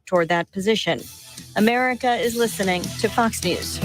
toward that position. America is listening to Fox News.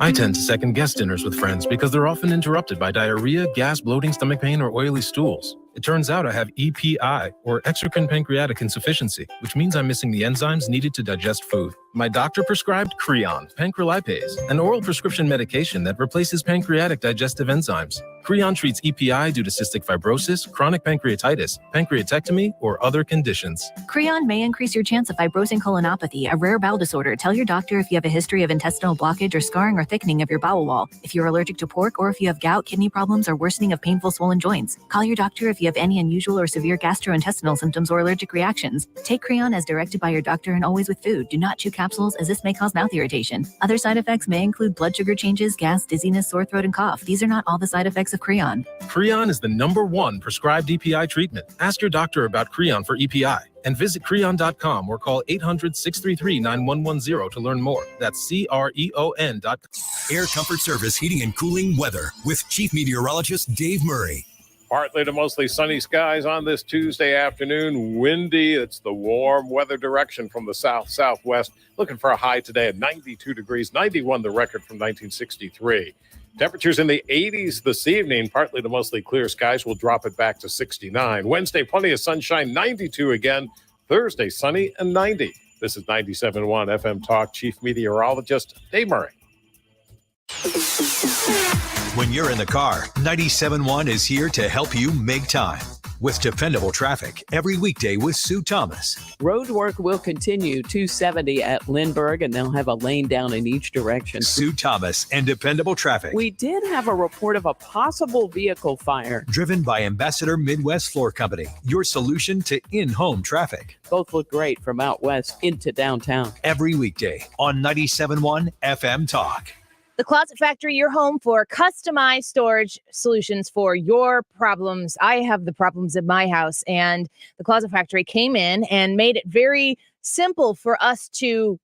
I tend to second-guess dinners with friends because they're often interrupted by diarrhea, gas, bloating, stomach pain, or oily stools. It turns out I have EPI, or exocrine pancreatic insufficiency, which means I'm missing the enzymes needed to digest food. My doctor prescribed Creon, pancrelipase, an oral prescription medication that replaces pancreatic digestive enzymes. Creon treats EPI due to cystic fibrosis, chronic pancreatitis, pancreatectomy, or other conditions. Creon may increase your chance of fibrosing colonopathy, a rare bowel disorder. Tell your doctor if you have a history of intestinal blockage or scarring or thickening of your bowel wall, if you're allergic to pork, or if you have gout, kidney problems, or worsening of painful swollen joints. Call your doctor if you have any unusual or severe gastrointestinal symptoms or allergic reactions. Take Creon as directed by your doctor and always with food. Do not chew capsules, as this may cause mouth irritation. Other side effects may include blood sugar changes, gas, dizziness, sore throat, and cough. These are not all the side effects of Creon. Creon is the #1 prescribed EPI treatment. Ask your doctor about Creon for EPI and visit Creon.com or call 800-633-9110 to learn more. That's CREON.com. Air Comfort Service Heating and Cooling Weather with Chief Meteorologist Dave Murray. Partly to mostly sunny skies on this Tuesday afternoon. Windy. It's the warm weather direction from the south-southwest. Looking for a high today at 92 degrees, 91 the record from 1963. Temperatures in the 80s this evening. Partly to mostly clear skies. We'll drop it back to 69. Wednesday, plenty of sunshine, 92 again. Thursday, sunny and 90. This is 97.1 FM Talk. Chief Meteorologist Dave Murray. When you're in the car, 97.1 is here to help you make time. With dependable traffic every weekday with Sue Thomas. Road work will continue 270 at Lindbergh, and they'll have a lane down in each direction. Sue Thomas and dependable traffic. We did have a report of a possible vehicle fire. Driven by Ambassador Midwest Floor Company, your solution to in-home traffic. Both look great from out west into downtown. Every weekday on 97.1 FM Talk. The Closet Factory, your home for customized storage solutions for your problems. I have the problems in my house, and the Closet Factory came in and made it very simple for us to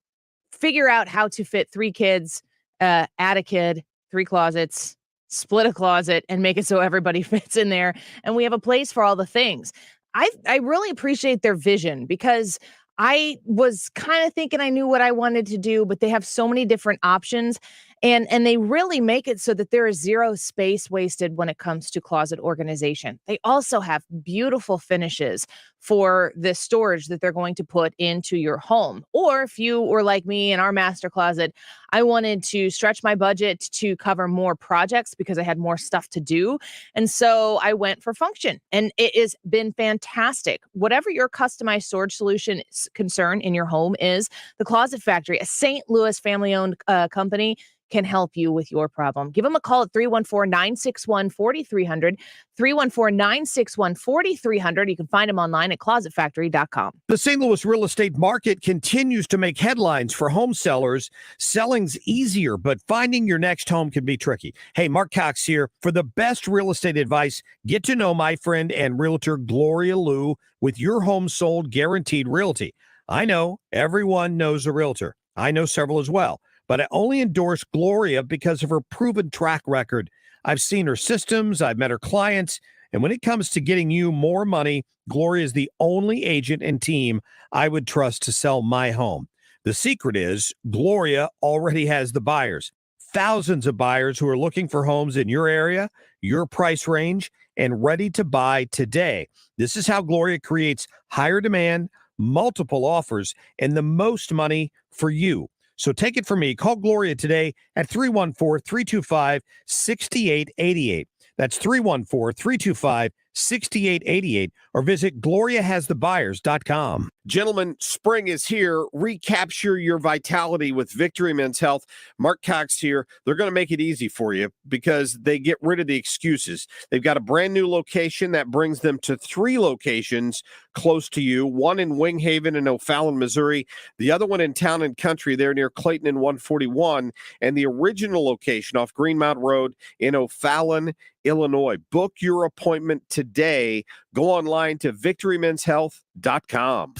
figure out how to fit 3 kids, add a kid, 3 closets, split a closet, and make it so everybody fits in there. And we have a place for all the things. I really appreciate their vision, because I was kind of thinking I knew what I wanted to do, but they have so many different options, and they really make it so that there is zero space wasted when it comes to closet organization. They also have beautiful finishes for the storage that they're going to put into your home. Or if you were like me in our master closet, I wanted to stretch my budget to cover more projects because I had more stuff to do. And so I went for function, and it has been fantastic. Whatever your customized storage solution concern in your home is, the Closet Factory, a St. Louis family-owned company, can help you with your problem. Give them a call at 314-961-4300, 314-961-4300. You can find them online at closetfactory.com. The St. Louis real estate market continues to make headlines for home sellers. Selling's easier, but finding your next home can be tricky. Hey, Mark Cox here. For the best real estate advice, get to know my friend and realtor Gloria Liu with Your Home Sold Guaranteed Realty. I know everyone knows a realtor. I know several as well. But I only endorse Gloria because of her proven track record. I've seen her systems, I've met her clients, and when it comes to getting you more money, Gloria is the only agent and team I would trust to sell my home. The secret is Gloria already has the buyers. Thousands of buyers who are looking for homes in your area, your price range, and ready to buy today. This is how Gloria creates higher demand, multiple offers, and the most money for you. So take it from me. Call Gloria today at 314-325-6888. That's 314-325-6888, or visit GloriaHasTheBuyers.com. Gentlemen, spring is here. Recapture your vitality with Victory Men's Health. Mark Cox here. They're going to make it easy for you because they get rid of the excuses. They've got a brand new location that brings them to 3 locations close to you, one in Wing Haven and O'Fallon, Missouri, the other one in Town and Country there near Clayton and 141, and the original location off Greenmount Road in O'Fallon, Illinois. Book your appointment today. Go online to victorymenshealth.com.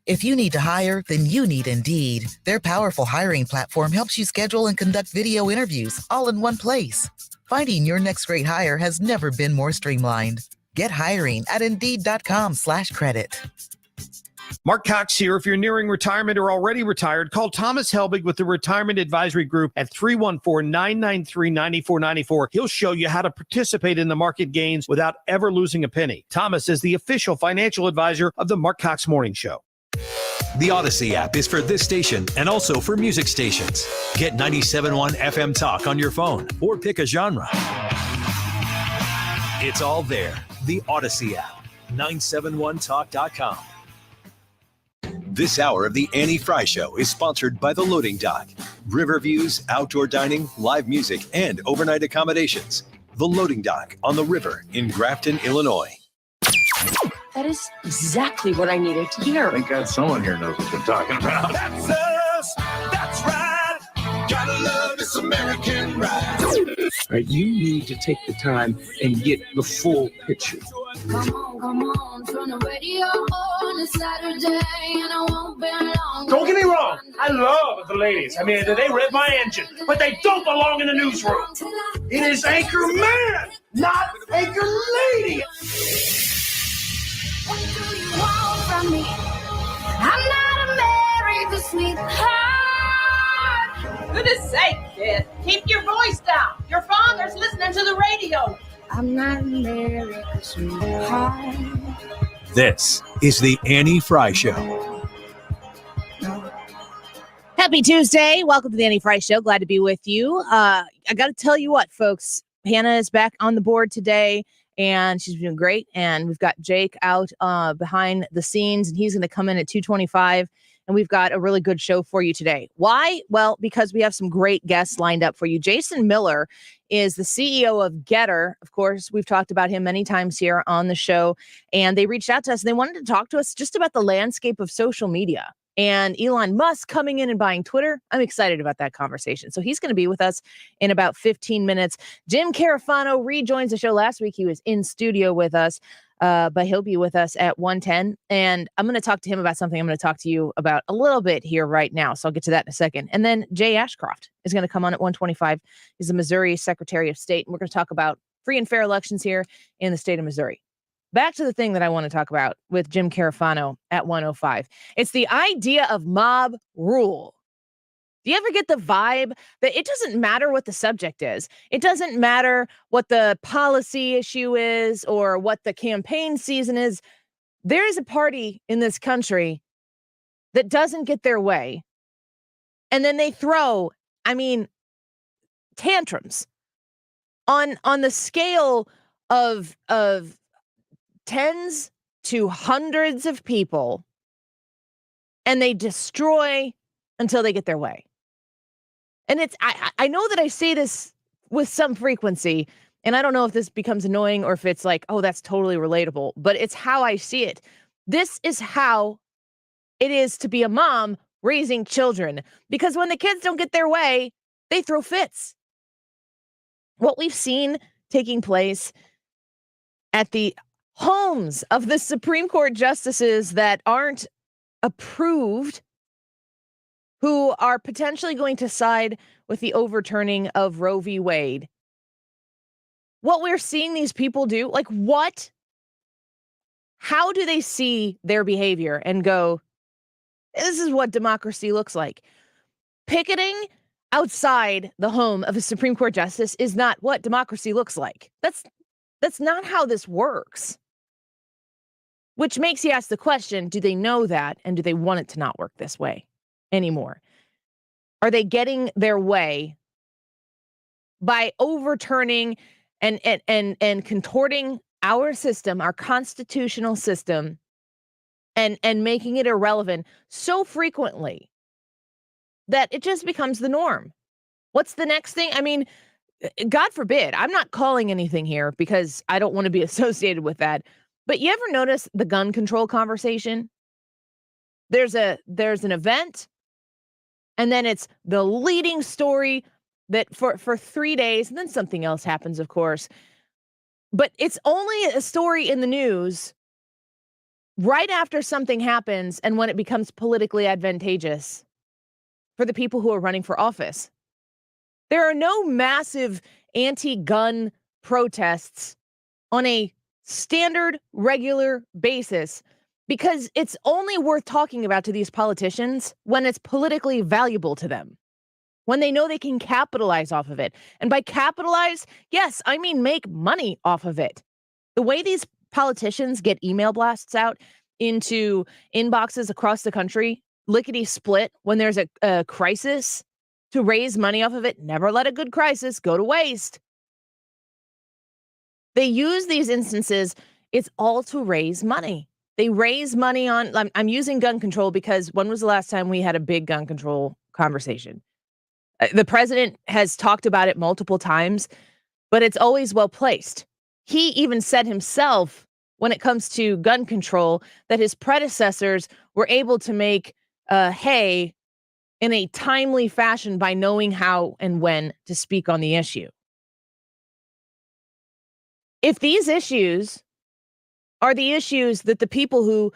If you need to hire, then you need Indeed. Their powerful hiring platform helps you schedule and conduct video interviews all in one place. Finding your next great hire has never been more streamlined. Get hiring at Indeed.com/credit. Mark Cox here. If you're nearing retirement or already retired, call Thomas Helbig with the Retirement Advisory Group at 314-993-9494. He'll show you how to participate in the market gains without ever losing a penny. Thomas is the official financial advisor of the Mark Cox Morning Show. The Odyssey app is for this station and also for music stations. Get 97.1 FM Talk on your phone or pick a genre. It's all there. The Odyssey app. 971talk.com. This hour of the Annie Frey Show is sponsored by The Loading Dock. River views, outdoor dining, live music, and overnight accommodations. The Loading Dock on the river in Grafton, Illinois. That is exactly what I needed to hear. Thank God someone here knows what they're talking about. That's us. That's right. Gotta love this American ride. Right, you need to take the time and get the full picture. Come on, turn the radio on a Saturday, and I won't be long. Don't get me wrong, I love the ladies. I mean, they rev my engine, but they don't belong in the newsroom. It is Anchor Man, not Anchor Lady. What do you want from me? I'm not a married sweetheart. Goodness sake, kid. Keep your voice down. Your father's listening to the radio. I'm not a married sweetheart. This is the Annie Frey Show. Happy Tuesday. Welcome to the Annie Frey Show. Glad to be with you. I got to tell you what, folks. Hannah is back on the board today, and she's doing great. And we've got Jake out behind the scenes, and he's going to come in at 2:25. And we've got a really good show for you today. Why? Well, because we have some great guests lined up for you. Jason Miller is the CEO of Getter. Of course, we've talked about him many times here on the show. And they reached out to us and they wanted to talk to us just about the landscape of social media and Elon Musk coming in and buying Twitter. I'm excited about that conversation. So he's going to be with us in about 15 minutes. Jim Carafano rejoins the show. Last week, he was in studio with us. But he'll be with us at 1:10, and I'm going to talk to him about something I'm going to talk to you about a little bit here right now. So I'll get to that in a second. And then Jay Ashcroft is going to come on at 1:25. He's the Missouri Secretary of State, and we're going to talk about free and fair elections here in the state of Missouri. Back to the thing that I want to talk about with Jim Carafano at 1:05. It's the idea of mob rule. Do you ever get the vibe that it doesn't matter what the subject is? It doesn't matter what the policy issue is or what the campaign season is. There is a party in this country that doesn't get their way. And then they throw, tantrums on the scale of tens to hundreds of people. And they destroy until they get their way. And I know that I say this with some frequency, and I don't know if this becomes annoying or if it's like, oh, that's totally relatable, but it's how I see it. This is how it is to be a mom raising children, because when the kids don't get their way, they throw fits. What we've seen taking place at the homes of the Supreme Court justices that aren't approved, who are potentially going to side with the overturning of Roe v. Wade. What we're seeing these people do, like what? How do they see their behavior and go, this is what democracy looks like? Picketing outside the home of a Supreme Court justice is not what democracy looks like. That's not how this works. Which makes you ask the question, do they know that, and do they want it to not work this way anymore? Are they getting their way by overturning and contorting our system, our constitutional system, and making it irrelevant so frequently that it just becomes the norm? What's the next thing? God forbid, I'm not calling anything here because I don't want to be associated with that. But you ever notice the gun control conversation? There's an event, and then it's the leading story that for 3 days, and then something else happens, of course. But it's only a story in the news right after something happens and when it becomes politically advantageous for the people who are running for office. There are no massive anti-gun protests on a standard, regular basis, because it's only worth talking about to these politicians when it's politically valuable to them, when they know they can capitalize off of it. And by capitalize, yes, I mean make money off of it. The way these politicians get email blasts out into inboxes across the country, lickety split, when there's a crisis, to raise money off of it, never let a good crisis go to waste. They use these instances, it's all to raise money. They raise money on, I'm using gun control because when was the last time we had a big gun control conversation? The president has talked about it multiple times, but it's always well placed. He even said himself, when it comes to gun control, that his predecessors were able to make hay in a timely fashion by knowing how and when to speak on the issue. If these issues are the issues that the people who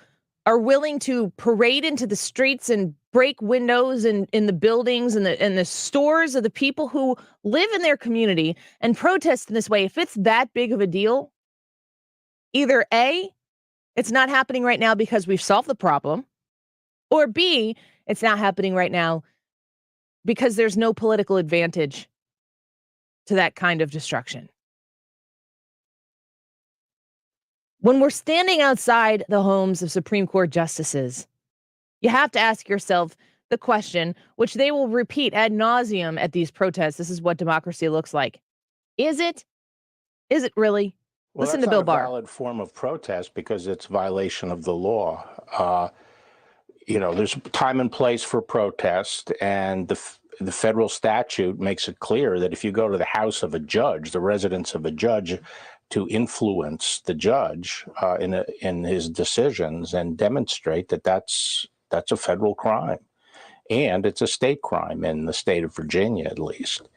are willing to parade into the streets and break windows in the buildings and the stores of the people who live in their community and protest in this way, if it's that big of a deal, either A, it's not happening right now because we've solved the problem, or B, it's not happening right now because there's no political advantage to that kind of destruction. When we're standing outside the homes of Supreme Court justices, you have to ask yourself the question, which they will repeat ad nauseum at these protests. This is what democracy looks like. Is it? Is it really? Well, Listen to Bill Barr. That's not a valid form of protest because it's violation of the law. There's time and place for protest, and the federal statute makes it clear that if you go to the house of a judge, the residence of a judge, to influence the judge in his decisions and demonstrate that that's a federal crime, and it's a state crime in the state of Virginia, at least.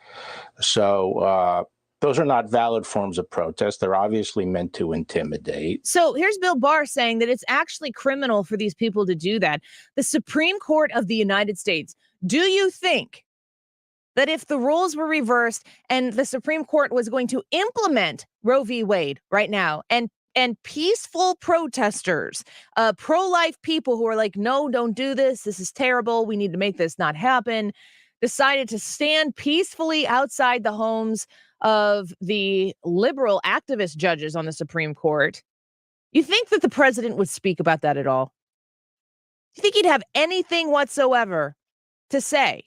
So those are not valid forms of protest. They're obviously meant to intimidate. So here's Bill Barr saying that it's actually criminal for these people to do that. The Supreme Court of the United States, do you think that if the rules were reversed and the Supreme Court was going to implement Roe v. Wade right now, and peaceful protesters, pro-life people who are like, no, don't do this, this is terrible, we need to make this not happen, decided to stand peacefully outside the homes of the liberal activist judges on the Supreme Court, you think that the president would speak about that at all? Do you think he'd have anything whatsoever to say?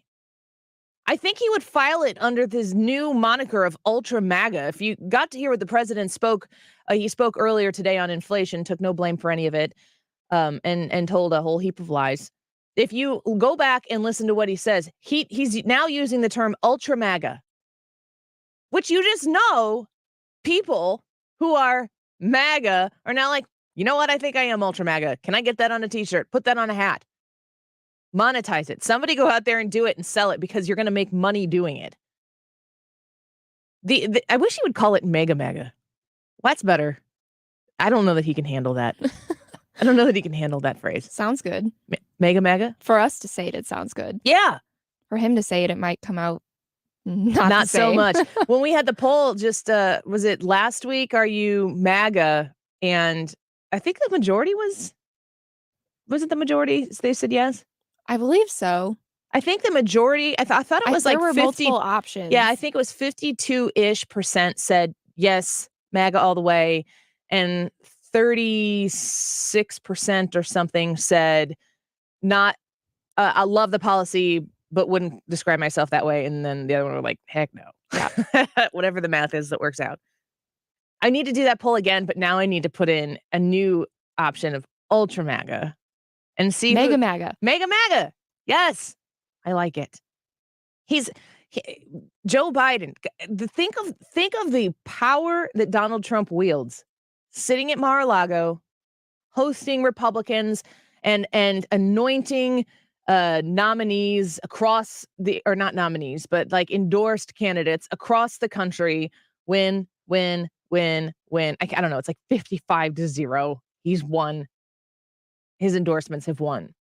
I think he would file it under this new moniker of Ultra MAGA. If you got to hear what the president spoke, he spoke earlier today on inflation, took no blame for any of it, and told a whole heap of lies. If you go back and listen to what he says, he's now using the term Ultra MAGA, which you just know people who are MAGA are now like, you know what? I think I am Ultra MAGA. Can I get that on a t-shirt? Put that on a hat. Monetize it. Somebody go out there and do it and sell it because you're going to make money doing it. I wish he would call it Mega MAGA. That's better. I don't know that he can handle that. I don't know that he can handle that phrase. Sounds good. Mega MAGA? For us to say it, it sounds good. Yeah. For him to say it, it might come out not so much. When we had the poll just, was it last week? Are you MAGA? And I think the majority was it the majority? They said yes. I believe so. I think the majority, I thought it was like there were 50, multiple options. Yeah, I think it was 52-ish% said yes, MAGA all the way. And 36% or something said not, I love the policy, but wouldn't describe myself that way. And then the other one were like, heck no. Yeah. Whatever the math is that works out. I need to do that poll again, but now I need to put in a new option of Ultra MAGA. And see Mega MAGA. Mega MAGA. Yes. I like it. Joe Biden. Think of the power that Donald Trump wields, sitting at Mar-a-Lago, hosting Republicans and anointing nominees across or not nominees, but like endorsed candidates across the country. Win. I don't know. It's like 55-0. He's won. His endorsements have won.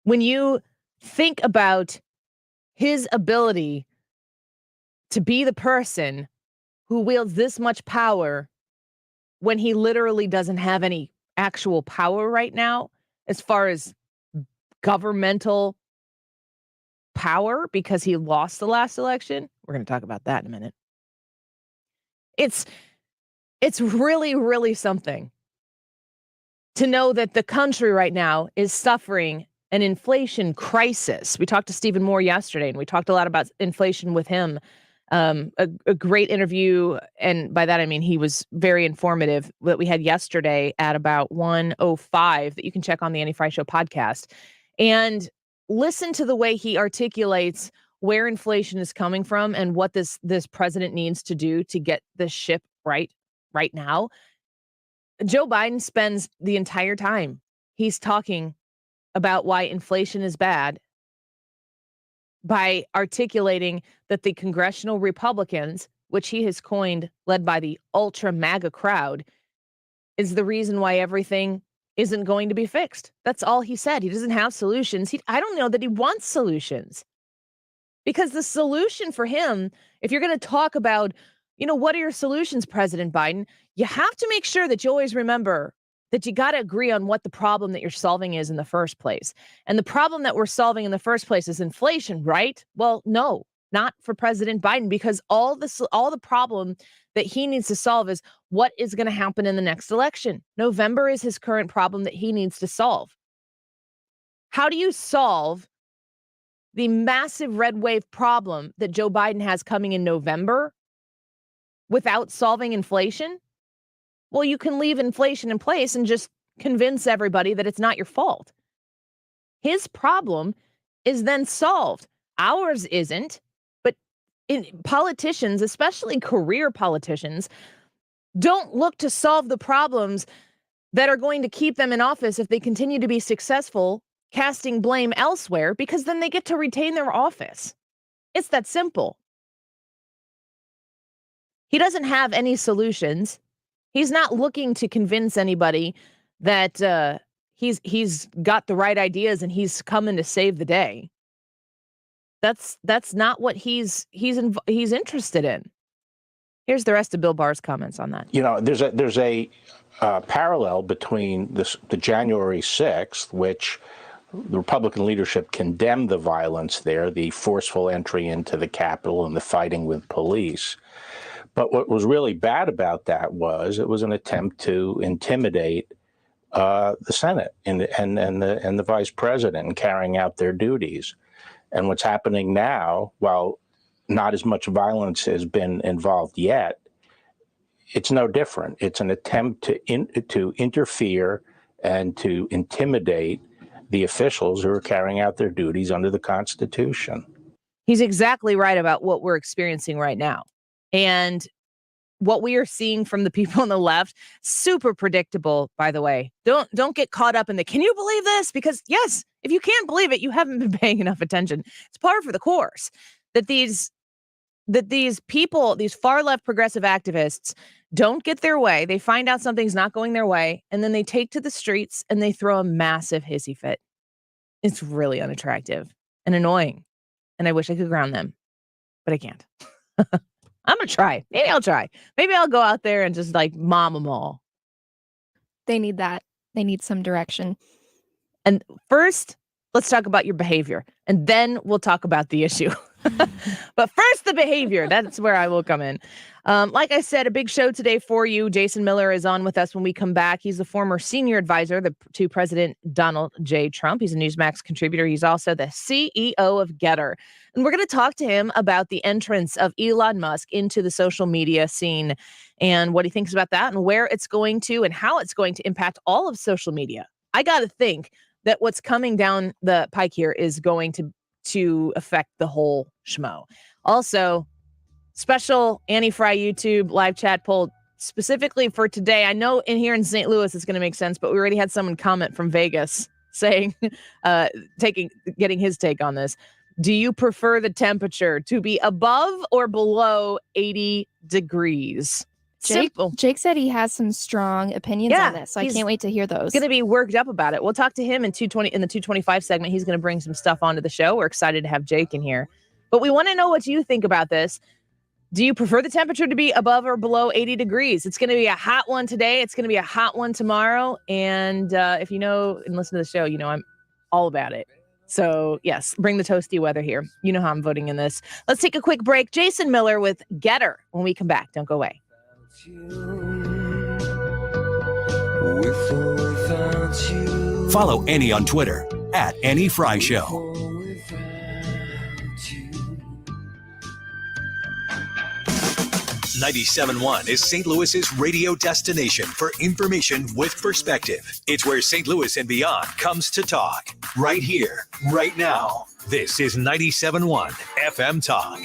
When you think about his ability to be the person who wields this much power when he literally doesn't have any actual power right now as far as governmental power because he lost the last election. We're going to talk about that in a minute. It's really, really something to know that the country right now is suffering an inflation crisis. We talked to Stephen Moore yesterday, and we talked a lot about inflation with him. A great interview, and by that I mean he was very informative, that we had yesterday at about 1:05 that you can check on the Annie Frey Show podcast. And listen to the way he articulates where inflation is coming from and what this president needs to do to get this ship right now. Joe Biden spends the entire time he's talking about why inflation is bad by articulating that the congressional Republicans, which he has coined, led by the ultra MAGA crowd, is the reason why everything isn't going to be fixed. That's all he said. He doesn't have solutions. I don't know that he wants solutions. Because the solution for him, if you're going to talk about, what are your solutions, President Biden, you have to make sure that you always remember that you got to agree on what the problem that you're solving is in the first place. And the problem that we're solving in the first place is inflation, right? Well, no, not for President Biden, because all the problem that he needs to solve is what is going to happen in the next election. November is his current problem that he needs to solve. How do you solve the massive red wave problem that Joe Biden has coming in November without solving inflation? Well, you can leave inflation in place and just convince everybody that it's not your fault. His problem is then solved. Ours isn't, but politicians, especially career politicians, don't look to solve the problems that are going to keep them in office if they continue to be successful, casting blame elsewhere, because then they get to retain their office. It's that simple. He doesn't have any solutions. He's not looking to convince anybody that he's got the right ideas and he's coming to save the day. That's not what he's interested in. Here's the rest of Bill Barr's comments on that. There's a parallel between the January 6th, which the Republican leadership condemned the violence there, the forceful entry into the Capitol and the fighting with police. But what was really bad about that was it was an attempt to intimidate the Senate and the vice president in carrying out their duties. And what's happening now, while not as much violence has been involved yet, it's no different. It's an attempt to interfere and to intimidate the officials who are carrying out their duties under the Constitution. He's exactly right about what we're experiencing right now. And what we are seeing from the people on the left, super predictable, by the way. Don't get caught up in can you believe this? Because yes, if you can't believe it, you haven't been paying enough attention. It's par for the course that these people, these far left progressive activists, don't get their way. They find out something's not going their way, and then they take to the streets and they throw a massive hissy fit. It's really unattractive and annoying. And I wish I could ground them, but I can't. I'm going to try. Maybe I'll try. Maybe I'll go out there and just mom them all. They need that. They need some direction. And first, let's talk about your behavior. And then we'll talk about the issue. But first, the behavior. That's where I will come in. Like I said, a big show today for you. Jason Miller is on with us when we come back. He's the former senior advisor to President Donald J. Trump. He's a Newsmax contributor. He's also the CEO of Getter. And we're going to talk to him about the entrance of Elon Musk into the social media scene and what he thinks about that and where it's going to and how it's going to impact all of social media. I got to think that what's coming down the pike here is going to affect the whole schmo. Also, special Annie Frey YouTube live chat poll specifically for today. I know here in St. Louis it's going to make sense, but we already had someone comment from Vegas saying, getting his take on this. Do you prefer the temperature to be above or below 80 degrees? Jake said he has some strong opinions on this, so I can't wait to hear those. Going to be worked up about it. We'll talk to him in the 225 segment. He's going to bring some stuff onto the show. We're excited to have Jake in here. But we want to know what you think about this. Do you prefer the temperature to be above or below 80 degrees? It's going to be a hot one today. It's going to be a hot one tomorrow. And if you know and listen to the show, you know I'm all about it. So, yes, bring the toasty weather here. You know how I'm voting in this. Let's take a quick break. Jason Miller with Getter when we come back. Don't go away. Follow Annie on Twitter at Annie Frey Show. 97.1 is St. Louis's radio destination for information with perspective. It's where St. Louis and beyond comes to talk. Right here, right now. This is 97.1 FM Talk.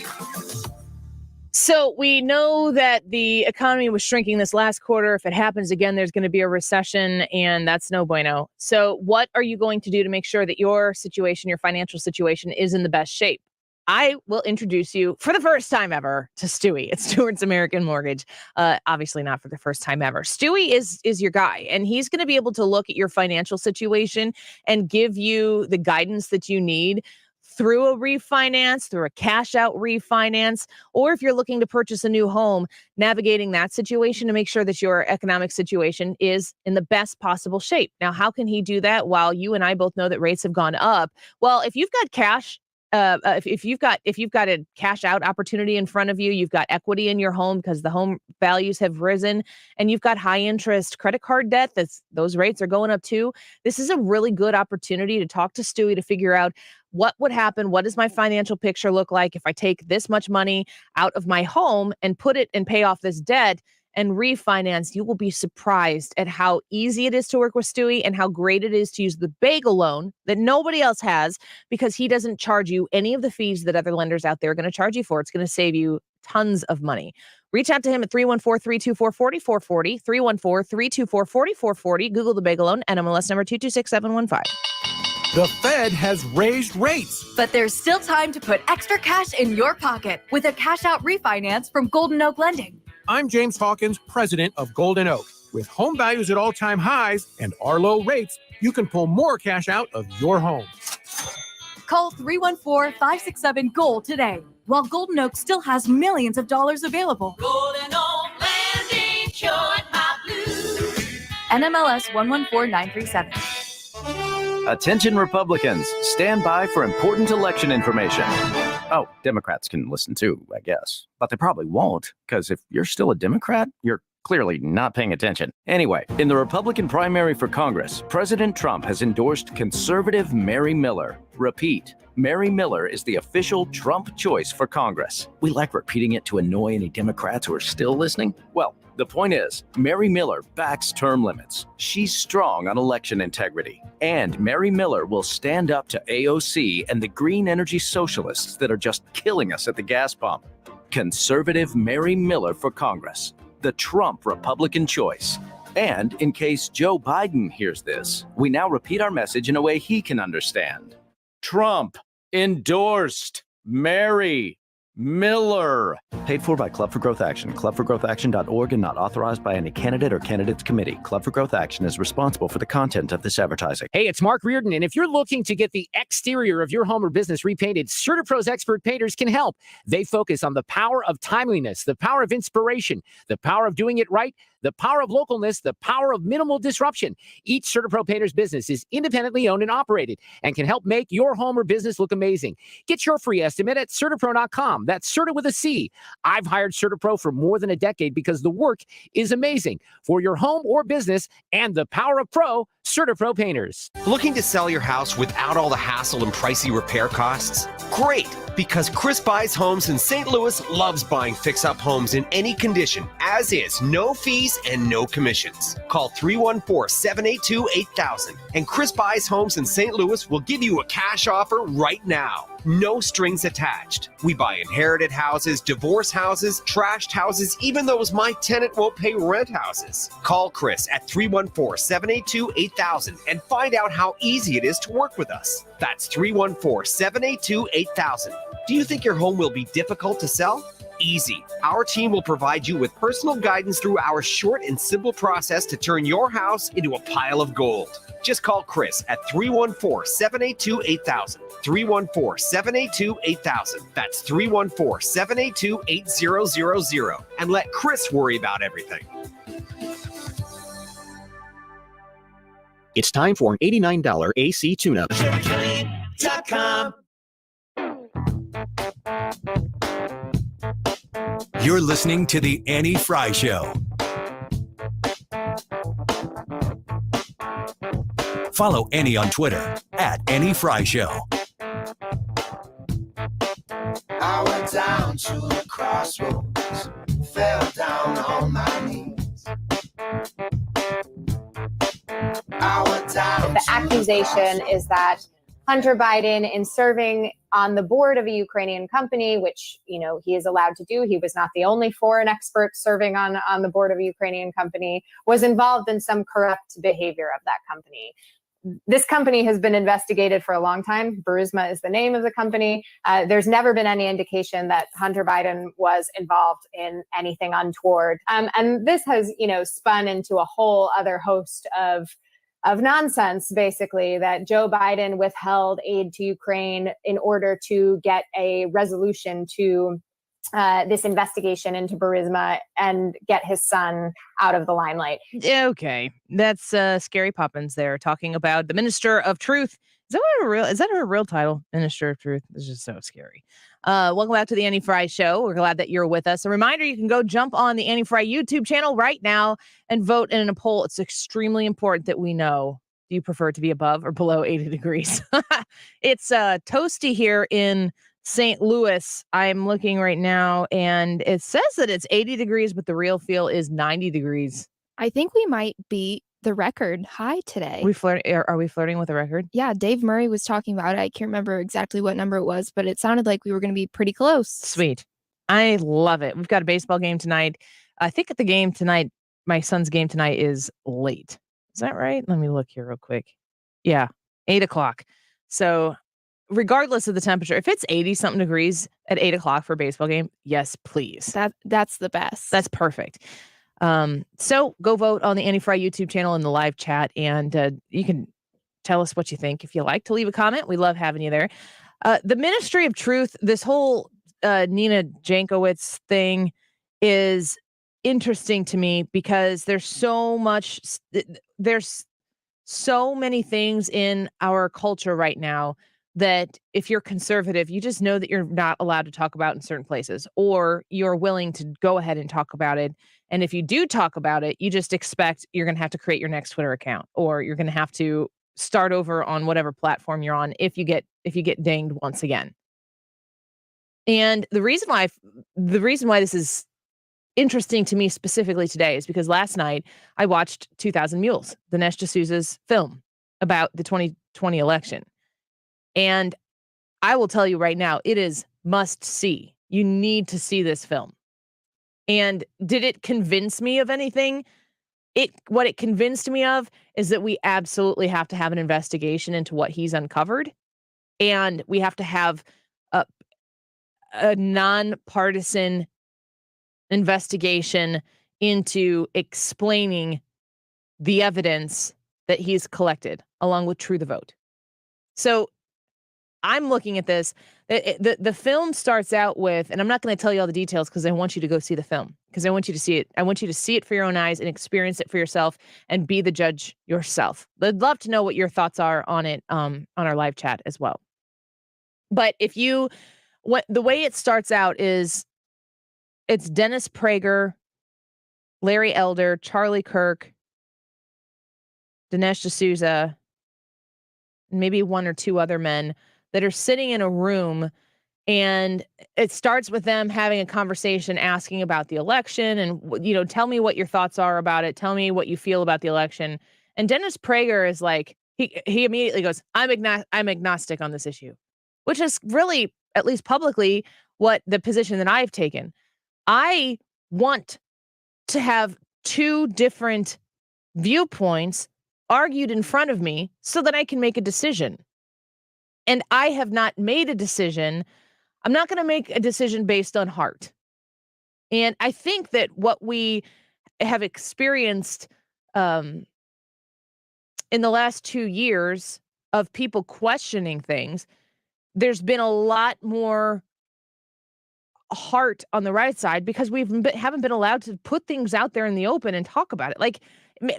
So we know that the economy was shrinking this last quarter. If it happens again, there's going to be a recession, and that's no bueno. So what are you going to do to make sure that your situation, your financial situation, is in the best shape? I will introduce you for the first time ever to Stewie. It's Stewart's American Mortgage. Obviously not for the first time ever. Stewie is your guy, and he's going to be able to look at your financial situation and give you the guidance that you need through a refinance, through a cash out refinance, or if you're looking to purchase a new home, navigating that situation to make sure that your economic situation is in the best possible shape. Now, how can he do that while you and I both know that rates have gone up? Well, if you've got cash, if you've got a cash out opportunity in front of you, you've got equity in your home because the home values have risen, and you've got high interest credit card debt, those rates are going up too. This is a really good opportunity to talk to Stewie to figure out what would happen. What does my financial picture look like if I take this much money out of my home and put it and pay off this debt and refinance? You will be surprised at how easy it is to work with Stewie and how great it is to use the bagel loan that nobody else has, because he doesn't charge you any of the fees that other lenders out there are going to charge you for. It's going to save you tons of money. Reach out to him at 314-324-4440, 314-324-4440. Google the bagel loan, NMLS number 226715. The Fed has raised rates. But there's still time to put extra cash in your pocket with a cash out refinance from Golden Oak Lending. I'm James Hawkins, president of Golden Oak. With home values at all-time highs and our low rates, you can pull more cash out of your home. Call 314-567-GOLD today, while Golden Oak still has millions of dollars available. Golden Oak Landing, cured my blues. NMLS 114937. Attention Republicans, stand by for important election information. Oh, Democrats can listen too, I guess. But they probably won't, because if you're still a Democrat, you're clearly not paying attention. Anyway, in the Republican primary for Congress, President Trump has endorsed conservative Mary Miller. Repeat, Mary Miller is the official Trump choice for Congress. We like repeating it to annoy any Democrats who are still listening. Well, the point is, Mary Miller backs term limits. She's strong on election integrity. And Mary Miller will stand up to AOC and the green energy socialists that are just killing us at the gas pump. Conservative Mary Miller for Congress, the Trump Republican choice. And in case Joe Biden hears this, we now repeat our message in a way he can understand. Trump endorsed Mary Miller. Paid for by Club for Growth Action, clubforgrowthaction.org, and not authorized by any candidate or candidates committee. Club for Growth Action is responsible for the content of this advertising. Hey, it's Mark Reardon, and if you're looking to get the exterior of your home or business repainted, CertaPro's expert painters can help. They focus on the power of timeliness, the power of inspiration, the power of doing it right, the power of localness, the power of minimal disruption. Each CertaPro painter's business is independently owned and operated and can help make your home or business look amazing. Get your free estimate at CertaPro.com. That's Certa with a C. I've hired CertaPro for more than a decade because the work is amazing. For your home or business and the power of pro, CertaPro painters. Looking to sell your house without all the hassle and pricey repair costs? Great, because Chris Buys Homes in St. Louis loves buying fix-up homes in any condition, as is, no fees and no commissions. Call 314-782-8000, and Chris Buys Homes in St. Louis will give you a cash offer right now. No strings attached. We buy inherited houses, divorce houses, trashed houses, even those my tenant won't pay rent houses. Call Chris at 314-782-8000 and find out how easy it is to work with us. That's 314-782-8000. Do you think your home will be difficult to sell? Easy. Our team will provide you with personal guidance through our short and simple process to turn your house into a pile of gold. Just call Chris at 314-782-8000. 314-782-8000. That's 314-782-8000. And let Chris worry about everything. It's time for an $89 AC tune-up. You're listening to The Annie Frey Show. Follow Annie on Twitter at Annie Frey Show. I went down to the crossroads, fell down on my knees. I went down. The accusation is that Hunter Biden, in serving on the board of a Ukrainian company, which, you know, he is allowed to do, he was not the only foreign expert serving on the board of a Ukrainian company, was involved in some corrupt behavior of that company. This company has been investigated for a long time. Burisma is the name of the company. There's never been any indication that Hunter Biden was involved in anything untoward. And this has, you know, spun into a whole other host of nonsense, basically, that Joe Biden withheld aid to Ukraine in order to get a resolution to this investigation into Burisma and get his son out of the limelight. Okay, that's Scary Poppins there talking about the Minister of Truth. Is that her real title? Minister of Truth. It's just so scary. Welcome back to the Annie Frey Show. We're glad that you're with us. A reminder, you can go jump on the Annie Frey YouTube channel right now and vote in a poll. It's extremely important that we know. Do you prefer to be above or below 80 degrees? It's toasty here in St. Louis. I'm looking right now, and it says that it's 80 degrees, but the real feel is 90 degrees. I think we might beat the record high today. Are we flirting with a record? Yeah, Dave Murray was talking about it. I can't remember exactly what number it was, but it sounded like we were going to be pretty close. Sweet. I love it. We've got a baseball game tonight. I think at the game tonight, my son's game tonight is late. Is that right? Let me look here real quick. Yeah, 8:00. So regardless of the temperature, if it's 80-something degrees at 8:00 for a baseball game, yes, please. That's the best. That's perfect. So go vote on the Annie Frey YouTube channel in the live chat, and you can tell us what you think. If you like to leave a comment, we love having you there. The Ministry of Truth, this whole Nina Jankowicz thing is interesting to me because there's so many things in our culture right now that if you're conservative, you just know that you're not allowed to talk about in certain places, or you're willing to go ahead and talk about it. And if you do talk about it, you just expect you're going to have to create your next Twitter account, or you're going to have to start over on whatever platform you're on if you get dinged once again. And the reason why this is interesting to me specifically today is because last night I watched 2000 Mules, Dinesh D'Souza's film about the 2020 election. And I will tell you right now, it is must see. You need to see this film. And did it convince me of anything? What it convinced me of is that we absolutely have to have an investigation into what he's uncovered. And we have to have a nonpartisan investigation into explaining the evidence that he's collected, along with True the Vote. So I'm looking at this. The film starts out with, and I'm not going to tell you all the details because I want you to go see the film, because I want you to see it. I want you to see it for your own eyes and experience it for yourself and be the judge yourself. I'd love to know what your thoughts are on it on our live chat as well. But the way it starts out is it's Dennis Prager, Larry Elder, Charlie Kirk, Dinesh D'Souza, and maybe one or two other men that are sitting in a room, and it starts with them having a conversation, asking about the election, and tell me what your thoughts are about it. Tell me what you feel about the election. And Dennis Prager is like, he immediately goes, I'm agnostic on this issue, which is really, at least publicly, what the position that I've taken. I want to have two different viewpoints argued in front of me so that I can make a decision. And I have not made a decision. I'm not going to make a decision based on heart. And I think that what we have experienced in in the last 2 years of people questioning things, there's been a lot more heart on the right side because haven't been allowed to put things out there in the open and talk about it. Like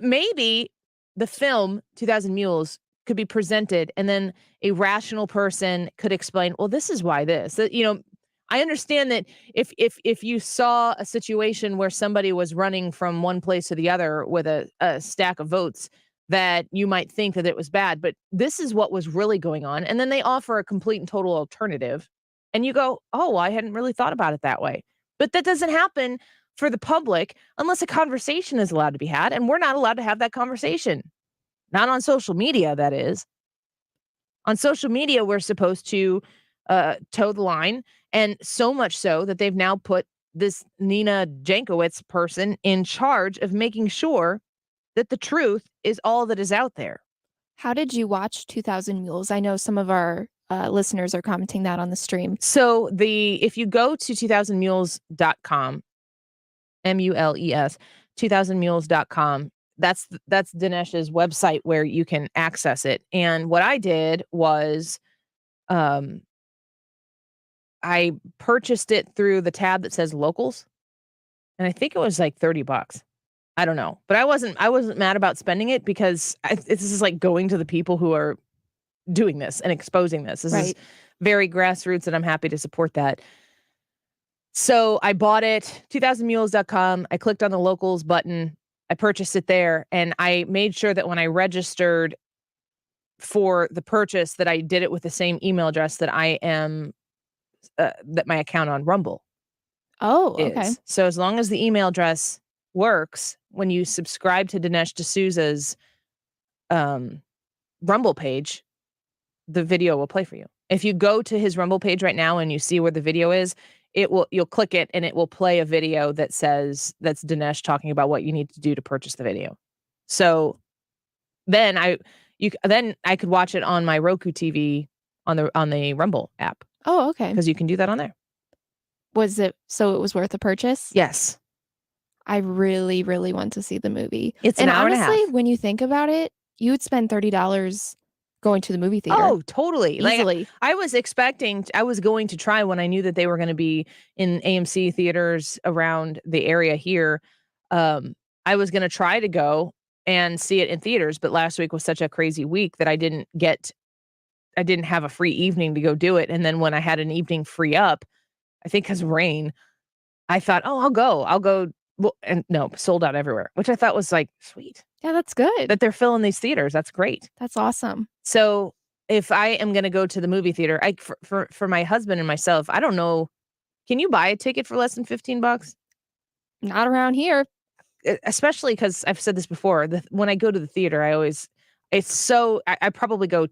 maybe the film 2000 Mules could be presented and then a rational person could explain, well, this is why this. I understand that if you saw a situation where somebody was running from one place to the other with a stack of votes, that you might think that it was bad, but this is what was really going on. And then they offer a complete and total alternative. And you go, oh, I hadn't really thought about it that way. But that doesn't happen for the public unless a conversation is allowed to be had. And we're not allowed to have that conversation. Not on social media, that is. On social media, we're supposed to toe the line. And so much so that they've now put this Nina Jankowicz person in charge of making sure that the truth is all that is out there. How did you watch 2000 Mules? I know some of our listeners are commenting that on the stream. So if you go to 2000mules.com, MULES, 2000mules.com, that's Dinesh's website where you can access it. And what I did was I purchased it through the tab that says locals. And I think it was like $30. I don't know, but I wasn't mad about spending it because this is like going to the people who are doing this and exposing this. This is very grassroots, and I'm happy to support that. So I bought it, 2000mules.com. I clicked on the locals button. I purchased it there, and I made sure that when I registered for the purchase that I did it with the same email address that I am that my account on Rumble. Oh, okay. Is. So as long as the email address works, when you subscribe to Dinesh D'Souza's Rumble page, the video will play for you. If you go to his Rumble page right now and you see where the video is, you'll click it and it will play a video that says that's Dinesh talking about what you need to do to purchase the video. So then I could watch it on my Roku TV on the Rumble app. Oh, okay. Because you can do that on there. So it was worth the purchase? Yes. I really, really want to see the movie. It's an hour and a half. Honestly, when you think about it, you would spend $30 going to the movie theater. Oh, totally. Easily. Like, I was going to try when I knew that they were going to be in AMC theaters around the area here. I was going to try to go and see it in theaters, but last week was such a crazy week that I didn't have a free evening to go do it. And then when I had an evening free up, I think because of rain, I thought, oh, I'll go. Well, and no, sold out everywhere, which I thought was like sweet. Yeah, that's good. That they're filling these theaters. That's great. That's awesome. So if I am going to go to the movie theater, for my husband and myself, I don't know. Can you buy a ticket for less than $15? Not around here. Especially because I've said this before. When I go to the theater, I probably go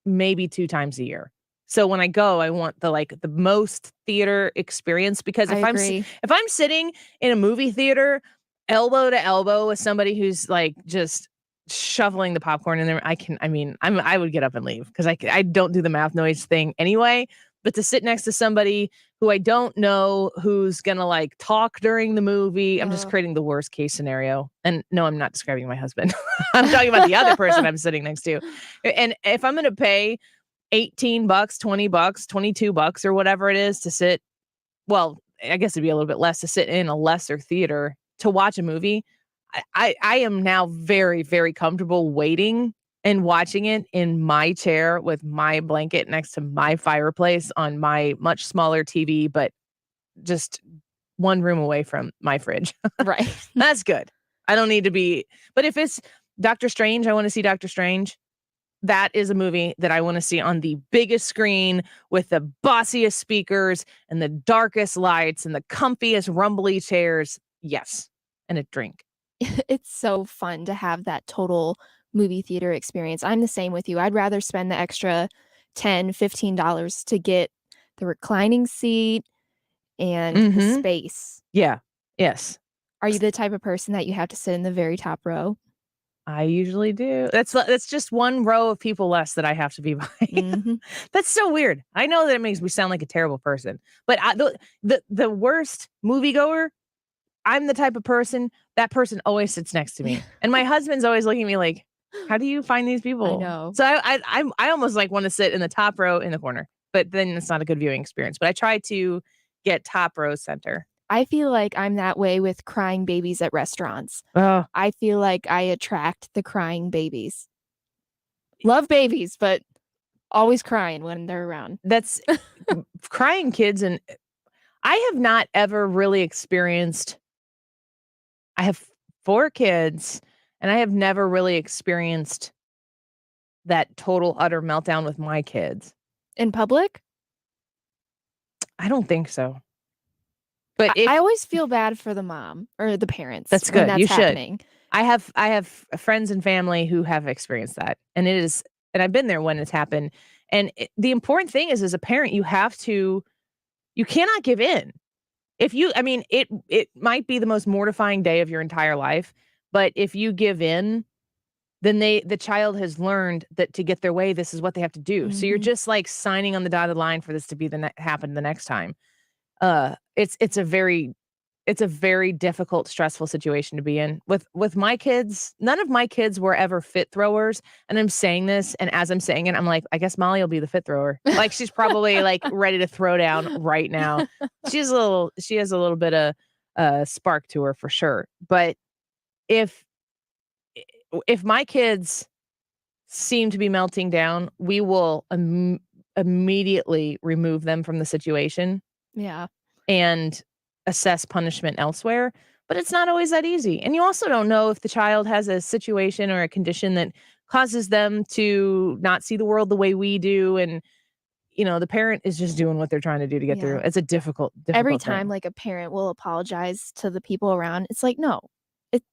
maybe 2 times a year. So when I go, I want the most theater experience, because if I'm sitting in a movie theater elbow to elbow with somebody who's like just shoveling the popcorn in there, I would get up and leave, because I don't do the mouth noise thing anyway. But to sit next to somebody who I don't know, who's gonna like talk during the movie, I'm just creating the worst case scenario. And no, I'm not describing my husband. I'm talking about the other person I'm sitting next to. And if I'm gonna pay $18, $20, $22 or whatever it is to sit, well, I guess it'd be a little bit less to sit in a lesser theater to watch a movie. I am now very, very comfortable waiting and watching it in my chair with my blanket next to my fireplace on my much smaller TV, but just one room away from my fridge. Right. That's good. I don't need to be, but if it's Doctor Strange, I want to see Doctor Strange. That is a movie that I want to see on the biggest screen with the bossiest speakers and the darkest lights and the comfiest rumbly chairs. Yes. And a drink. It's so fun to have that total movie theater experience. I'm the same with you. I'd rather spend the extra $10, $15 to get the reclining seat and the space. Yeah. Yes. Are you the type of person that you have to sit in the very top row? I usually do. That's just one row of people less that I have to be behind. That's so weird. I know that it makes me sound like a terrible person, but the worst moviegoer, I'm the type of person, that person always sits next to me. And my husband's always looking at me like, How do you find these people? I know. So I almost like want to sit in the top row in the corner, but then it's not a good viewing experience. But I try to get top row center. I feel like I'm that way with crying babies at restaurants. Oh, I feel like I attract the crying babies. Love babies, but always crying when they're around. that's crying kids. And I have not ever really experienced, I have 4 kids and I have never really experienced that total utter meltdown with my kids. In public? I don't think so. But I always feel bad for the mom or the parents. That's when good. That's You should. happening. I have friends and family who have experienced that, and I've been there when it's happened. And the important thing is, as a parent, you cannot give in. It might be the most mortifying day of your entire life, but if you give in, then the child has learned that to get their way, this is what they have to do. So you're just like signing on the dotted line for this to be happen the next time. It's a very difficult, stressful situation to be in. With my kids, none of my kids were ever fit throwers. And I'm saying this, and as I'm saying it, I'm like, I guess Molly will be the fit thrower. Like she's probably like ready to throw down right now. She has a little bit of spark to her for sure. But if my kids seem to be melting down, we will immediately remove them from the situation. Yeah. And assess punishment elsewhere, but it's not always that easy. And you also don't know if the child has a situation or a condition that causes them to not see the world the way we do. And, the parent is just doing what they're trying to do to get through. It's a difficult Every time thing. like a parent will apologize to the people around, it's like, no, it's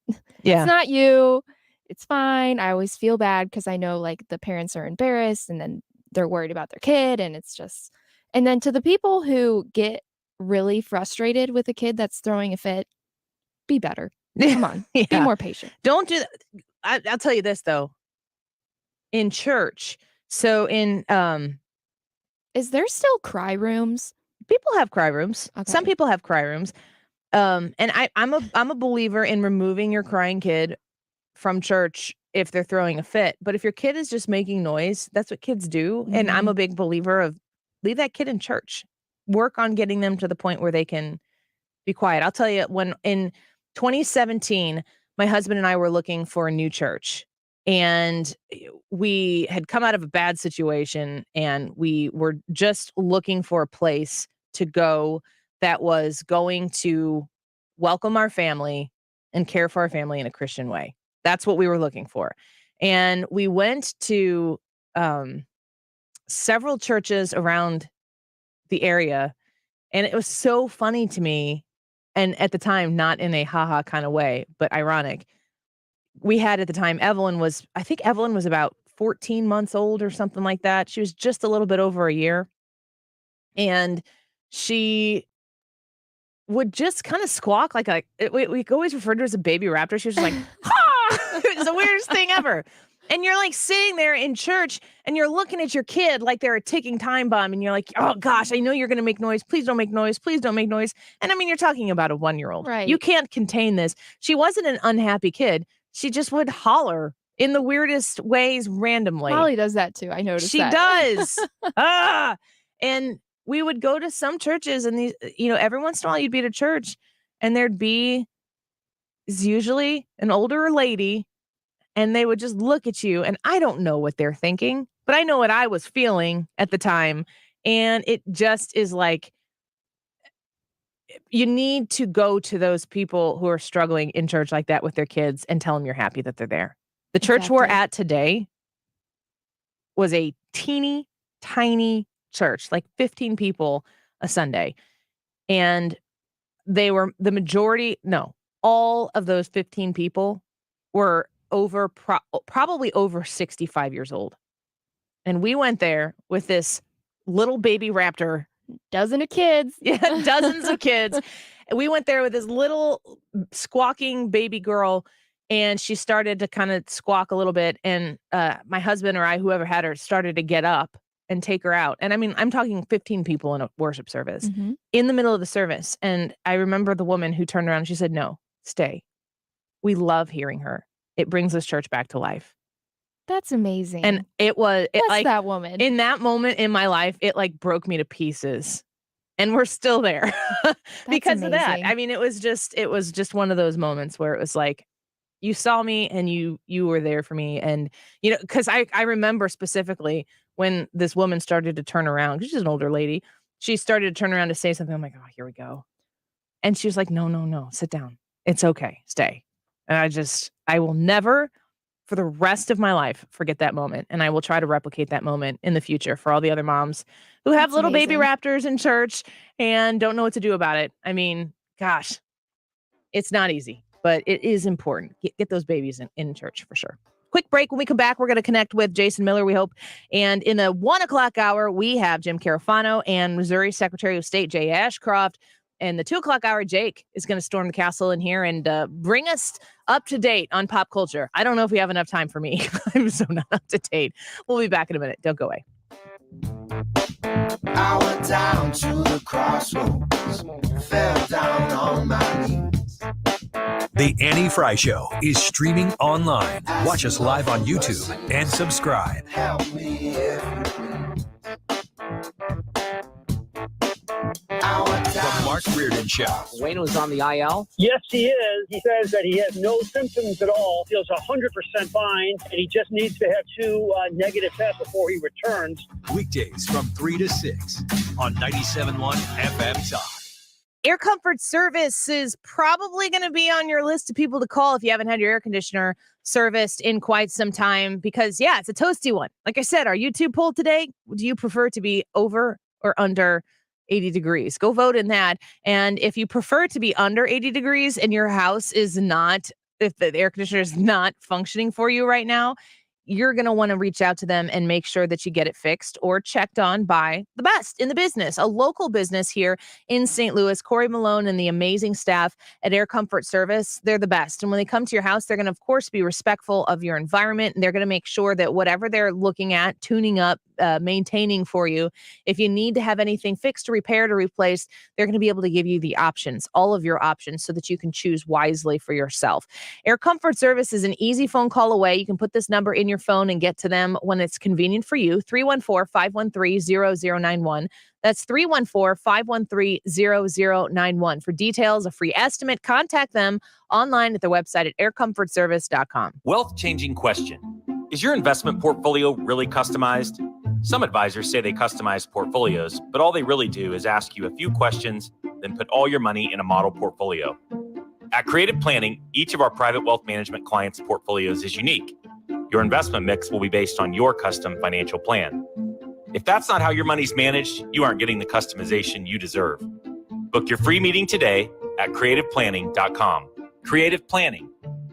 Yeah. not you. It's fine. I always feel bad because I know like the parents are embarrassed and then they're worried about their kid. And it's just, and then to the people who get really frustrated with a kid that's throwing a fit, be better. Come on. Be Yeah. more patient. Don't do that. I'll tell you this though. In church, so is there still cry rooms? People have cry rooms. Okay. Some people have cry rooms. And I'm a believer in removing your crying kid from church if they're throwing a fit. But if your kid is just making noise, that's what kids do. And I'm a big believer of leave that kid in church. Work on getting them to the point where they can be quiet. I'll tell you, when in 2017, my husband and I were looking for a new church, and we had come out of a bad situation, and we were just looking for a place to go that was going to welcome our family and care for our family in a Christian way. That's what we were looking for. And we went to several churches around the area, and it was so funny to me, and at the time not in a haha kind of way, but ironic. We had at the time I think Evelyn was about 14 months old or something like that. She was just a little bit over a year, and she would just kind of squawk like we always referred to her as a baby raptor. She was just like ha. It was the weirdest thing ever. And you're like sitting there in church and you're looking at your kid like they're a ticking time bomb. And you're like, oh gosh, I know you're going to make noise. Please don't make noise. Please don't make noise. And I mean, you're talking about a 1-year-old. Right. You can't contain this. She wasn't an unhappy kid. She just would holler in the weirdest ways randomly. Molly does that too. I noticed She that. does. And we would go to some churches, and these, every once in a while you'd be at a church and there'd be usually an older lady, and they would just look at you, and I don't know what they're thinking, but I know what I was feeling at the time. And it just is like, you need to go to those people who are struggling in church like that with their kids and tell them you're happy that they're there. The church we're at today was a teeny tiny church, like 15 people a Sunday. And they were all of those 15 people were probably over 65 years old. And we went there with this little baby raptor. Dozen of kids. Yeah, dozens of kids. And we went there with this little squawking baby girl, and she started to kind of squawk a little bit. And my husband or I, whoever had her, started to get up and take her out. And I mean, I'm talking 15 people in a worship service in the middle of the service. And I remember the woman who turned around and she said, no, stay. We love hearing her. It brings this church back to life. That's amazing. And it was Bless that woman. In that moment in my life, it like broke me to pieces. And we're still there because of that. amazing. I mean, it was just one of those moments where it was like, you saw me and you were there for me. And, you know, because I remember specifically when this woman started to turn around, 'cause she's an older lady. She started to turn around to say something. I'm like, oh, here we go. And she was like, no, sit down. It's okay. Stay. And I will never for the rest of my life forget that moment. And I will try to replicate that moment in the future for all the other moms who have That's little baby amazing. raptors in church and don't know what to do about it. I mean, gosh, it's not easy, but it is important. Get those babies in church for sure. Quick break. When we come back, we're going to connect with Jason Miller, we hope. And in the 1 o'clock hour, we have Jim Carafano and Missouri Secretary of State Jay Ashcroft. And the 2 o'clock hour, Jake is going to storm the castle in here and bring us up to date on pop culture. I don't know if we have enough time for me. I'm so not up to date. We'll be back in a minute. Don't go away. I went down to the crossroads, fell down on my knees. The Annie Frey Show is streaming online. Watch us live on YouTube and subscribe. Help me if you please. The Mark Reardon Show. Wayne was on the IL. Yes, he is. He says that he has no symptoms at all, feels 100% fine, and he just needs to have 2 negative tests before he returns. Weekdays from 3 to 6 on 97.1 FM Talk. Air Comfort Service is probably going to be on your list of people to call if you haven't had your air conditioner serviced in quite some time because, yeah, it's a toasty one. Like I said, our YouTube poll today, do you prefer to be over or under 80 degrees? Go vote in that. And if you prefer to be under 80 degrees and your house is not, if the air conditioner is not functioning for you right now, you're going to want to reach out to them and make sure that you get it fixed or checked on by the best in the business, a local business here in St. Louis. Corey Malone and the amazing staff at Air Comfort Service, they're the best. And when they come to your house, they're going to, of course, be respectful of your environment. And they're going to make sure that whatever they're looking at, tuning up, maintaining for you, if you need to have anything fixed or repaired or replaced, they're going to be able to give you the options, all of your options, so that you can choose wisely for yourself. Air Comfort Service is an easy phone call away. You can put this number in your phone and get to them when it's convenient for you. 314-513-0091. That's 314-513-0091. For details, a free estimate, contact them online at their website at aircomfortservice.com. Wealth-changing question. Is your investment portfolio really customized? Some advisors say they customize portfolios, but all they really do is ask you a few questions, then put all your money in a model portfolio. At Creative Planning, each of our private wealth management clients' portfolios is unique. Your investment mix will be based on your custom financial plan. If that's not how your money's managed, you aren't getting the customization you deserve. Book your free meeting today at creativeplanning.com. Creative Planning,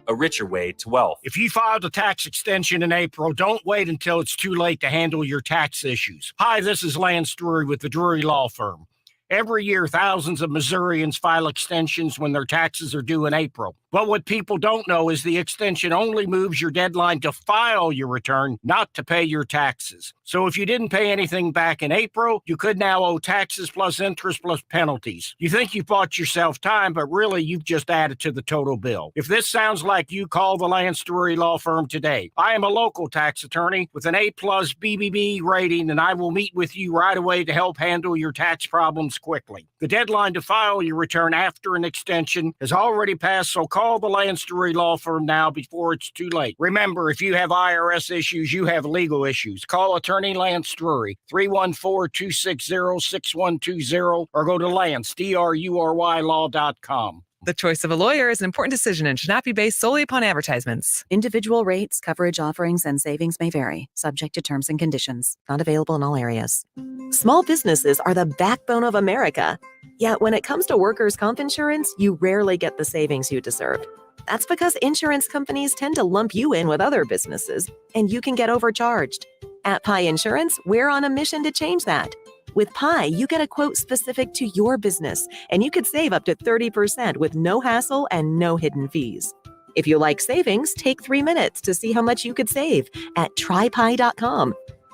a richer way to wealth. If you filed a tax extension in April, don't wait until it's too late to handle your tax issues. Hi, this is Lance Drury with the Drury Law Firm. Every year, thousands of Missourians file extensions when their taxes are due in April. But what people don't know is the extension only moves your deadline to file your return, not to pay your taxes. So if you didn't pay anything back in April, you could now owe taxes plus interest plus penalties. You think you've bought yourself time, but really you've just added to the total bill. If this sounds like you, call the Lance Drury Law Firm today. I am a local tax attorney with an A+ BBB rating, and I will meet with you right away to help handle your tax problems quickly. The deadline to file your return after an extension has already passed, so call the Lance Drury Law Firm now before it's too late. Remember, if you have IRS issues, you have legal issues. Call Attorney Lance Drury, 314-260-6120, or go to Lance, DRURY law.com. The choice of a lawyer is an important decision and should not be based solely upon advertisements. Individual rates, coverage offerings, and savings may vary, subject to terms and conditions. Not available in all areas. Small businesses are the backbone of America. Yet when it comes to workers' comp insurance, you rarely get the savings you deserve. That's because insurance companies tend to lump you in with other businesses, and you can get overcharged. At Pi Insurance, we're on a mission to change that. With Pi, you get a quote specific to your business, and you could save up to 30% with no hassle and no hidden fees. If you like savings, take 3 minutes to see how much you could save at trypi.com.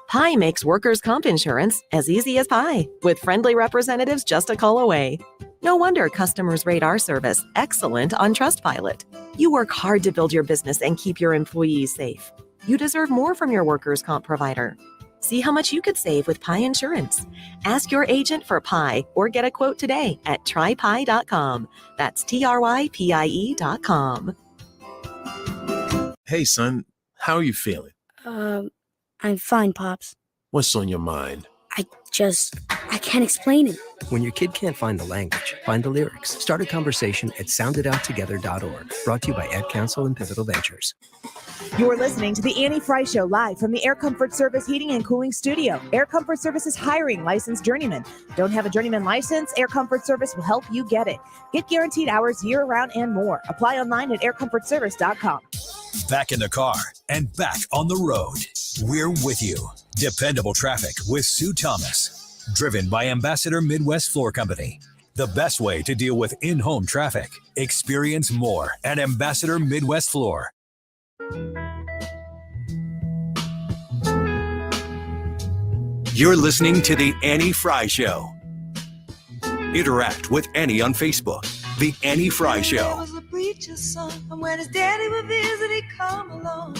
Pi makes workers' comp insurance as easy as pie, with friendly representatives just a call away. No wonder customers rate our service excellent on Trustpilot. You work hard to build your business and keep your employees safe. You deserve more from your workers' comp provider. See how much you could save with Pi Insurance. Ask your agent for Pi or get a quote today at trypi.com. That's TRYPIE.com. Hey, son, how are you feeling? I'm fine, Pops. What's on your mind? I can't explain it. When your kid can't find the language, find the lyrics. Start a conversation at sounditouttogether.org. Brought to you by Ad Council and Pivotal Ventures. You're listening to the Annie Frey Show live from the Air Comfort Service Heating and Cooling Studio. Air Comfort Service is hiring licensed journeymen. Don't have a journeyman license? Air Comfort Service will help you get it. Get guaranteed hours year-round and more. Apply online at aircomfortservice.com. Back in the car and back on the road. We're with you. Dependable traffic with Sue Thomas. Driven by Ambassador Midwest Floor Company. The best way to deal with in-home traffic. Experience more at Ambassador Midwest Floor. You're listening to The Annie Frey Show. Interact with Annie on Facebook. The Annie Frey Show. Was a preacher's son, and when his daddy would visit, he'd come along.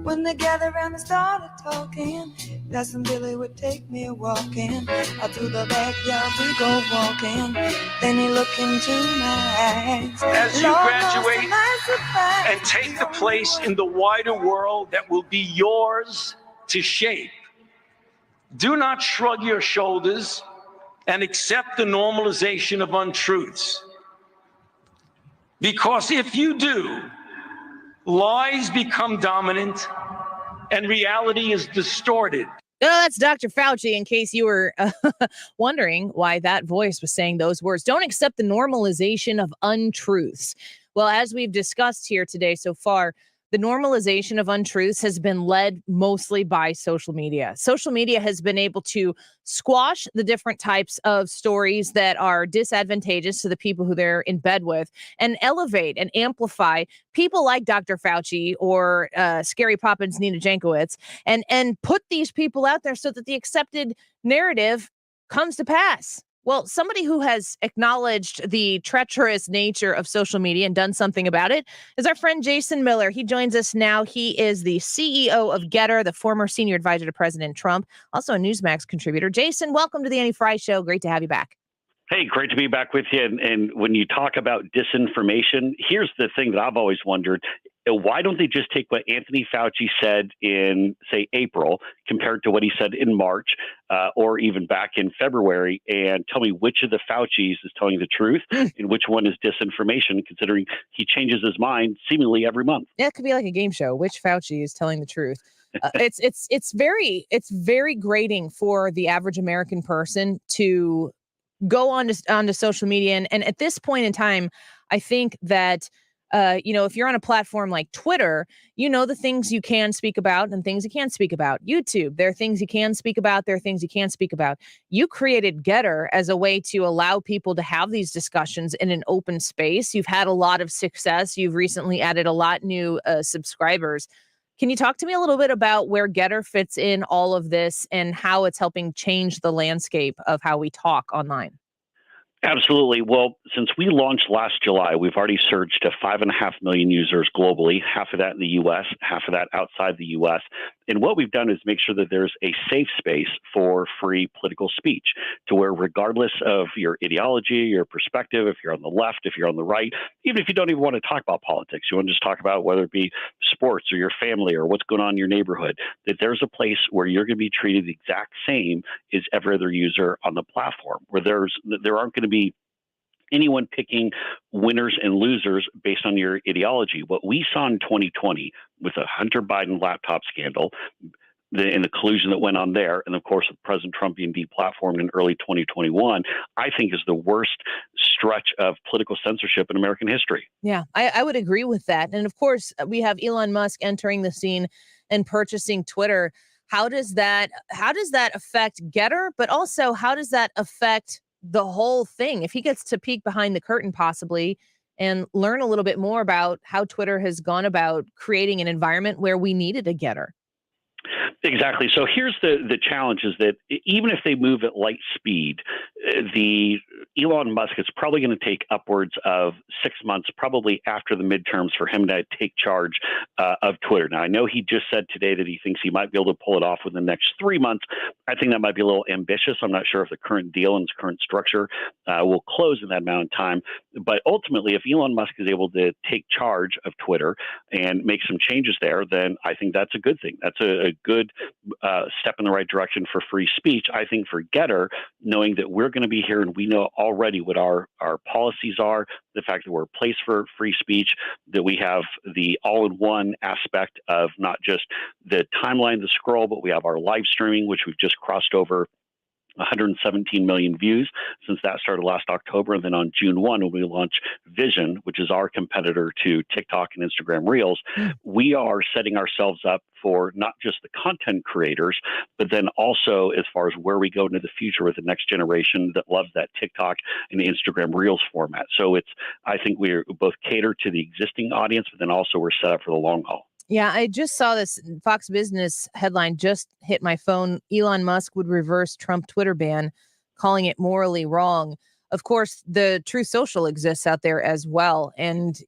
When they gathered around and started talking, Cousin Billy would take me walking. Out through the backyard we go walking. Then he looked into my eyes. As you graduate and take the place in the wider world that will be yours to shape, do not shrug your shoulders and accept the normalization of untruths. Because if you do, lies become dominant and reality is distorted. No, that's Dr. Fauci, in case you were wondering why that voice was saying those words. Don't accept the normalization of untruths. Well, as we've discussed here today so far, the normalization of untruths has been led mostly by social media. Social media has been able to squash the different types of stories that are disadvantageous to the people who they're in bed with and elevate and amplify people like Dr. Fauci or Scary Poppins Nina Jankowicz and put these people out there so that the accepted narrative comes to pass. Well, somebody who has acknowledged the treacherous nature of social media and done something about it is our friend Jason Miller. He joins us now. He is the CEO of Getter, the former senior advisor to President Trump, also a Newsmax contributor. Jason, welcome to the Annie Frey Show. Great to have you back. Hey, great to be back with you. And when you talk about disinformation, here's the thing that I've always wondered. Why don't they just take what Anthony Fauci said in, say, April, compared to what he said in March or even back in February, and tell me which of the Faucis is telling the truth and which one is disinformation, considering he changes his mind seemingly every month? Yeah, it could be like a game show. Which Fauci is telling the truth? It's very grating for the average American person to go onto social media. And at this point in time, I think that if you're on a platform like Twitter, the things you can speak about and things you can't speak about. YouTube, there are things you can speak about. There are things you can't speak about. You created Getter as a way to allow people to have these discussions in an open space. You've had a lot of success. You've recently added a lot new subscribers. Can you talk to me a little bit about where Getter fits in all of this and how it's helping change the landscape of how we talk online? Absolutely. Well, since we launched last July, we've already surged to 5.5 million users globally, half of that in the U.S., half of that outside the U.S. And what we've done is make sure that there's a safe space for free political speech, to where regardless of your ideology, your perspective, if you're on the left, if you're on the right, even if you don't even want to talk about politics, you want to just talk about whether it be sports or your family or what's going on in your neighborhood, that there's a place where you're going to be treated the exact same as every other user on the platform, where there aren't going to be anyone picking winners and losers based on your ideology. What we saw in 2020 with the Hunter Biden laptop scandal and the collusion that went on there, and of course, with President Trump being deplatformed in early 2021, I think is the worst stretch of political censorship in American history. Yeah, I would agree with that. And of course, we have Elon Musk entering the scene and purchasing Twitter. How does that affect Getter? But also, how does that affect the whole thing? If he gets to peek behind the curtain possibly and learn a little bit more about how Twitter has gone about creating an environment where we needed a Getter. Exactly. So here's the challenge is that even if they move at light speed, the Elon Musk is probably going to take upwards of 6 months, probably after the midterms, for him to take charge of Twitter. Now, I know he just said today that he thinks he might be able to pull it off within the next 3 months. I think that might be a little ambitious. I'm not sure if the current deal and its current structure will close in that amount of time. But ultimately, if Elon Musk is able to take charge of Twitter and make some changes there, then I think that's a good thing. That's a good step in the right direction for free speech. I think for Getter, knowing that we're going to be here and we know already what our policies are, the fact that we're a place for free speech, that we have the all-in-one aspect of not just the timeline, the scroll, but we have our live streaming, which we've just crossed over 117 million views since that started last October. And then on June 1, when we launch Vision, which is our competitor to TikTok and Instagram Reels, we are setting ourselves up for not just the content creators, but then also as far as where we go into the future with the next generation that loves that TikTok and Instagram Reels format. So I think we're both cater to the existing audience, but then also we're set up for the long haul. Yeah, I just saw this Fox Business headline just hit my phone. Elon Musk would reverse Trump Twitter ban, calling it morally wrong. Of course, the Truth Social exists out there as well. And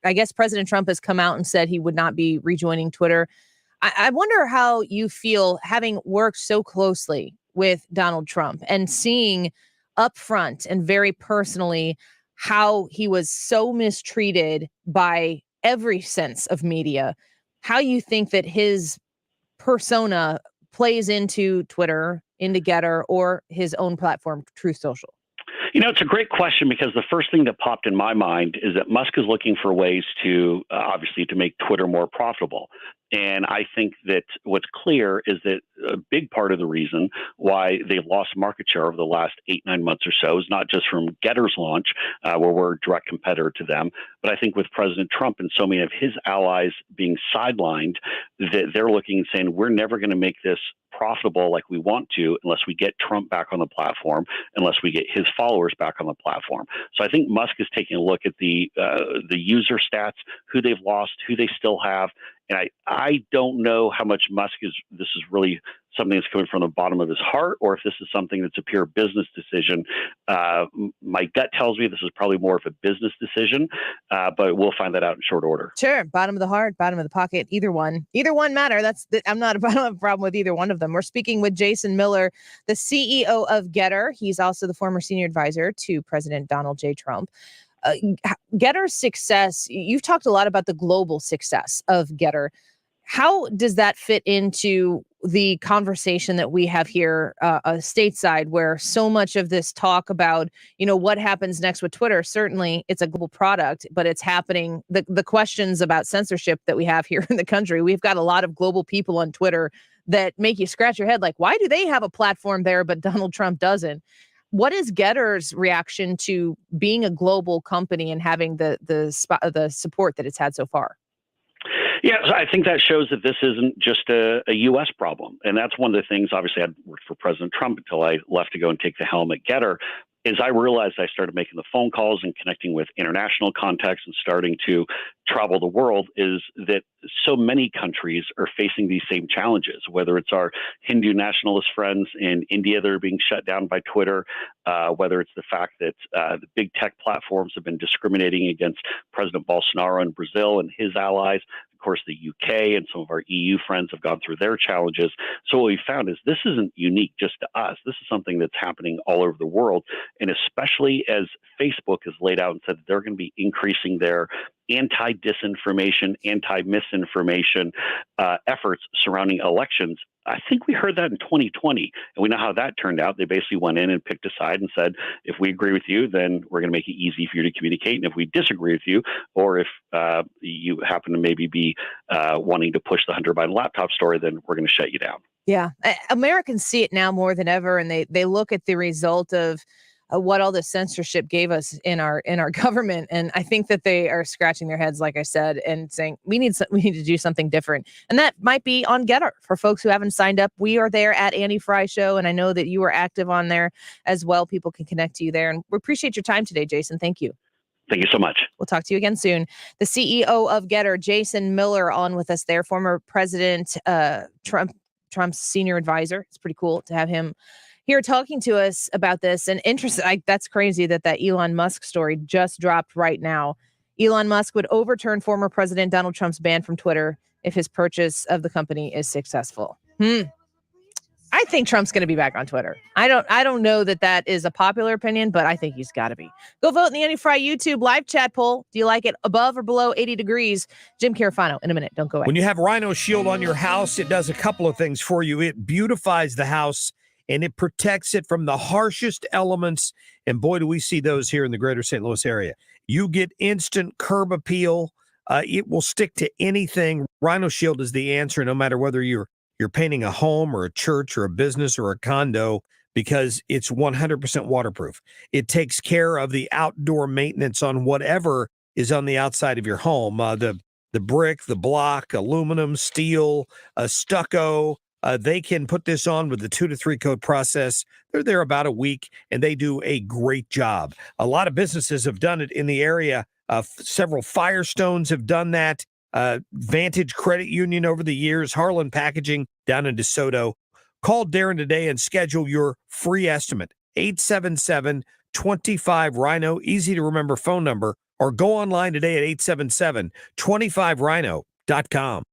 I guess President Trump has come out and said he would not be rejoining Twitter. I wonder how you feel having worked so closely with Donald Trump and seeing up front and very personally how he was so mistreated by every sense of media. How you think that his persona plays into Twitter, into Getter, or his own platform, Truth Social? It's a great question because the first thing that popped in my mind is that Musk is looking for ways to, obviously, to make Twitter more profitable. And I think that what's clear is that a big part of the reason why they've lost market share over the last 8-9 months or so is not just from Getter's launch, where we're a direct competitor to them, but I think with President Trump and so many of his allies being sidelined, that they're looking and saying, we're never going to make this profitable like we want to unless we get Trump back on the platform, unless we get his followers back on the platform. So I think Musk is taking a look at the user stats, who they've lost, who they still have. And I don't know how much this is really something that's coming from the bottom of his heart, or if this is something that's a pure business decision. My gut tells me this is probably more of a business decision, but we'll find that out in short order. Sure. Bottom of the heart, bottom of the pocket, either one matter. I don't have a problem with either one of them. We're speaking with Jason Miller, the CEO of Getter. He's also the former senior advisor to President Donald J. Trump. Getter's success, you've talked a lot about the global success of Getter. How does that fit into the conversation that we have here stateside, where so much of this talk about, what happens next with Twitter? Certainly it's a global product, but it's happening. The questions about censorship that we have here in the country, we've got a lot of global people on Twitter that make you scratch your head. Like, why do they have a platform there, but Donald Trump doesn't? What is Getter's reaction to being a global company and having the support that it's had so far? Yeah, so I think that shows that this isn't just a U.S. problem. And that's one of the things, obviously, I worked for President Trump until I left to go and take the helm at Getter, is I realized I started making the phone calls and connecting with international contacts and starting to travel the world, is that so many countries are facing these same challenges, whether it's our Hindu nationalist friends in India that are being shut down by Twitter, whether it's the fact that the big tech platforms have been discriminating against President Bolsonaro in Brazil and his allies. Of course, the UK and some of our EU friends have gone through their challenges. So what we found is this isn't unique just to us. This is something that's happening all over the world. And especially as Facebook has laid out and said that they're going to be increasing their anti-disinformation, anti-misinformation efforts surrounding elections. I think we heard that in 2020, and we know how that turned out. They basically went in and picked a side and said, if we agree with you, then we're going to make it easy for you to communicate. And if we disagree with you, or if you happen to maybe be wanting to push the Hunter Biden laptop story, then we're going to shut you down. Yeah. Americans see it now more than ever, and they look at the result of what all this censorship gave us in our government. And I think that they are scratching their heads, like I said, and saying we need to do something different. And that might be on Getter. For folks who haven't signed up, we are there at Annie Frey Show. And I know that you are active on there as well. People can connect to you there. And we appreciate your time today, Jason. Thank you. Thank you so much. We'll talk to you again soon. The CEO of Getter, Jason Miller, on with us there, former President Trump Trump's senior advisor. It's pretty cool to have him here talking to us about this. And interesting, that's crazy that Elon Musk story just dropped right now. Elon Musk would overturn former President Donald Trump's ban from Twitter if his purchase of the company is successful. I think Trump's going to be back on Twitter. I don't know that is a popular opinion, but I think he's got to be. Go vote in the Annie Frey YouTube live chat poll. Do you like it above or below 80 degrees? Jim Carafano in a minute. Don't go away. When you have Rhino Shield on your house, it does a couple of things for you. It beautifies the house and it protects it from the harshest elements. And boy, do we see those here in the greater St. Louis area. You get instant curb appeal. It will stick to anything. Rhino Shield is the answer, no matter whether you're painting a home or a church or a business or a condo, because it's 100% waterproof. It takes care of the outdoor maintenance on whatever is on the outside of your home. The brick, the block, aluminum, steel, stucco. They can put this on with the 2 to 3 coat process. They're there about a week, and they do a great job. A lot of businesses have done it in the area. Several Firestones have done that. Vantage Credit Union over the years, Harlan Packaging down in DeSoto. Call Darren today and schedule your free estimate. 877-25-RHINO, easy to remember phone number, or go online today at 877-25rhino.com.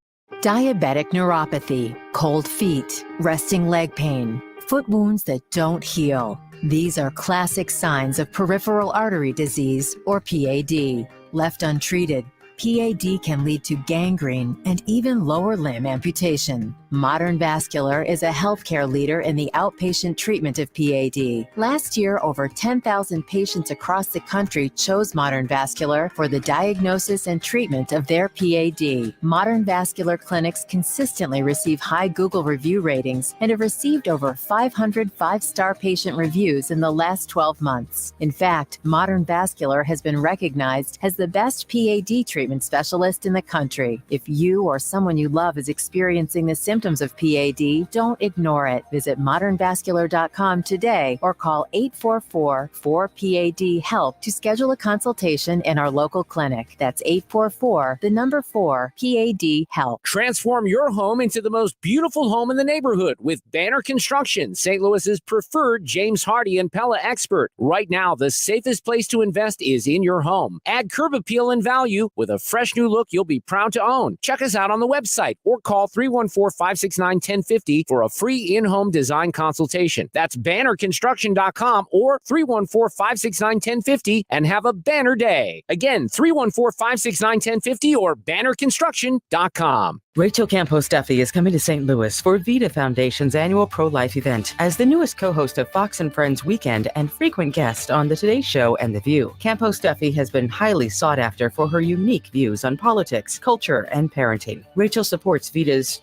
Diabetic neuropathy, cold feet, resting leg pain, foot wounds that don't heal. These are classic signs of peripheral artery disease, or PAD. Left untreated, PAD can lead to gangrene and even lower limb amputation. Modern Vascular is a healthcare leader in the outpatient treatment of PAD. Last year, over 10,000 patients across the country chose Modern Vascular for the diagnosis and treatment of their PAD. Modern Vascular clinics consistently receive high Google review ratings and have received over 500 five-star patient reviews in the last 12 months. In fact, Modern Vascular has been recognized as the best PAD treatment specialist in the country. If you or someone you love is experiencing the symptoms of PAD, don't ignore it. Visit modernvascular.com today or call 844-4PAD-HELP to schedule a consultation in our local clinic. That's 844-4PAD-HELP. Transform your home into the most beautiful home in the neighborhood with Banner Construction, St. Louis's preferred James Hardy and Pella expert. Right now, the safest place to invest is in your home. Add curb appeal and value with a fresh new look you'll be proud to own. Check us out on the website or call 314-569-1050 for a free in-home design consultation. That's bannerconstruction.com or 314-569-1050 and have a banner day. Again, 314-569-1050 or bannerconstruction.com. Rachel Campos Duffy is coming to St. Louis for Vita Foundation's annual pro-life event as the newest co-host of Fox and Friends Weekend and frequent guest on The Today Show and The View. Campos Duffy has been highly sought after for her unique views on politics, culture, and parenting. Rachel supports Vita's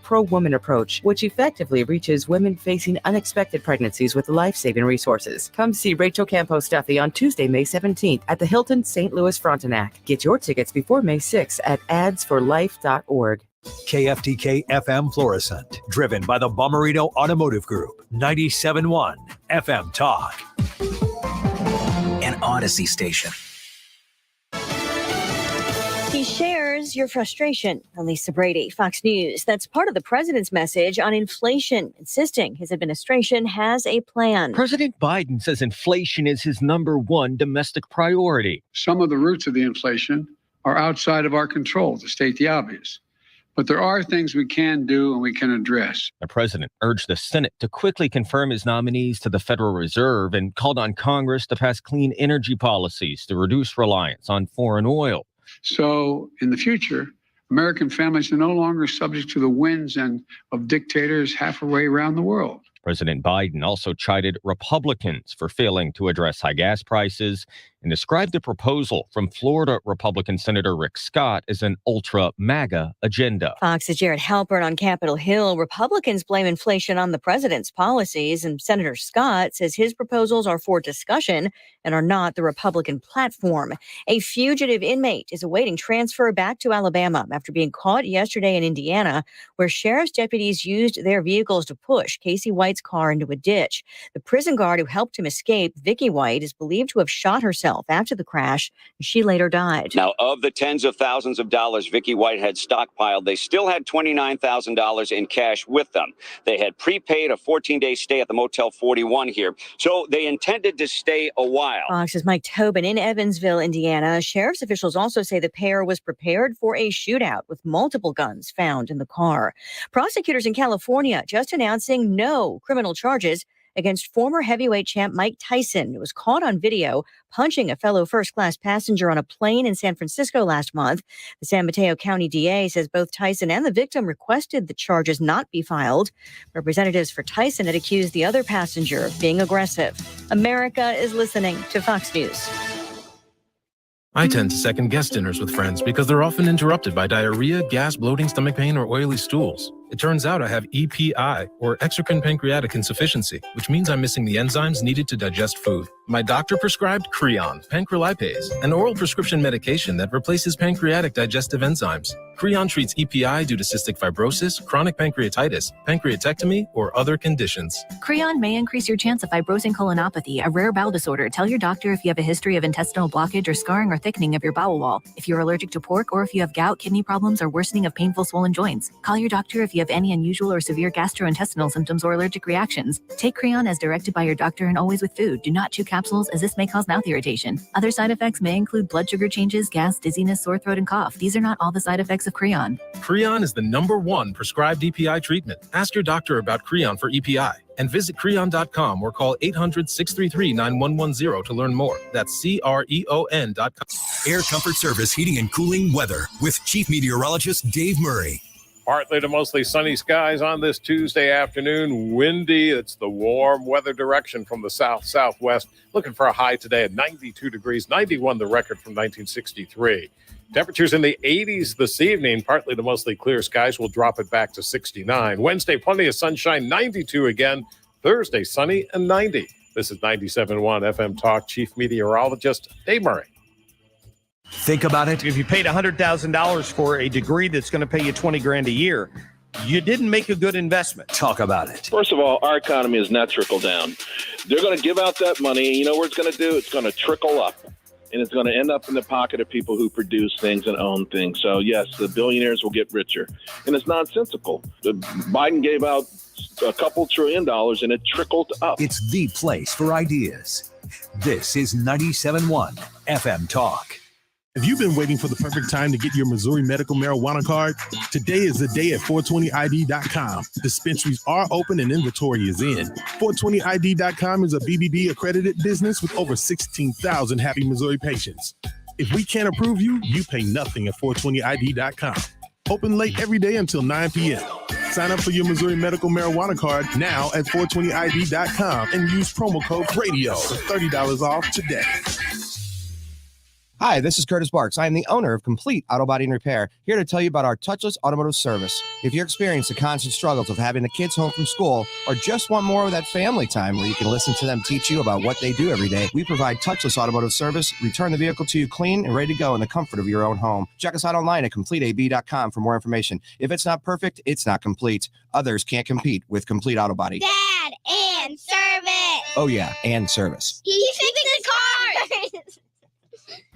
#pro-woman approach, which effectively reaches women facing unexpected pregnancies with life-saving resources. Come see Rachel Campos Duffy on Tuesday, May 17th at the Hilton St. Louis Frontenac. Get your tickets before May 6th at adsforlife.org. KFTK FM Florissant, driven by the Bomarito Automotive Group, 97.1 FM Talk. An Odyssey station. He shares your frustration. Lisa Brady, Fox News. That's part of the president's message on inflation, insisting his administration has a plan. President Biden says inflation is his #1 domestic priority. Some of the roots of the inflation are outside of our control, to state the obvious. But there are things we can do and we can address. The president urged the Senate to quickly confirm his nominees to the Federal Reserve and called on Congress to pass clean energy policies to reduce reliance on foreign oil. So in the future, American families are no longer subject to the whims of dictators halfway around the world. President Biden also chided Republicans for failing to address high gas prices and described the proposal from Florida Republican Senator Rick Scott as an ultra-MAGA agenda. Fox's Jared Halpern on Capitol Hill. Republicans blame inflation on the president's policies, and Senator Scott says his proposals are for discussion and are not the Republican platform. A fugitive inmate is awaiting transfer back to Alabama after being caught yesterday in Indiana, where sheriff's deputies used their vehicles to push Casey White's car into a ditch. The prison guard who helped him escape, Vicky White, is believed to have shot herself herself after the crash. She later died. Now, of the tens of thousands of dollars Vicky White had stockpiled, they still had $29,000 in cash with them. They had prepaid a 14-day stay at the Motel 41 here, so they intended to stay a while. Fox's Mike Tobin in Evansville, Indiana. Sheriff's officials also say the pair was prepared for a shootout with multiple guns found in the car. Prosecutors in California just announcing no criminal charges against former heavyweight champ Mike Tyson, who was caught on video punching a fellow first-class passenger on a plane in San Francisco last month. The San Mateo County DA says both Tyson and the victim requested the charges not be filed. Representatives for Tyson had accused the other passenger of being aggressive. America is listening to Fox News. I tend to second-guess dinners with friends because they're often interrupted by diarrhea, gas, bloating, stomach pain, or oily stools. It turns out I have EPI, or exocrine pancreatic insufficiency, which means I'm missing the enzymes needed to digest food. My doctor prescribed Creon, pancrelipase, an oral prescription medication that replaces pancreatic digestive enzymes. Creon treats EPI due to cystic fibrosis, chronic pancreatitis, pancreatectomy, or other conditions. Creon may increase your chance of fibrosing colonopathy, a rare bowel disorder. Tell your doctor if you have a history of intestinal blockage or scarring or thickening of your bowel wall, if you're allergic to pork, or if you have gout, kidney problems, or worsening of painful swollen joints. Call your doctor if you have any unusual or severe gastrointestinal symptoms or allergic reactions. Take Creon as directed by your doctor and always with food. Do not chew capsules, as this may cause mouth irritation. Other side effects may include blood sugar changes, gas, dizziness, sore throat, and cough. These are not all the side effects of Creon. Creon is the #1 prescribed EPI treatment. Ask your doctor about Creon for EPI and visit Creon.com or call 800-633-9110 to learn more. That's CREON.com. Air Comfort Service Heating and Cooling Weather with Chief Meteorologist Dave Murray. Partly to mostly sunny skies on this Tuesday afternoon. Windy. It's the warm weather direction from the south-southwest. Looking for a high today at 92 degrees, 91 the record from 1963. Temperatures in the 80s this evening. Partly to mostly clear skies. We'll drop it back to 69. Wednesday, plenty of sunshine, 92 again. Thursday, sunny and 90. This is 97.1 FM Talk. Chief Meteorologist Dave Murray. Think about it. If you paid $100,000 for a degree that's going to pay you $20,000 a year, you didn't make a good investment. Talk about it. First of all, our economy is not trickle down. They're going to give out that money, and you know what it's going to do? It's going to trickle up, and it's going to end up in the pocket of people who produce things and own things. So, yes, the billionaires will get richer, and it's nonsensical. Biden gave out a couple $1 trillion, and it trickled up. It's the place for ideas. This is 97.1 FM Talk. Have you been waiting for the perfect time to get your Missouri medical marijuana card? Today is the day at 420id.com. Dispensaries are open and inventory is in. 420id.com is a BBB accredited business with over 16,000 happy Missouri patients. If we can't approve you, you pay nothing at 420id.com. Open late every day until 9 p.m. Sign up for your Missouri medical marijuana card now at 420id.com and use promo code RADIO for $30 off today. Hi, this is Curtis Barks. I am the owner of Complete Auto Body and Repair, here to tell you about our touchless automotive service. If you're experiencing the constant struggles of having the kids home from school or just want more of that family time where you can listen to them teach you about what they do every day, we provide touchless automotive service, return the vehicle to you clean and ready to go in the comfort of your own home. Check us out online at CompleteAB.com for more information. If it's not perfect, it's not complete. Others can't compete with Complete Auto Body. Dad, and service. Oh yeah, and service. He fixed the cars.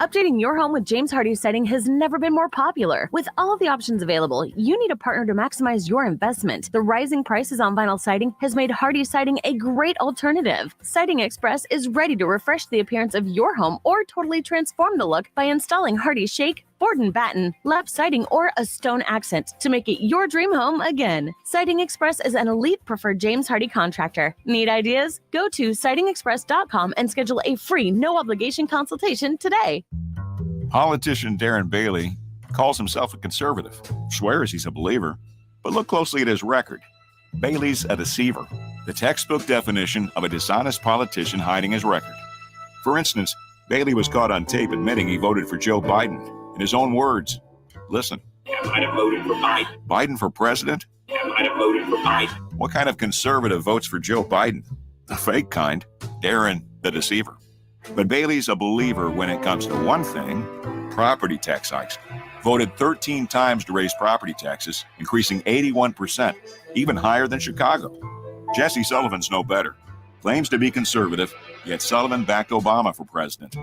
Updating your home with James Hardie Siding has never been more popular. With all of the options available, you need a partner to maximize your investment. The rising prices on vinyl siding has made Hardie Siding a great alternative. Siding Express is ready to refresh the appearance of your home or totally transform the look by installing Hardie Shake, board and batten, lap siding, or a stone accent to make it your dream home again. Siding Express is an elite preferred James Hardie contractor. Need ideas? Go to sidingexpress.com and schedule a free, no-obligation consultation today. Politician Darren Bailey calls himself a conservative, swears he's a believer, but look closely at his record. Bailey's a deceiver, the textbook definition of a dishonest politician hiding his record. For instance, Bailey was caught on tape admitting he voted for Joe Biden. In his own words, listen. I might have voted for Biden. Biden for president? I might have voted for Biden. What kind of conservative votes for Joe Biden? The fake kind. Darren, the deceiver. But Bailey's a believer when it comes to one thing, property tax hikes. Voted 13 times to raise property taxes, increasing 81%, even higher than Chicago. Jesse Sullivan's no better. Claims to be conservative, yet Sullivan backed Obama for president.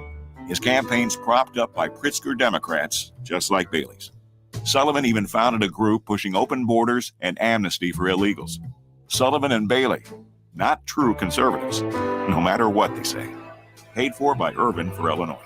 His campaign's propped up by Pritzker Democrats, just like Bailey's. Sullivan even founded a group pushing open borders and amnesty for illegals. Sullivan and Bailey, not true conservatives, no matter what they say. Paid for by Irvin for Illinois.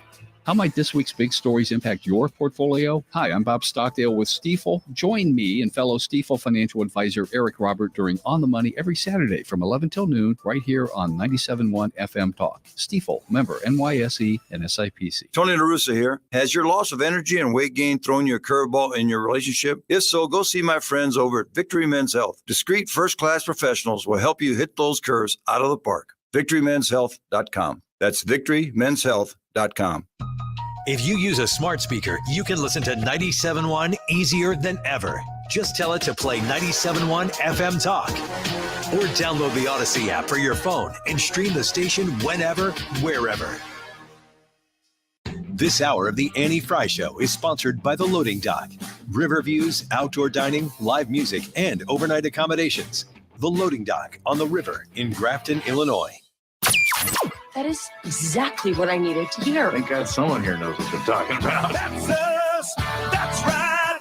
How might this week's big stories impact your portfolio? Hi, I'm Bob Stockdale with Stifel. Join me and fellow Stifel financial advisor Eric Robert during On the Money every Saturday from 11 till noon right here on 97.1 FM Talk. Stifel, member NYSE and SIPC. Tony La Russa here. Has your loss of energy and weight gain thrown you a curveball in your relationship? If so, go see my friends over at Victory Men's Health. Discreet first-class professionals will help you hit those curves out of the park. VictoryMen'sHealth.com. That's VictoryMen'sHealth.com. If you use a smart speaker, you can listen to 97.1 easier than ever. Just tell it to play 97.1 FM Talk. Or download the Odyssey app for your phone and stream the station whenever, wherever. This hour of the Annie Frey Show is sponsored by The Loading Dock. River views, outdoor dining, live music, and overnight accommodations. The Loading Dock on the river in Grafton, Illinois. That is exactly what I needed to hear. Thank God someone here knows what you're talking about. That's us. That's right.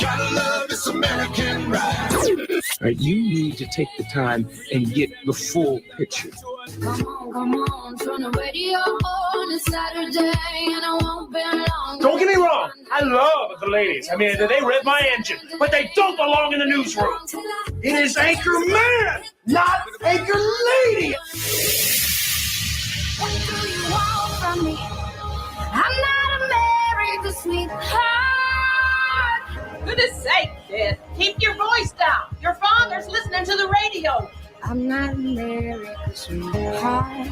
Gotta love this American ride. Right, you need to take the time and get the full picture. Come on, turn the radio on. It's Saturday and I won't be long. Don't get me wrong. I love the ladies. I mean, they rev my engine, but they don't belong in the newsroom. It is Anchor Man, not Anchor Lady. What do you want from me? I'm not America's sweetheart. Goodness sake, kid. Keep your voice down. Your father's listening to the radio. I'm not America's sweetheart.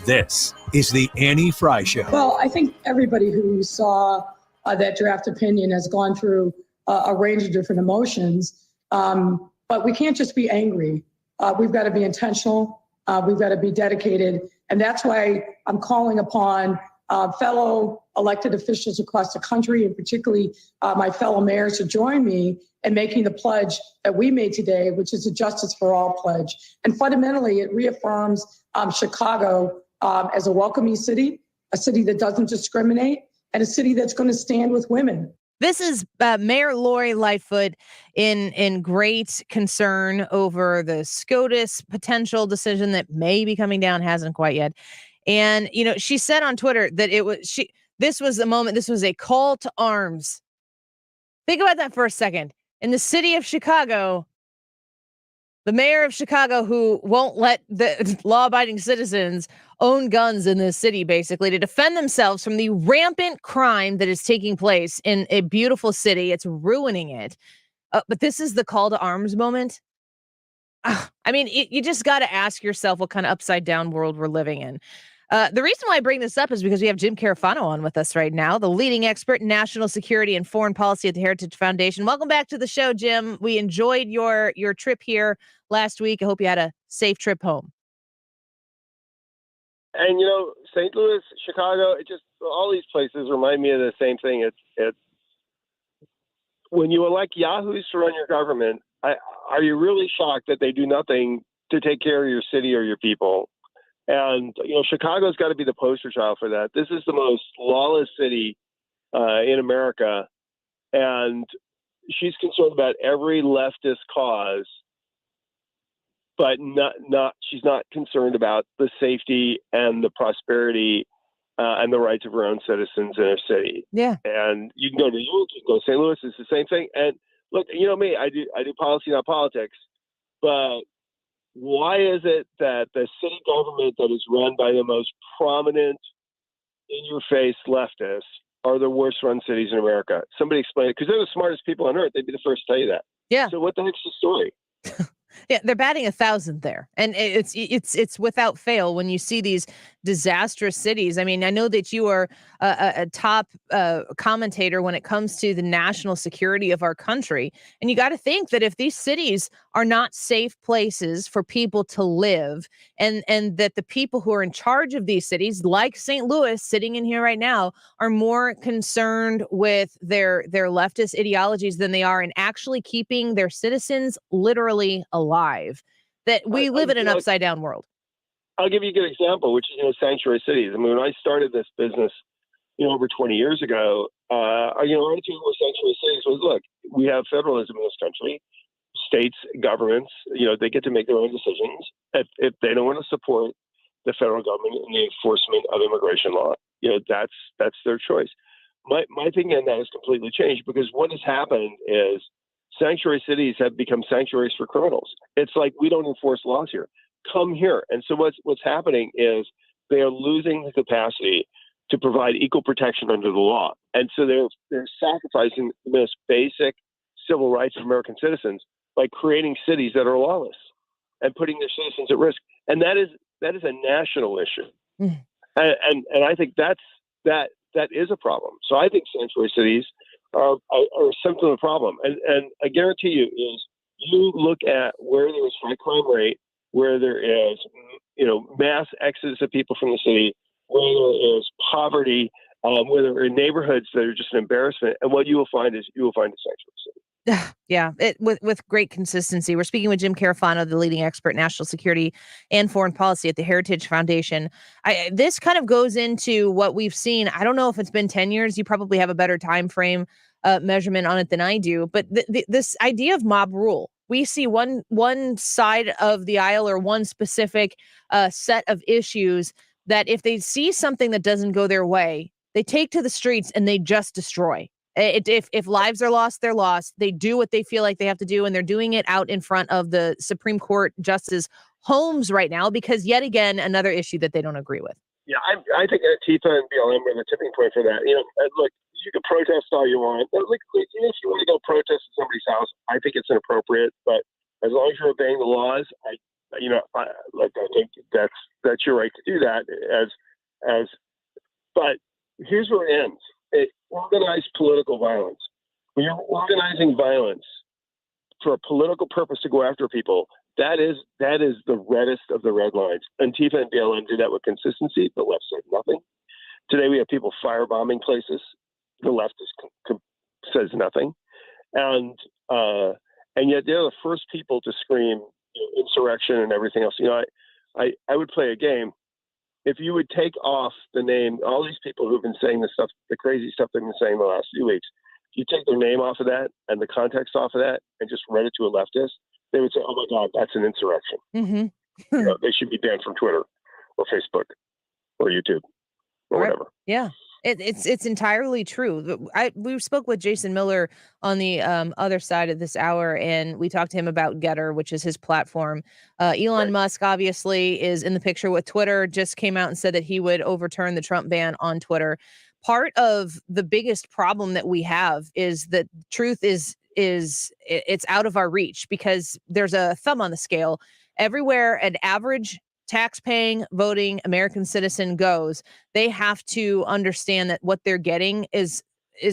This is the Annie Frey Show. Well, I think everybody who saw that draft opinion has gone through a range of different emotions. But we can't just be angry. We've got to be intentional. We've got to be dedicated. And that's why I'm calling upon fellow elected officials across the country, and particularly my fellow mayors, to join me in making the pledge that we made today, which is a Justice for All pledge. And fundamentally, it reaffirms Chicago as a welcoming city, a city that doesn't discriminate, and a city that's going to stand with women. This is Mayor Lori Lightfoot in great concern over the SCOTUS potential decision that may be coming down, hasn't quite yet. And, you know, she said on Twitter that this was a moment, this was a call to arms. Think about that for a second. In the city of Chicago, the mayor of Chicago, who won't let the law-abiding citizens own guns in this city, basically, to defend themselves from the rampant crime that is taking place in a beautiful city. It's ruining it. But this is the call to arms moment. I mean, you just got to ask yourself what kind of upside-down world we're living in. The reason why I bring this up is because we have Jim Carafano on with us right now, the leading expert in national security and foreign policy at the Heritage Foundation. Welcome back to the show, Jim. We enjoyed your trip here last week. I hope you had a safe trip home. And, you know, St. Louis, Chicago, it just, all these places remind me of the same thing. It's when you elect yahoos to run your government, are you really shocked that they do nothing to take care of your city or your people? And, you know, Chicago's got to be the poster child for that. This is the most lawless city in America. And she's concerned about every leftist cause, but she's not concerned about the safety and the prosperity and the rights of her own citizens in her city. Yeah. And you can go to New York, you can go to St. Louis, it's the same thing. And look, you know me, I do policy, not politics, but why is it that the city government that is run by the most prominent, in-your-face leftists are the worst-run cities in America? Somebody explain it, because they're the smartest people on earth. They'd be the first to tell you that. Yeah. So what the heck's the story? Yeah, they're batting 1,000 there, and it's without fail when you see these disastrous cities. I mean, I know that you are a top commentator when it comes to the national security of our country, and you got to think that if these cities are not safe places for people to live, and that the people who are in charge of these cities, like St. Louis, sitting in here right now, are more concerned with their leftist ideologies than they are in actually keeping their citizens literally alive, that we live in an upside down world. I'll give you a good example, which is sanctuary cities. I mean, when I started this business, over 20 years ago, our attitude with sanctuary cities was, look, we have federalism in this country. States, governments, they get to make their own decisions. If they don't want to support the federal government in the enforcement of immigration law, that's their choice. My thinking on that has completely changed, because what has happened is sanctuary cities have become sanctuaries for criminals. It's like, we don't enforce laws here. Come here. And so what's happening is they are losing the capacity to provide equal protection under the law. And so they're sacrificing the most basic civil rights of American citizens by creating cities that are lawless and putting their citizens at risk. And that is a national issue. And I think that is a problem. So I think sanctuary cities are a symptom of the problem. And I guarantee you, is you look at where there is high crime rate, where there is, mass exodus of people from the city, where there is poverty, where there are neighborhoods that are just an embarrassment. And what you will find is a sanctuary city. Yeah, with great consistency. We're speaking with Jim Carafano, the leading expert in national security and foreign policy at the Heritage Foundation. This kind of goes into what we've seen. I don't know if it's been 10 years. You probably have a better time frame measurement on it than I do. But this idea of mob rule, we see one side of the aisle or one specific set of issues that if they see something that doesn't go their way, they take to the streets and they just destroy. If lives are lost, they're lost. They do what they feel like they have to do, and they're doing it out in front of the Supreme Court justices' homes right now, because yet again, another issue that they don't agree with. Yeah, I think Antifa and BLM are the tipping point for that. Look, you can protest all you want. But look, if you want to go protest at somebody's house, I think it's inappropriate. But as long as you're obeying the laws, I think that's your right to do that. But here's where it ends. Organized political violence. When you're organizing violence for a political purpose to go after people, that is the reddest of the red lines. Antifa and BLM do that with consistency. The left said nothing. Today we have people firebombing places. The left says nothing, and yet they're the first people to scream insurrection and everything else. I would play a game. If you would take off the name, all these people who've been saying this stuff, the crazy stuff they've been saying the last few weeks, if you take their name off of that and the context off of that and just read it to a leftist, they would say, oh my God, that's an insurrection. Mm-hmm. They should be banned from Twitter or Facebook or YouTube or whatever. Yeah. It's entirely true. We spoke with Jason Miller on the other side of this hour, and we talked to him about Getter, which is his platform. Elon Musk obviously is in the picture with Twitter, just came out and said that he would overturn the Trump ban on Twitter. Part of the biggest problem that we have is that truth is it's out of our reach, because there's a thumb on the scale. Everywhere an average tax-paying, voting American citizen goes, they have to understand that what they're getting is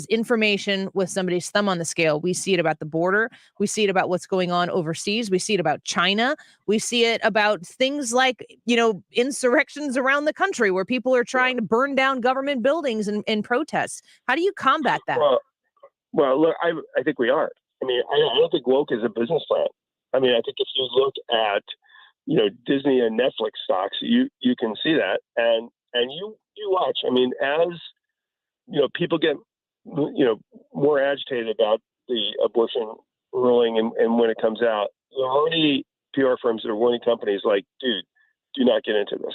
information with somebody's thumb on the scale. We see it about the border. We see it about what's going on overseas. We see it about China. We see it about things like, insurrections around the country where people are trying to burn down government buildings in protests. How do you combat that? Well, look, I think we are. I mean, I don't think woke is a business plan. I mean, I think if you look at Disney and Netflix stocks, you can see that, and you watch. I mean, as people get more agitated about the abortion ruling, and when it comes out, there are already PR firms that are warning companies like, dude, do not get into this.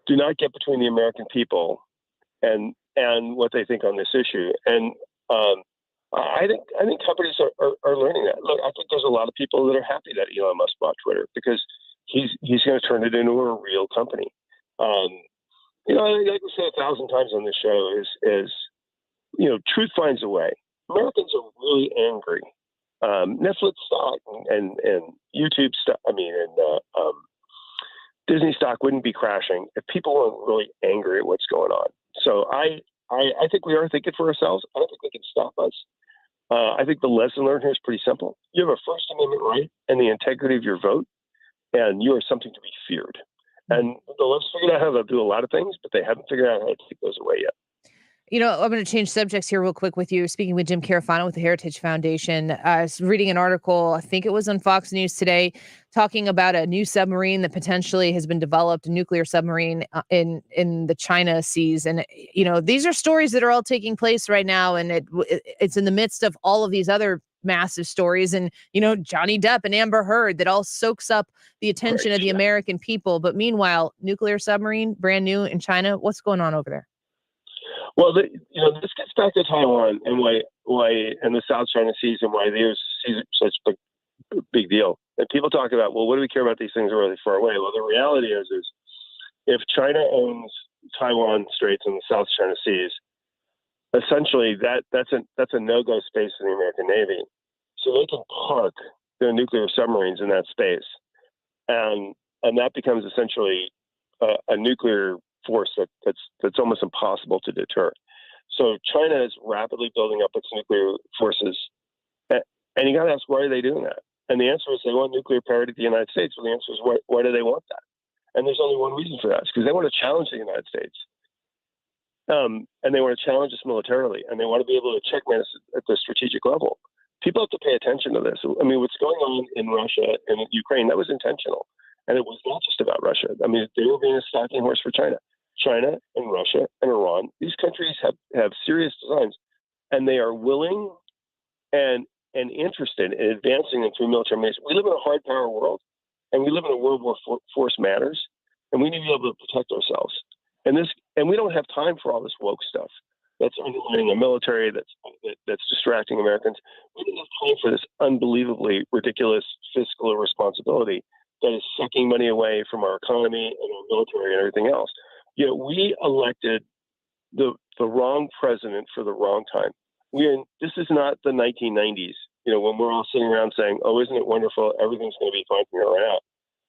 Do not get between the American people and what they think on this issue. And I think companies are learning that. Look, I think there's a lot of people that are happy that Elon Musk bought Twitter, because he's going to turn it into a real company. Like we said 1,000 times on this show, is truth finds a way. Americans are really angry. Netflix stock and YouTube stock, and Disney stock wouldn't be crashing if people weren't really angry at what's going on. So I think we are thinking for ourselves. I don't think they can stop us. I think the lesson learned here is pretty simple. You have a First Amendment right and the integrity of your vote, and you are something to be feared. And the left's figured out how to do a lot of things, but they haven't figured out how to take those away yet. I'm going to change subjects here real quick with you. Speaking with Jim Carafano with the Heritage Foundation. I was reading an article, I think it was on Fox News today, talking about a new submarine that potentially has been developed, a nuclear submarine in the China seas. And, these are stories that are all taking place right now. And it's in the midst of all of these other massive stories. And, Johnny Depp and Amber Heard, that all soaks up the attention of the American people. But meanwhile, nuclear submarine, brand new in China. What's going on over there? Well, this gets back to Taiwan and why and the South China Seas and why these seas are such a big deal. And people talk about, well, what do we care about these things really far away? Well, the reality is if China owns Taiwan Straits and the South China Seas, essentially that's a no-go space for the American Navy. So they can park their nuclear submarines in that space, and that becomes essentially a nuclear force that's almost impossible to deter. So China is rapidly building up its nuclear forces, and you got to ask, why are they doing that? And the answer is they want nuclear parity to the United States. Well, the answer is why do they want that? And there's only one reason for that: it's because they want to challenge the United States, and they want to challenge us militarily, and they want to be able to checkmate us at the strategic level. People have to pay attention to this. I mean, what's going on in Russia and Ukraine, that was intentional. And it was not just about Russia. I mean, they were being a stalking horse for China. China and Russia and Iran, these countries have serious designs, and they are willing and interested in advancing them through military means. We live in a hard power world, and we live in a world where force matters, and we need to be able to protect ourselves. And we don't have time for all this woke stuff that's undermining a military that's distracting Americans. We don't have time for this unbelievably ridiculous fiscal irresponsibility that is sucking money away from our economy and our military and everything else. We elected the wrong president for the wrong time. This is not the 1990s, when we're all sitting around saying, oh, isn't it wonderful? Everything's going to be fine from here on out.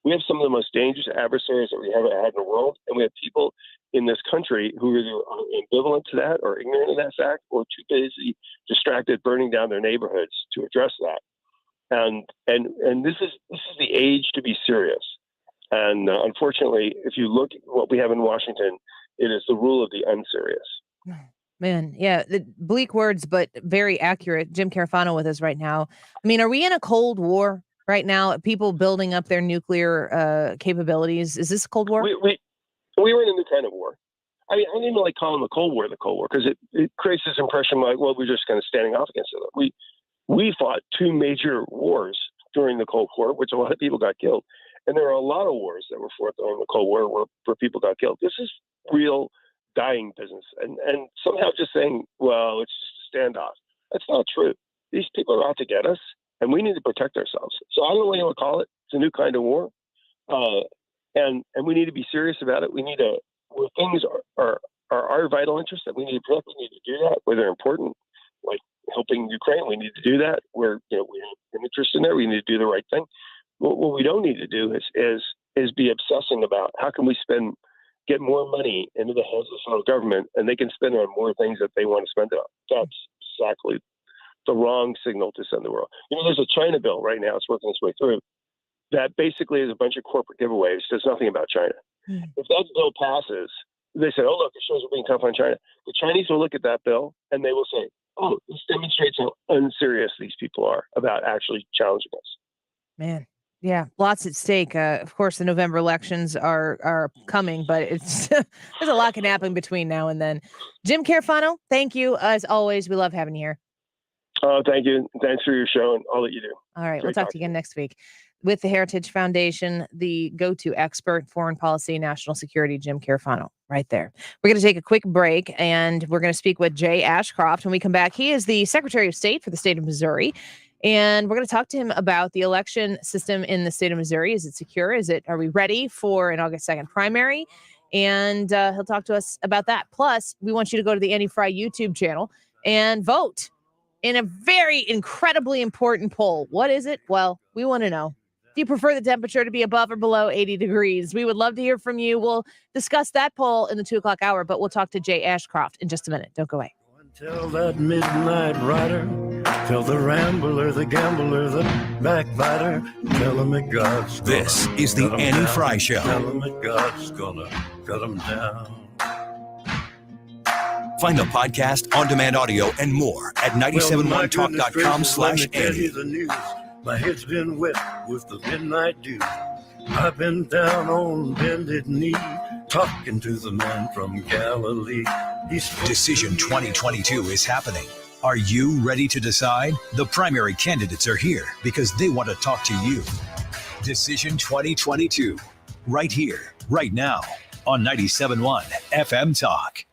We have some of the most dangerous adversaries that we ever had in the world. And we have people in this country who either are ambivalent to that or ignorant of that fact or too busy, distracted, burning down their neighborhoods to address that. And this is the age to be serious. And unfortunately, if you look at what we have in Washington, it is the rule of the unserious. Man, yeah, the bleak words, but very accurate. Jim Carafano with us right now. I mean, are we in a Cold War right now? People building up their nuclear capabilities. Is this a Cold War? We were in a new kind of war. I mean, I don't even like calling the Cold War because it creates this impression like, well, we're just kind of standing off against it. We fought two major wars during the Cold War, which a lot of people got killed. And there are a lot of wars that were fought during the Cold War where people got killed. This is real dying business. And somehow just saying, well, it's just a standoff. That's not true. These people are out to get us, and we need to protect ourselves. So I don't know what you want to call it. It's a new kind of war. And we need to be serious about it. We need to, where things are our vital interests that we need to protect, we need to do that, where they're important, like helping Ukraine, we need to do that. Where we have an interest in there, we need to do the right thing. What we don't need to do is be obsessing about how can we get more money into the hands of the federal government, and they can spend on more things that they want to spend on. That's exactly the wrong signal to send the world. There's a China bill right now. It's working its way through. That basically is a bunch of corporate giveaways. Says nothing about China. If that bill passes, they say, oh, look, it shows we're being tough on China. The Chinese will look at that bill and they will say, oh, this demonstrates how unserious these people are about actually challenging us. Man. Yeah, lots at stake. Of course, the November elections are coming, but it's there's a lot can happen between now and then. Jim Carafano, thank you. As always, we love having you here. Thank you. Thanks for your show and all that you do. All right, we'll talk to you again next week. With the Heritage Foundation, the go-to expert, foreign policy, national security, Jim Carafano, right there. We're going to take a quick break, and we're going to speak with Jay Ashcroft when we come back. He is the Secretary of State for the state of Missouri. And we're going to talk to him about the election system in the state of Missouri. Is it secure? Are we ready for an August 2nd primary? And he'll talk to us about that. Plus, we want you to go to the Annie Frey YouTube channel and vote in a very incredibly important poll. What is it? Well, we want to know. Do you prefer the temperature to be above or below 80 degrees? We would love to hear from you. We'll discuss that poll in the 2 o'clock hour, but we'll talk to Jay Ashcroft in just a minute. Don't go away. Tell that midnight rider, tell the rambler, the gambler, the backbiter, tell him that God's gonna This is the Annie Frey Show. Tell him that God's gonna cut him down. Find the podcast, on-demand audio, and more at 971talk.com/Andy. The news. My head's been wet with the midnight dew. I've been down on bended knee, talking to the man from Galilee. Decision 2022 is happening. Are you ready to decide? The primary candidates are here because they want to talk to you. Decision 2022, right here, right now, on 97.1 FM Talk.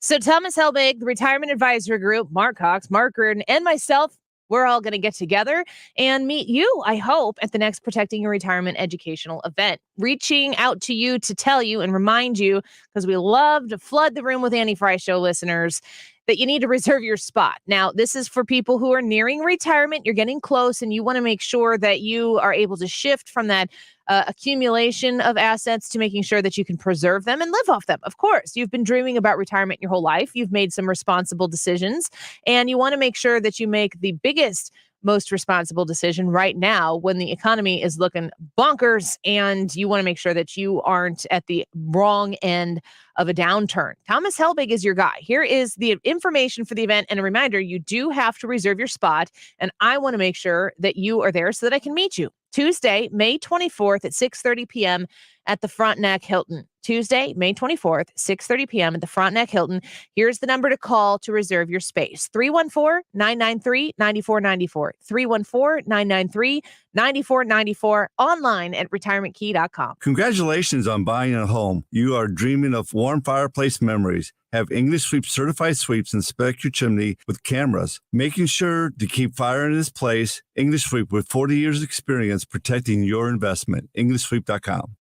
So Thomas Helbig, the Retirement Advisory Group, Mark Cox, Mark Reardon, and myself, we're all going to get together and meet you, I hope, at the next Protecting Your Retirement educational event. Reaching out to you to tell you and remind you, because we love to flood the room with Annie Frey Show listeners, that you need to reserve your spot. Now, this is for people who are nearing retirement. You're getting close, and you want to make sure that you are able to shift from that accumulation of assets to making sure that you can preserve them and live off them. Of course, you've been dreaming about retirement your whole life. You've made some responsible decisions, and you want to make sure that you make the biggest, most responsible decision right now when the economy is looking bonkers, and you want to make sure that you aren't at the wrong end of a downturn. Thomas Helbig is your guy. Here is the information for the event, and a reminder, you do have to reserve your spot, and I want to make sure that you are there so that I can meet you. Tuesday, May 24th at 6:30 p.m. at the Frontenac Hilton. Tuesday, May 24th, 6:30 p.m. at the Frontenac Hilton. Here's the number to call to reserve your space. 314-993-9494. 314-993-9494. Online at retirementkey.com. Congratulations on buying a home. You are dreaming of warm fireplace memories. Have English Sweep certified sweeps inspect your chimney with cameras, making sure to keep fire in its place. English Sweep with 40 years experience protecting your investment. EnglishSweep.com.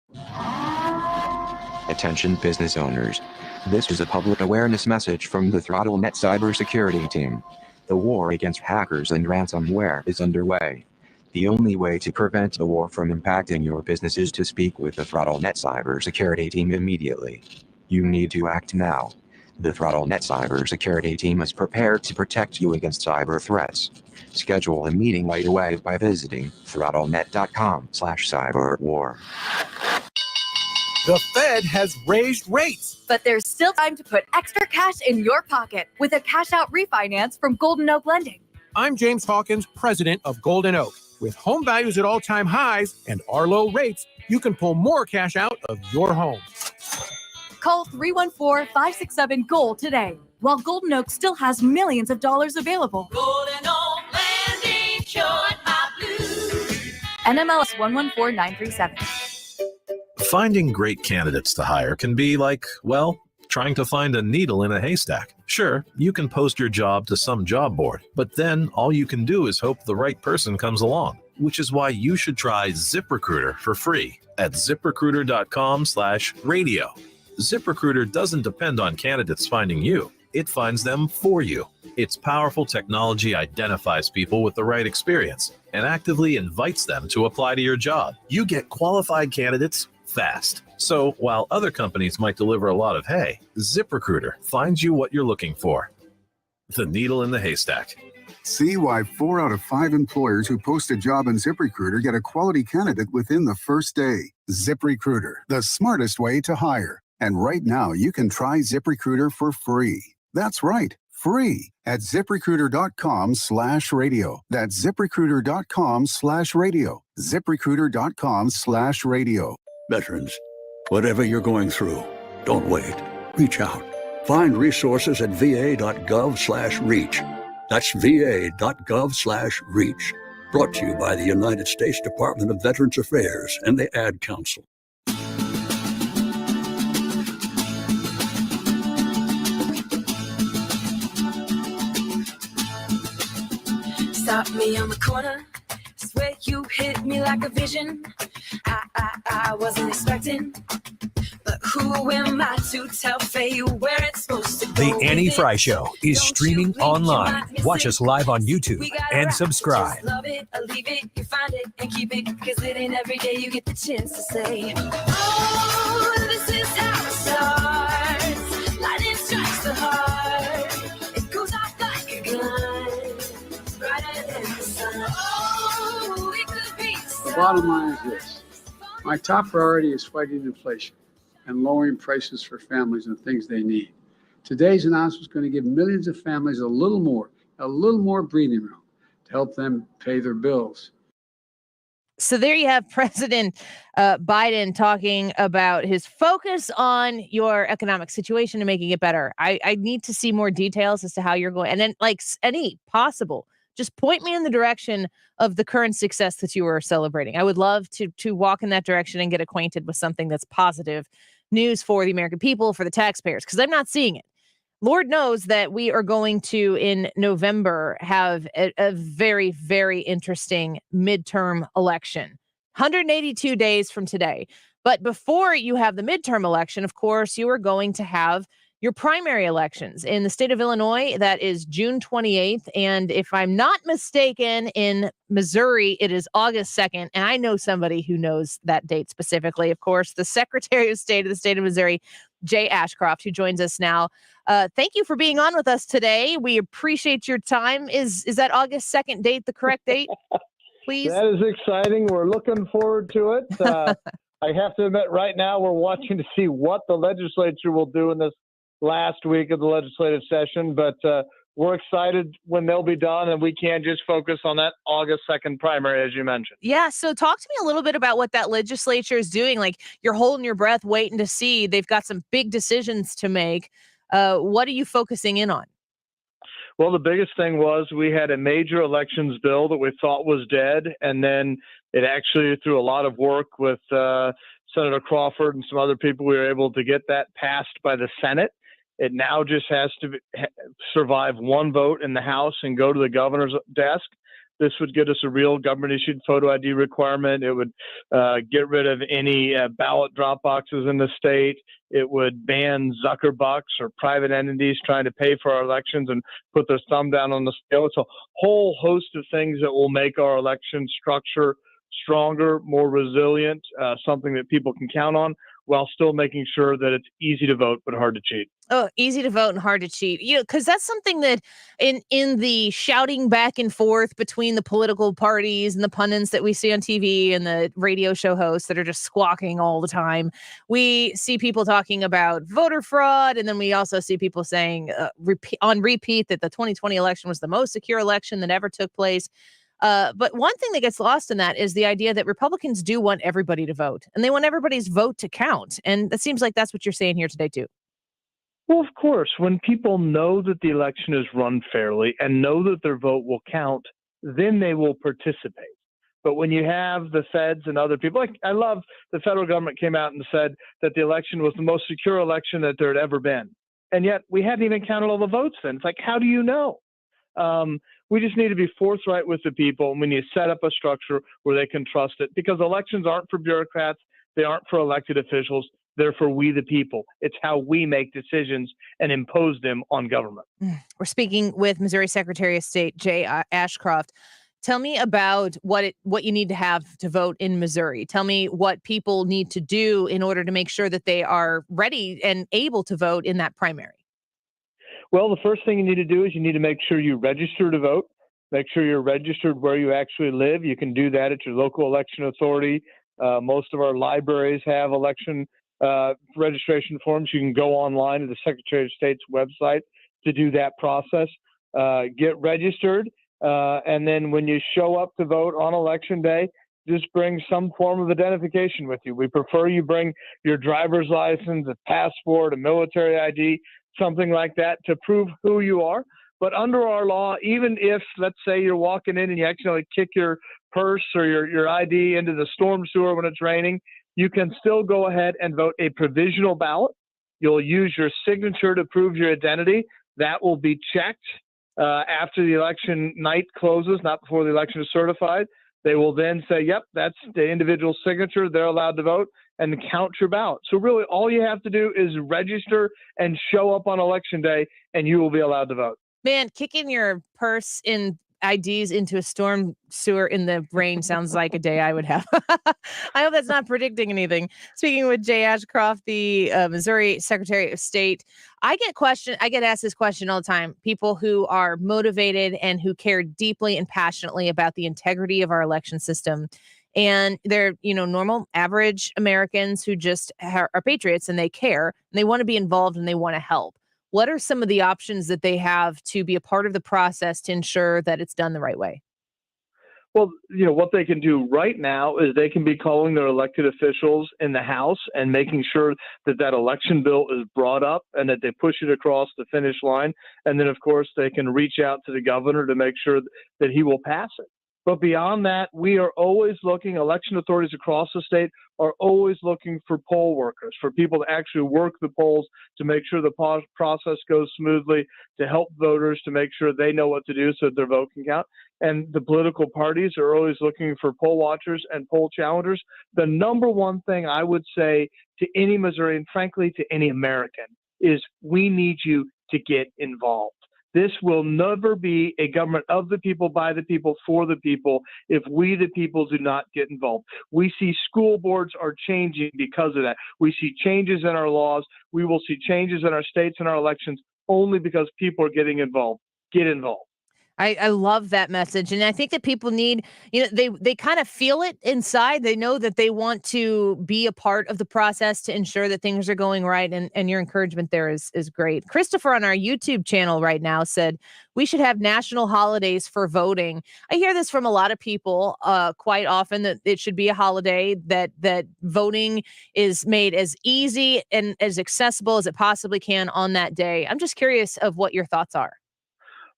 Attention business owners. This is a public awareness message from the ThrottleNet cybersecurity team. The war against hackers and ransomware is underway. The only way to prevent the war from impacting your business is to speak with the ThrottleNet cybersecurity team immediately. You need to act now. The ThrottleNet cybersecurity team is prepared to protect you against cyber threats. Schedule a meeting right away by visiting throttlenet.com/cyberwar. The Fed has raised rates. But there's still time to put extra cash in your pocket with a cash-out refinance from Golden Oak Lending. I'm James Hawkins, president of Golden Oak. With home values at all-time highs and our low rates, you can pull more cash out of your home. Call 314-567-GOLD today, while Golden Oak still has millions of dollars available. Golden Oak Landing, short my blues. NMLS 114937. Finding great candidates to hire can be like, well, trying to find a needle in a haystack. Sure, you can post your job to some job board, but then all you can do is hope the right person comes along, which is why you should try ZipRecruiter for free at ZipRecruiter.com/radio. ZipRecruiter doesn't depend on candidates finding you. It finds them for you. Its powerful technology identifies people with the right experience and actively invites them to apply to your job. You get qualified candidates fast. So while other companies might deliver a lot of hay, ZipRecruiter finds you what you're looking for. The needle in the haystack. See why 4 out of 5 employers who post a job on ZipRecruiter get a quality candidate within the first day. ZipRecruiter, the smartest way to hire. And right now, you can try ZipRecruiter for free. That's right, free at ZipRecruiter.com/radio. That's ZipRecruiter.com/radio. ZipRecruiter.com/radio. Veterans, whatever you're going through, don't wait. Reach out. Find resources at va.gov/reach. That's va.gov/reach. Brought to you by the United States Department of Veterans Affairs and the Ad Council. Stop me on the corner, swear you hit me like a vision. I wasn't expecting, but who am I to tell Faye where it's supposed to go? The Annie Frey Show is streaming online. Watch us live on YouTube and subscribe. Love it or leave it, you find it and keep it, because it ain't every day you get the chance to say, oh, this is how it starts. Lightning strikes the heart, it goes off like a gun. The bottom line is this. My top priority is fighting inflation and lowering prices for families and things they need. Today's announcement is going to give millions of families a little more breathing room to help them pay their bills. So there you have President Biden talking about his focus on your economic situation and making it better. I need to see more details as to how you're going. And then, like, any possible, just point me in the direction of the current success that you were celebrating. I would love to walk in that direction and get acquainted with something that's positive news for the American people, for the taxpayers, because I'm not seeing it. Lord knows that we are going to, in November, have a very, very interesting midterm election. 182 days from today. But before you have the midterm election, of course, you are going to have your primary elections. In the state of Illinois, that is June 28th. And if I'm not mistaken, in Missouri, it is August 2nd. And I know somebody who knows that date specifically. Of course, the Secretary of State of the state of Missouri, Jay Ashcroft, who joins us now. Thank you for being on with us today. We appreciate your time. Is that August 2nd date the correct date? Please. That is exciting. We're looking forward to it. I have to admit, right now we're watching to see what the legislature will do in this last week of the legislative session, but we're excited when they'll be done, and we can just focus on that August 2nd primary, as you mentioned. Yeah, so talk to me a little bit about what that legislature is doing. Like, you're holding your breath, waiting to see. They've got some big decisions to make. What are you focusing in on? Well, the biggest thing was we had a major elections bill that we thought was dead, and then it actually, through a lot of work with Senator Crawford and some other people, we were able to get that passed by the Senate. It now just has to survive one vote in the House and go to the governor's desk. This would get us a real government-issued photo ID requirement. It would get rid of any ballot drop boxes in the state. It would ban Zuckerbucks or private entities trying to pay for our elections and put their thumb down on the scale. It's a whole host of things that will make our election structure stronger, more resilient, something that people can count on, while still making sure that it's easy to vote but hard to cheat. Oh, easy to vote and hard to cheat. You know, because that's something that in the shouting back and forth between the political parties and the pundits that we see on TV and the radio show hosts that are just squawking all the time, we see people talking about voter fraud, and then we also see people saying on repeat that the 2020 election was the most secure election that ever took place. But one thing that gets lost in that is the idea that Republicans do want everybody to vote, and they want everybody's vote to count. And it seems like that's what you're saying here today, too. Well, of course, when people know that the election is run fairly and know that their vote will count, then they will participate. But when you have the feds and other people, like, I love the federal government came out and said that the election was the most secure election that there had ever been. And yet we hadn't even counted all the votes then. It's like, how do you know? We just need to be forthright with the people, and we need to set up a structure where they can trust it, because elections aren't for bureaucrats. They aren't for elected officials. They're for we the people. It's how we make decisions and impose them on government. We're speaking with Missouri Secretary of State Jay Ashcroft. Tell me about what you need to have to vote in Missouri. Tell me what people need to do in order to make sure that they are ready and able to vote in that primary. Well, the first thing you need to do is you need to make sure you register to vote. Make sure you're registered where you actually live. You can do that at your local election authority. Most of our libraries have election registration forms. You can go online to the Secretary of State's website to do that process. Get registered, and then when you show up to vote on Election Day, just bring some form of identification with you. We prefer you bring your driver's license, a passport, a military ID, something like that to prove who you are. But under our law, even if, let's say, you're walking in and you accidentally kick your purse or your ID into the storm sewer when it's raining, you can still go ahead and vote a provisional ballot. You'll use your signature to prove your identity. That will be checked after the election night closes, not before the election is certified. They will then say, yep, that's the individual signature. They're allowed to vote, and count your ballot. So really all you have to do is register and show up on Election Day, and you will be allowed to vote. Man, kicking your purse in IDs into a storm sewer in the rain sounds like a day I would have. I hope that's not predicting anything. Speaking with Jay Ashcroft, the Missouri Secretary of State, I get asked this question all the time. People who are motivated and who care deeply and passionately about the integrity of our election system. And they're, normal, average Americans who just are patriots, and they care, and they want to be involved, and they want to help. What are some of the options that they have to be a part of the process to ensure that it's done the right way? Well, what they can do right now is they can be calling their elected officials in the House and making sure that that election bill is brought up and that they push it across the finish line. And then, of course, they can reach out to the governor to make sure that he will pass it. But beyond that, we are always looking, election authorities across the state are always looking for poll workers, for people to actually work the polls, to make sure the process goes smoothly, to help voters, to make sure they know what to do so that their vote can count. And the political parties are always looking for poll watchers and poll challengers. The number one thing I would say to any Missourian, frankly, to any American, is we need you to get involved. This will never be a government of the people, by the people, for the people, if we, the people, do not get involved. We see school boards are changing because of that. We see changes in our laws. We will see changes in our states and our elections only because people are getting involved. Get involved. I love that message. And I think that people need, they kind of feel it inside. They know that they want to be a part of the process to ensure that things are going right. And your encouragement there is great. Christopher on our YouTube channel right now said, we should have national holidays for voting. I hear this from a lot of people quite often, that it should be a holiday, that voting is made as easy and as accessible as it possibly can on that day. I'm just curious of what your thoughts are.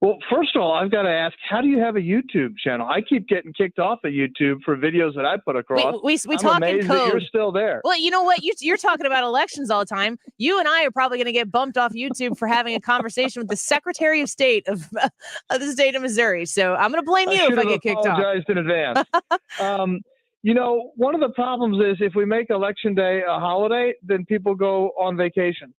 Well, first of all, I've got to ask, how do you have a YouTube channel? I keep getting kicked off of YouTube for videos that I put across. We I'm talk amazed in code. that you're still there. Well, you know what? You're talking about elections all the time. You and I are probably going to get bumped off YouTube for having a conversation with the Secretary of State of the state of Missouri. So I'm going to blame you if I get kicked off. I apologized in advance. One of the problems is if we make Election Day a holiday, then people go on vacation.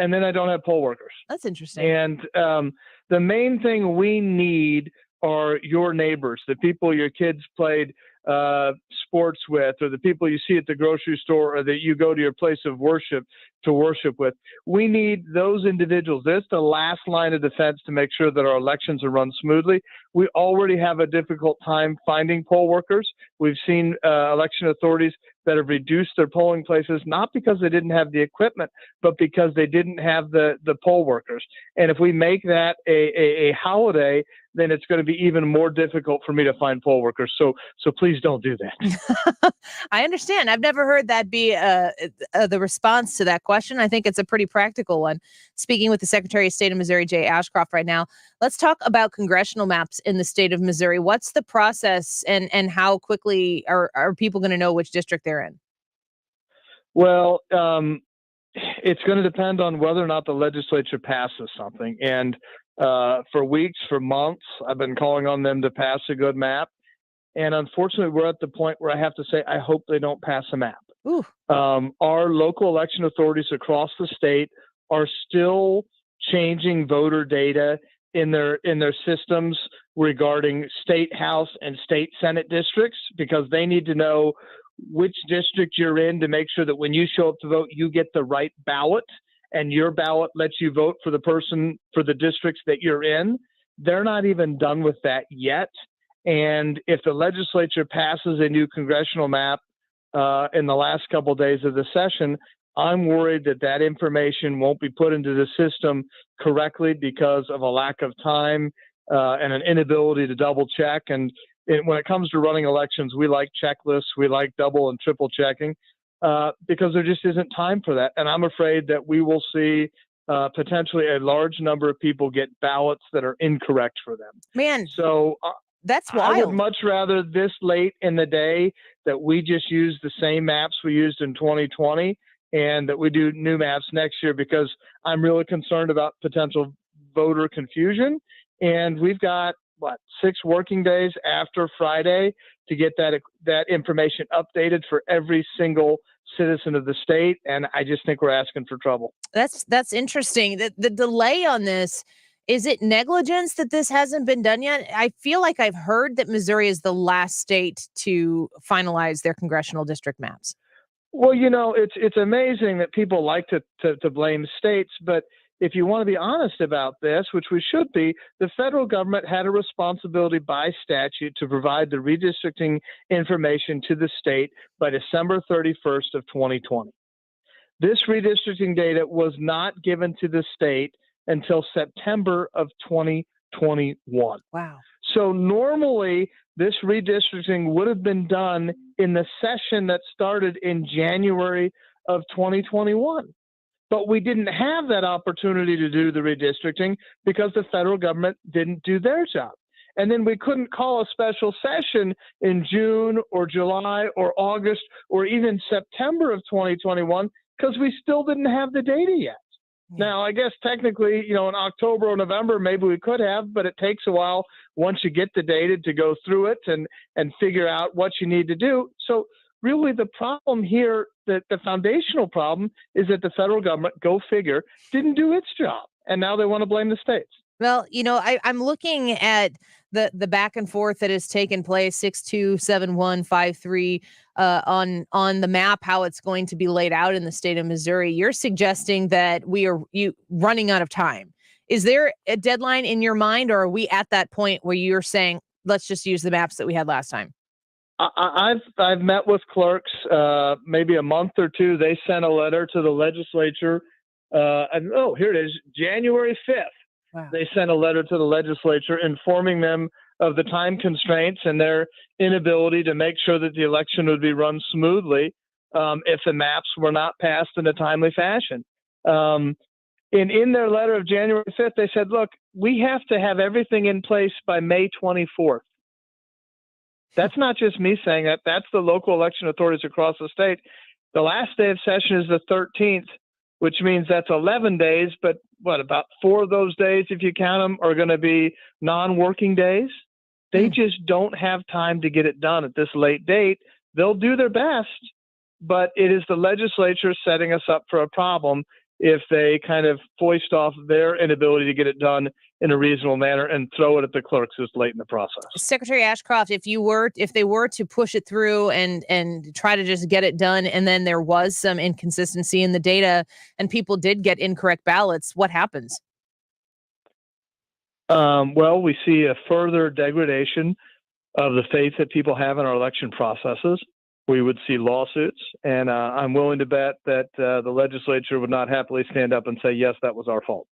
And then I don't have poll workers. That's interesting. And the main thing we need are your neighbors, the people your kids played sports with, or the people you see at the grocery store, or that you go to your place of worship to worship with. We need those individuals. That's the last line of defense to make sure that our elections are run smoothly. We already have a difficult time finding poll workers. We've seen election authorities that have reduced their polling places, not because they didn't have the equipment, but because they didn't have the poll workers. And if we make that a holiday, then it's going to be even more difficult for me to find poll workers. So please don't do that. I understand. I've never heard that be the response to that question. I think it's a pretty practical one. Speaking with the Secretary of State of Missouri, Jay Ashcroft, right now, let's talk about congressional maps in the state of Missouri. What's the process, and how quickly are people going to know which district they're in? Well, it's going to depend on whether or not the legislature passes something. And for weeks, for months, I've been calling on them to pass a good map. And unfortunately, we're at the point where I have to say, I hope they don't pass a map. Our local election authorities across the state are still changing voter data in their systems regarding state house and state senate districts, because they need to know which district you're in to make sure that when you show up to vote, you get the right ballot, and your ballot lets you vote for the person for the districts that you're in. They're not even done with that yet. And if the legislature passes a new congressional map in the last couple of days of the session, I'm worried that information won't be put into the system correctly because of a lack of time and an inability to double check. And when it comes to running elections, we like checklists, we like double and triple checking because there just isn't time for that. And I'm afraid that we will see potentially a large number of people get ballots that are incorrect for them. Man, so that's wild. I would much rather this late in the day that we just use the same maps we used in 2020 and that we do new maps next year, because I'm really concerned about potential voter confusion. And we've got 6 working days after Friday to get that information updated for every single citizen of the state. And I just think we're asking for trouble. That's interesting. The delay on this, is it negligence that this hasn't been done yet? I feel like I've heard that Missouri is the last state to finalize their congressional district maps. Well, it's amazing that people like to blame states, but if you want to be honest about this, which we should be, the federal government had a responsibility by statute to provide the redistricting information to the state by December 31st of 2020. This redistricting data was not given to the state until September of 2021. Wow. So normally this redistricting would have been done in the session that started in January of 2021. But we didn't have that opportunity to do the redistricting because the federal government didn't do their job. And then we couldn't call a special session in June or July or August or even September of 2021 because we still didn't have the data yet. Now, I guess technically, in October or November, maybe we could have, but it takes a while once you get the data to go through it and figure out what you need to do. So really the problem here, the foundational problem, is that the federal government, go figure, didn't do its job. And now they want to blame the states. Well, I'm looking at the back and forth that has taken place, 627153 on the map, how it's going to be laid out in the state of Missouri. You're suggesting that we are running out of time. Is there a deadline in your mind, or are we at that point where you're saying, let's just use the maps that we had last time? I've met with clerks maybe a month or two. They sent a letter to the legislature. Here it is, January 5th. Wow. They sent a letter to the legislature informing them of the time constraints and their inability to make sure that the election would be run smoothly if the maps were not passed in a timely fashion. In their letter of January 5th, they said, look, we have to have everything in place by May 24th. That's not just me saying that. That's the local election authorities across the state. The last day of session is the 13th, which means that's 11 days, but about 4 of those days, if you count them, are going to be non-working days. They just don't have time to get it done at this late date. They'll do their best, but it is the legislature setting us up for a problem if they kind of foist off their inability to get it done in a reasonable manner and throw it at the clerks who's late in the process. Secretary Ashcroft, if they were to push it through and try to just get it done, and then there was some inconsistency in the data and people did get incorrect ballots, what happens? Well, we see a further degradation of the faith that people have in our election processes. We would see lawsuits, and I'm willing to bet that the legislature would not happily stand up and say, yes, that was our fault.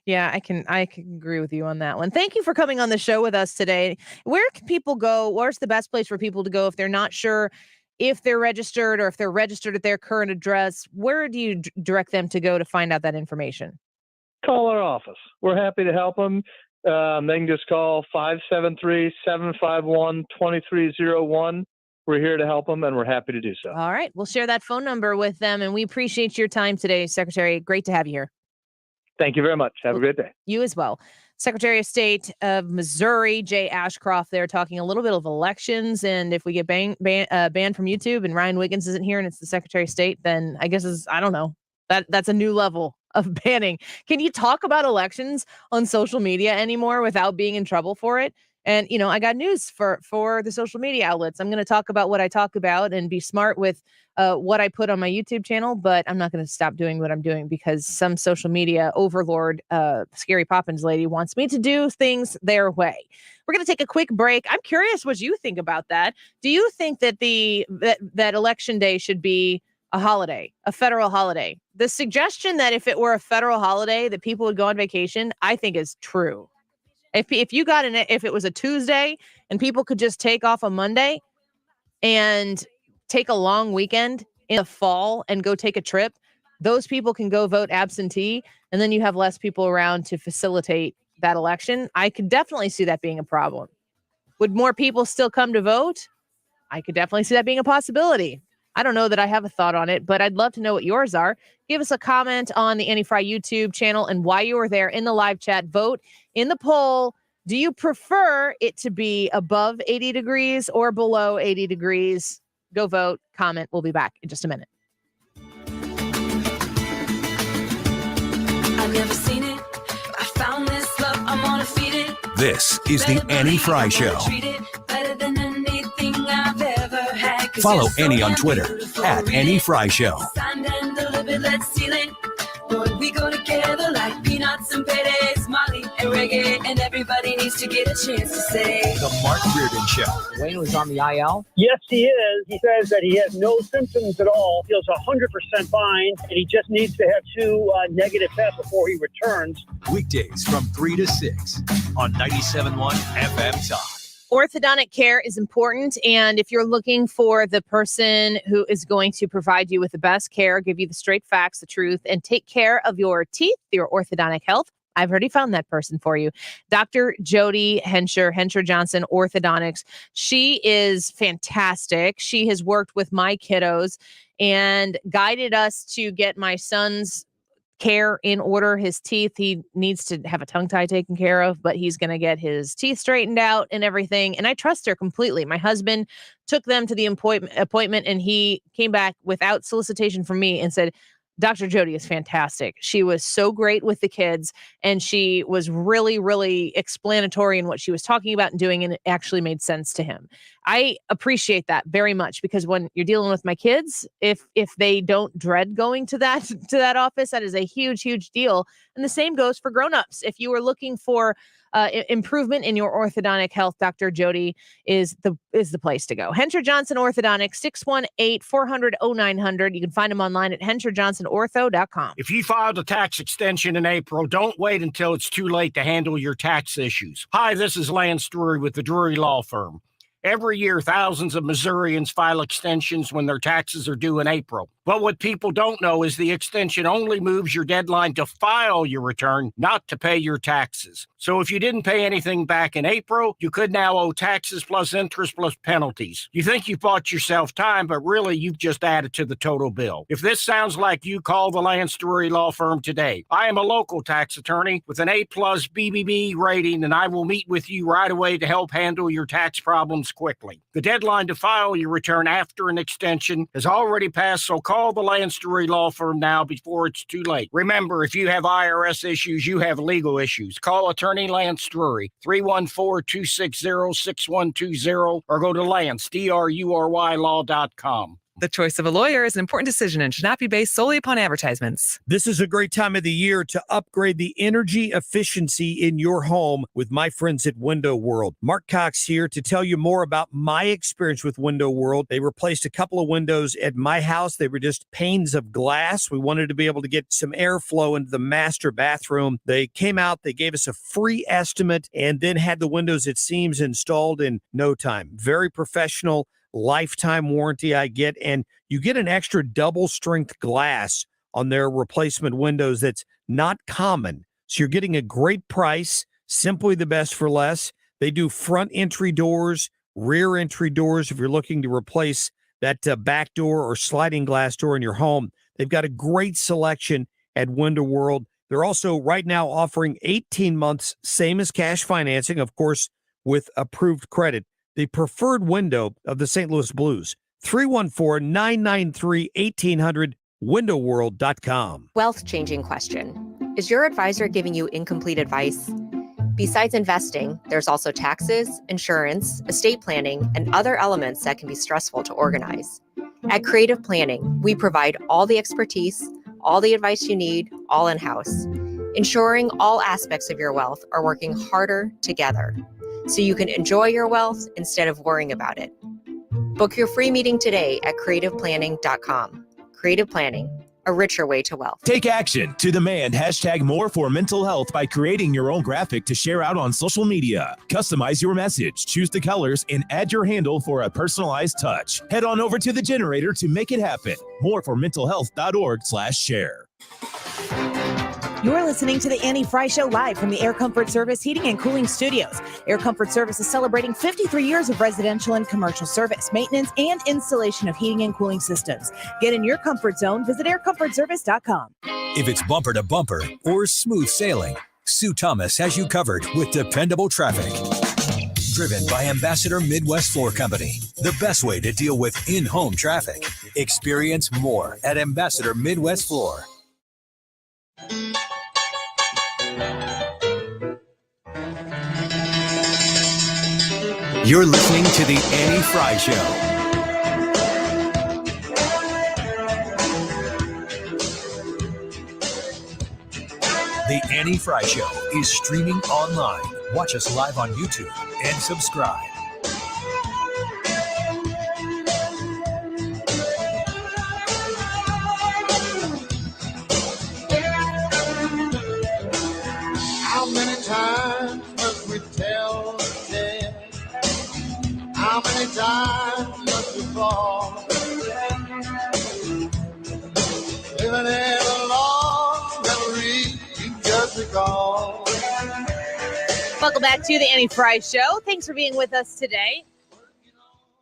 Yeah, I can agree with you on that one. Thank you for coming on the show with us today. Where can people go? Where's the best place for people to go if they're not sure if they're registered or if they're registered at their current address? Where do you direct them to go to find out that information? Call our office. We're happy to help them. They can just call 573-751-2301. We're here to help them, and we're happy to do so. All right. We'll share that phone number with them, and we appreciate your time today, Secretary. Great to have you here. Thank you very much. Have a great day. You as well. Secretary of State of Missouri, Jay Ashcroft, there talking a little bit of elections. And if we get banned from YouTube and Ryan Wiggins isn't here and it's the Secretary of State, then I guess I don't know. That's a new level of banning. Can you talk about elections on social media anymore without being in trouble for it? And, I got news for the social media outlets. I'm going to talk about what I talk about and be smart with what I put on my YouTube channel, but I'm not going to stop doing what I'm doing because some social media overlord, Scary Poppins lady, wants me to do things their way. We're going to take a quick break. I'm curious what you think about that. Do you think that that Election Day should be a holiday, a federal holiday? The suggestion that if it were a federal holiday, that people would go on vacation, I think is true. If it was a Tuesday and people could just take off a Monday and take a long weekend in the fall and go take a trip, those people can go vote absentee, and then you have less people around to facilitate that election. I could definitely see that being a problem. Would more people still come to vote? I could definitely see that being a possibility. I don't know that I have a thought on it, but I'd love to know what yours are. Give us a comment on the Annie Frey YouTube channel, and while you are there in the live chat, vote in the poll. Do you prefer it to be above 80 degrees or below 80 degrees? Go vote, comment. We'll be back in just a minute. I've never seen it. I found this love. I'm gonna feed it. This is the Annie Frey Show. Better than anything I've ever had. Follow Annie on Twitter at Annie Frey Show. Signed and delivered, let's seal it. Boy, we go together like peanuts and paydays, Molly and reggae. it, and everybody needs to get a chance to say. The Mark Reardon Show. Wayne was on the IL? Yes, he is. He says that he has no symptoms at all, feels 100% fine, and he just needs to have 2 negative tests before he returns. Weekdays from 3 to 6 on 97.1 FM Talk. Orthodontic care is important, and if you're looking for the person who is going to provide you with the best care, give you the straight facts, the truth, and take care of your teeth, your orthodontic health, I've already found that person for you. Dr. Jody Hensher Johnson Orthodontics. She is fantastic. She has worked with my kiddos and guided us to get my son's care in order. His teeth, he needs to have a tongue tie taken care of, but he's going to get his teeth straightened out and everything. And I trust her completely. My husband took them to the appointment and he came back without solicitation from me and said, Dr. Jody is fantastic. She was so great with the kids, and she was really, really explanatory in what she was talking about and doing, and it actually made sense to him. I appreciate that very much, because when you're dealing with my kids, if they don't dread going to that office, that is a huge, huge deal. And the same goes for grown-ups. If you are looking for improvement in your orthodontic health, Dr. Jody is the place to go. Hensher Johnson Orthodontics, 618-400-0900. You can find them online at HensherJohnsonOrtho.com. If you filed a tax extension in April, don't wait until it's too late to handle your tax issues. Hi, this is Lance Drury with the Drury Law Firm. Every year, thousands of Missourians file extensions when their taxes are due in April. But what people don't know is the extension only moves your deadline to file your return, not to pay your taxes. So if you didn't pay anything back in April, you could now owe taxes plus interest plus penalties. You think you bought yourself time, but really you've just added to the total bill. If this sounds like you, call the Lance Drury Law Firm today. I am a local tax attorney with an A+ BBB rating, and I will meet with you right away to help handle your tax problems quickly. The deadline to file your return after an extension has already passed, so call the Lance Drury Law Firm now before it's too late. Remember, if you have IRS issues, you have legal issues. Call Attorney Lance Drury, 314-260-6120, or go to Lance, DRURY law.com. The choice of a lawyer is an important decision and should not be based solely upon advertisements. This is a great time of the year to upgrade the energy efficiency in your home with my friends at Window World. Mark Cox here to tell you more about my experience with Window World. They replaced a couple of windows at my house. They were just panes of glass. We wanted to be able to get some airflow into the master bathroom. They came out, they gave us a free estimate, and then had the windows at seams installed in no time. Very professional. Lifetime warranty I get, and you get an extra double strength glass on their replacement windows that's not common. So you're getting a great price, simply the best for less. They do front entry doors, rear entry doors if you're looking to replace that back door or sliding glass door in your home. They've got a great selection at Window World. They're also right now offering 18 months, same as cash financing, of course, with approved credit. The preferred window of the St. Louis Blues, 314-993-1800, windowworld.com. Wealth-changing question. Is your advisor giving you incomplete advice? Besides investing, there's also taxes, insurance, estate planning, and other elements that can be stressful to organize. At Creative Planning, we provide all the expertise, all the advice you need, all in-house, ensuring all aspects of your wealth are working harder together, so you can enjoy your wealth instead of worrying about it. Book your free meeting today at creativeplanning.com. Creative Planning, a richer way to wealth. Take action to demand #more for mental health by creating your own graphic to share out on social media. Customize your message, choose the colors, and add your handle for a personalized touch. Head on over to the generator to make it happen. moreformentalhealth.org/share. You're listening to the Annie Frey Show live from the Air Comfort Service Heating and Cooling Studios. Air Comfort Service is celebrating 53 years of residential and commercial service, maintenance, and installation of heating and cooling systems. Get in your comfort zone. Visit aircomfortservice.com. If it's bumper to bumper or smooth sailing, Sue Thomas has you covered with dependable traffic. Driven by Ambassador Midwest Floor Company, the best way to deal with in-home traffic. Experience more at Ambassador Midwest Floor. You're listening to the Annie Frey Show. The Annie Frey Show is streaming online. Watch us live on YouTube and subscribe. How many times must we tell the tale? How many times must we fall? Living in a lost memory, you just recall. Welcome back to the Annie Frey Show. Thanks for being with us today.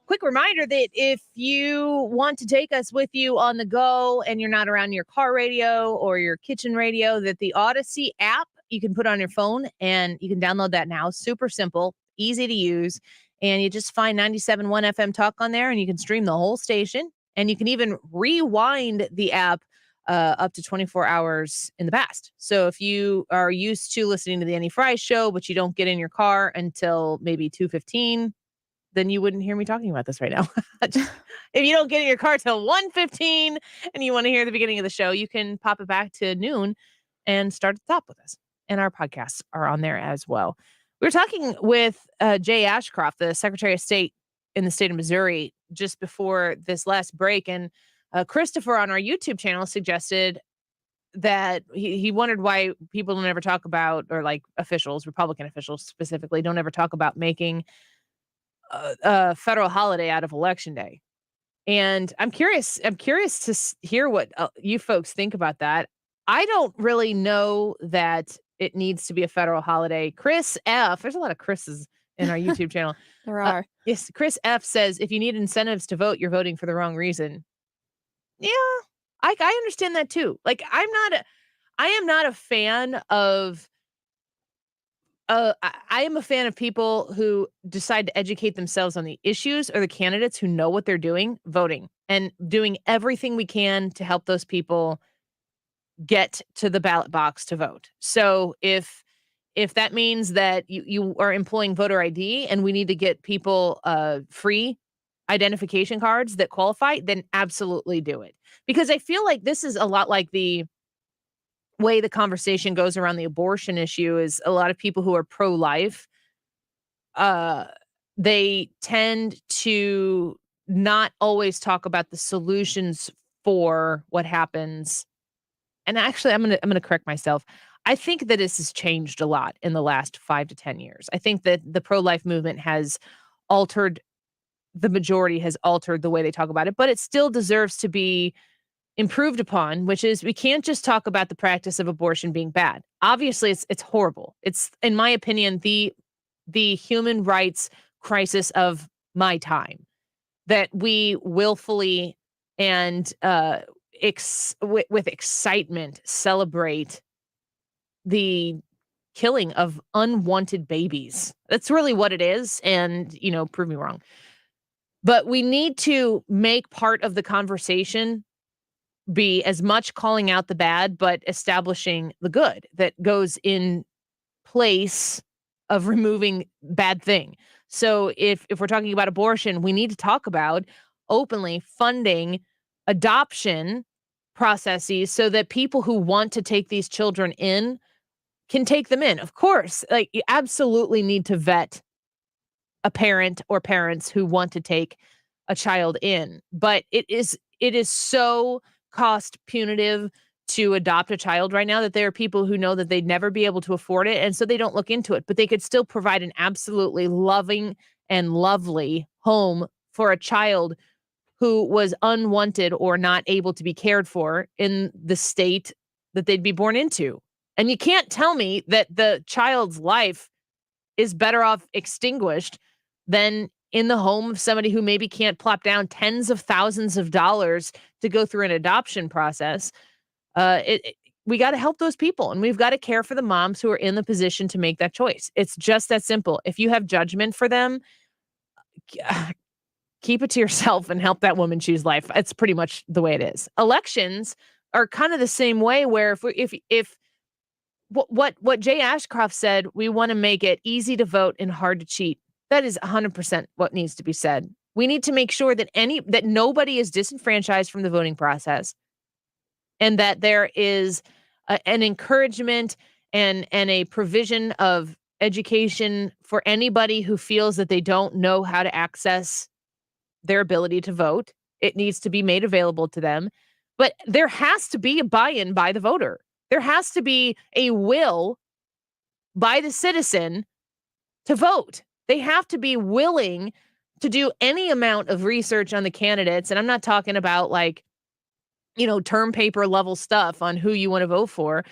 Quick reminder that if you want to take us with you on the go and you're not around your car radio or your kitchen radio, that the Odyssey app you can put on your phone and you can download that now. Super simple, easy to use. And you just find 97.1 FM Talk on there and you can stream the whole station. And you can even rewind the app up to 24 hours in the past. So if you are used to listening to the Annie Frey Show, but you don't get in your car until maybe 2:15, then you wouldn't hear me talking about this right now. If you don't get in your car till 1:15 and you want to hear the beginning of the show, you can pop it back to noon and start at the top with us. And our podcasts are on there as well. We were talking with Jay Ashcroft, the Secretary of State in the state of Missouri, just before this last break. And Christopher on our YouTube channel suggested that he wondered why people don't ever talk about, or like officials, Republican officials specifically, don't ever talk about making a federal holiday out of Election Day. And I'm curious to hear what you folks think about that. I don't really know that it needs to be a federal holiday. Chris F, there's a lot of Chris's in our YouTube channel. There are. Yes, Chris F says, if you need incentives to vote, you're voting for the wrong reason. Yeah, I understand that too. Like, I am not a fan of I am a fan of people who decide to educate themselves on the issues, or the candidates who know what they're doing, voting and doing everything we can to help those people get to the ballot box to vote. So if that means that you are employing voter ID and we need to get people free identification cards that qualify, then absolutely do it. Because I feel like this is a lot like the way the conversation goes around the abortion issue. Is a lot of people who are pro-life, they tend to not always talk about the solutions for what happens. And actually, I'm gonna correct myself. I think that this has changed a lot in the last 5 to 10 years. I think that the pro-life movement has altered, the majority has altered the way they talk about it, but it still deserves to be improved upon, which is we can't just talk about the practice of abortion being bad. Obviously, it's horrible. It's, in my opinion, the human rights crisis of my time, that we willfully and with excitement celebrate the killing of unwanted babies. That's really what it is. And, prove me wrong. But we need to make part of the conversation be as much calling out the bad, but establishing the good that goes in place of removing bad thing. So if we're talking about abortion, we need to talk about openly funding adoption processes so that people who want to take these children in can take them in. Of course, like, you absolutely need to vet a parent or parents who want to take a child in, but it is so cost punitive to adopt a child right now that there are people who know that they'd never be able to afford it, and so they don't look into it, but they could still provide an absolutely loving and lovely home for a child who was unwanted or not able to be cared for in the state that they'd be born into. And you can't tell me that the child's life is better off extinguished than in the home of somebody who maybe can't plop down tens of thousands of dollars to go through an adoption process. We got to help those people, and we've got to care for the moms who are in the position to make that choice. It's just that simple. If you have judgment for them, keep it to yourself and help that woman choose life. It's pretty much the way it is. Elections are kind of the same way, where if what Jay Ashcroft said, we want to make it easy to vote and hard to cheat. That is 100% what needs to be said. We need to make sure that nobody is disenfranchised from the voting process, and that there is an encouragement and a provision of education for anybody who feels that they don't know how to access their ability to vote. It needs to be made available to them. But there has to be a buy-in by the voter. There has to be a will by the citizen to vote. They have to be willing to do any amount of research on the candidates. And I'm not talking about like, term paper level stuff on who you want to vote for,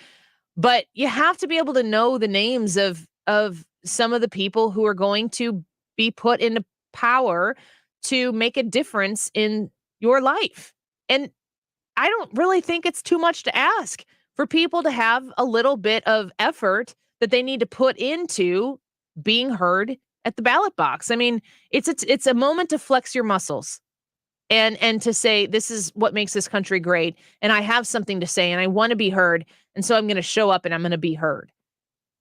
but you have to be able to know the names of some of the people who are going to be put into power to make a difference in your life. And I don't really think it's too much to ask for people to have a little bit of effort that they need to put into being heard at the ballot box. I mean, it's a moment to flex your muscles and to say, this is what makes this country great. And I have something to say and I want to be heard. And so I'm going to show up and I'm going to be heard.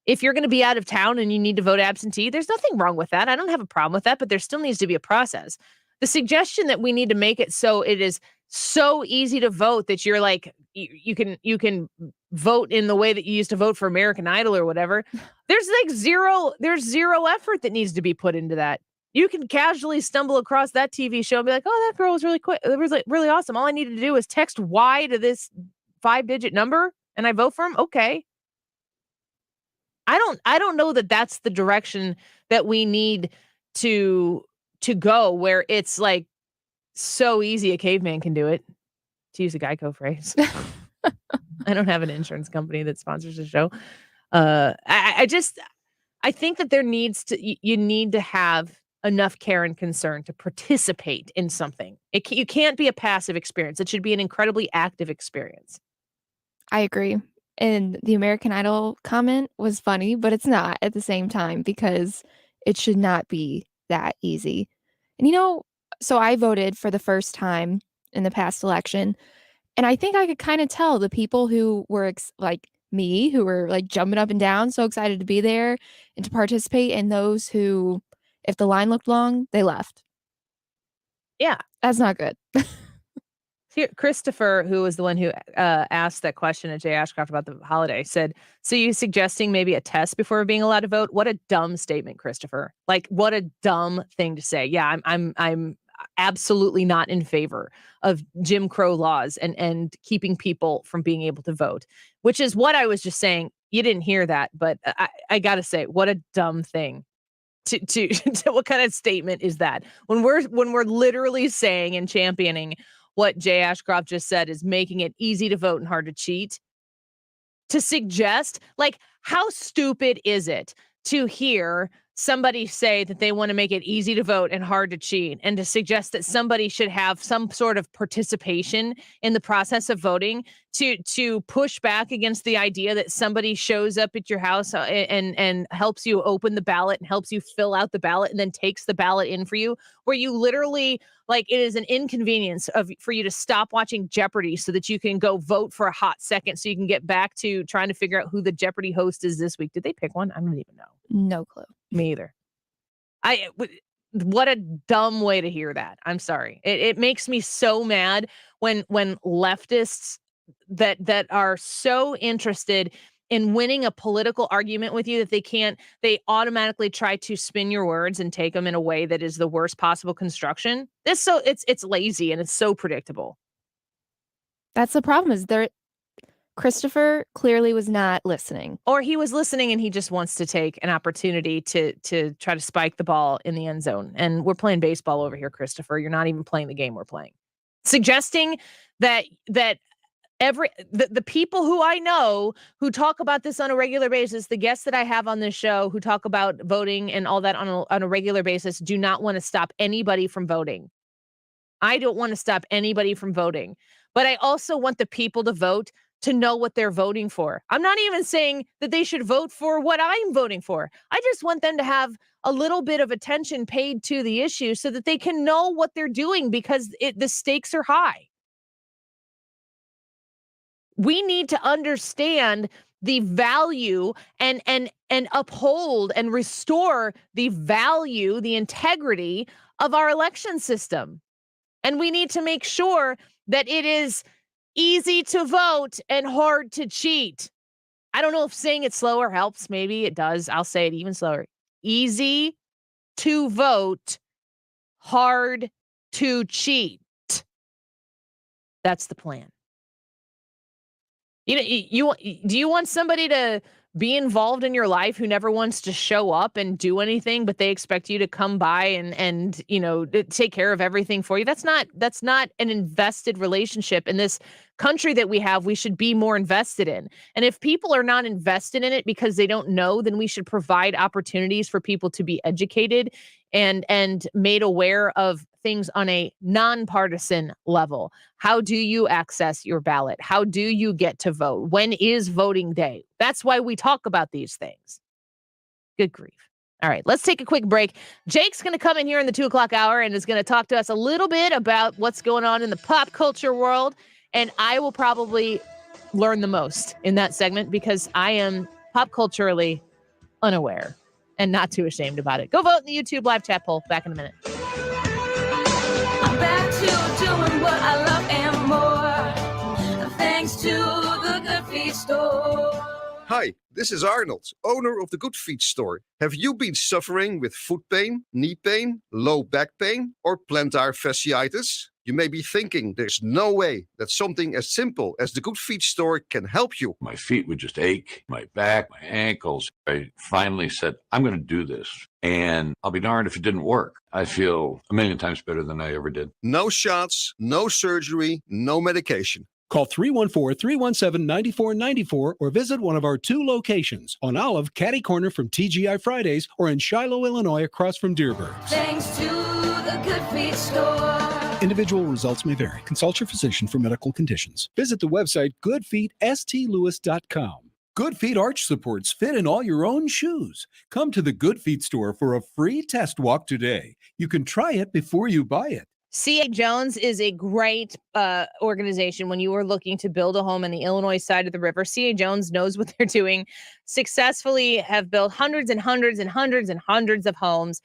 If you're going to be out of town and you need to vote absentee, there's nothing wrong with that. I don't have a problem with that, but there still needs to be a process. The suggestion that we need to make it so it is so easy to vote that you're like, you can vote in the way that you used to vote for American Idol or whatever. There's zero effort that needs to be put into that. You can casually stumble across that TV show and be like, oh, that girl was really quick. It was like really awesome. All I needed to do was text Y to this 5-digit number and I vote for him. Okay. I don't know that that's the direction that we need to go, where it's like so easy a caveman can do it, to use a Geico phrase. I don't have an insurance company that sponsors the show. I think that you need to have enough care and concern to participate in something. You can't be a passive experience. It should be an incredibly active experience. I agree. And the American Idol comment was funny, but it's not at the same time, because it should not be that easy. And so I voted for the first time in the past election, and I think I could kind of tell the people who were like me, who were like jumping up and down, so excited to be there and to participate, and those who, if the line looked long, they left. Yeah. That's not good. Here, Christopher, who was the one who asked that question at Jay Ashcroft about the holiday, said, so you suggesting maybe a test before being allowed to vote? What a dumb statement, Christopher. Like, what a dumb thing to say. Yeah, I'm absolutely not in favor of Jim Crow laws and keeping people from being able to vote, which is what I was just saying. You didn't hear that, but I got to say, what a dumb thing. To what kind of statement is that? When we're literally saying and championing what Jay Ashcroft just said is making it easy to vote and hard to cheat. To suggest, like, how stupid is it to hear somebody say that they want to make it easy to vote and hard to cheat, and to suggest that somebody should have some sort of participation in the process of voting to push back against the idea that somebody shows up at your house and helps you open the ballot and helps you fill out the ballot and then takes the ballot in for you, where you literally, like, it is an inconvenience for you to stop watching Jeopardy so that you can go vote for a hot second so you can get back to trying to figure out who the Jeopardy host is this week. Did they pick one? I don't even know. No clue. Me either. What a dumb way to hear that. I'm sorry. It makes me so mad when leftists that are so interested in winning a political argument with you that they automatically try to spin your words and take them in a way that is the worst possible construction. It's lazy and it's so predictable. That's the problem, is Christopher clearly was not listening. Or he was listening and he just wants to take an opportunity to try to spike the ball in the end zone. And we're playing baseball over here, Christopher. You're not even playing the game we're playing. Suggesting that the people who I know who talk about this on a regular basis, the guests that I have on this show who talk about voting and all that on a regular basis, do not want to stop anybody from voting. I don't want to stop anybody from voting, but I also want the people to vote to know what they're voting for. I'm not even saying that they should vote for what I'm voting for. I just want them to have a little bit of attention paid to the issue so that they can know what they're doing, because the stakes are high. We need to understand the value and uphold and restore the value, the integrity of our election system. And we need to make sure that it is easy to vote and hard to cheat. I don't know if saying it slower helps. Maybe it does. I'll say it even slower. Easy to vote, hard to cheat. That's the plan. Do you want somebody to be involved in your life who never wants to show up and do anything, but they expect you to come by and take care of everything for you? That's not an invested relationship in this country that we have. We should be more invested in. And if people are not invested in it because they don't know, then we should provide opportunities for people to be educated and made aware of things on a nonpartisan level. How do you access your ballot? How do you get to vote? When is voting day? That's why we talk about these things. Good grief. All right, let's take a quick break. Jake's going to come in here in the 2 o'clock hour and is going to talk to us a little bit about what's going on in the pop culture world. And I will probably learn the most in that segment because I am pop culturally unaware and not too ashamed about it. Go vote in the YouTube live chat poll. Back in a minute. I'm back to doing what I love and more. Thanks to the Good Feet store. Hi, this is Arnold, owner of the Good Feet store. Have you been suffering with foot pain, knee pain, low back pain, or plantar fasciitis? You may be thinking there's no way that something as simple as the Good Feet store can help you. My feet would just ache, my back, my ankles. I finally said, I'm going to do this. And I'll be darned if it didn't work. I feel a million times better than I ever did. No shots, no surgery, no medication. Call 314-317-9494 or visit one of our 2 locations on Olive, Catty Corner from TGI Fridays, or in Shiloh, Illinois, across from Dearborn. Thanks to the Good Feet store. Individual results may vary. Consult your physician for medical conditions. Visit the website goodfeetstlewis.com. Good Feet arch supports fit in all your own shoes. Come to the Good Feet store for a free test walk today. You can try it before you buy it. C.A. Jones is a great organization when you are looking to build a home on the Illinois side of the river. C.A. Jones knows what they're doing. Successfully have built hundreds and hundreds and hundreds and hundreds of homes.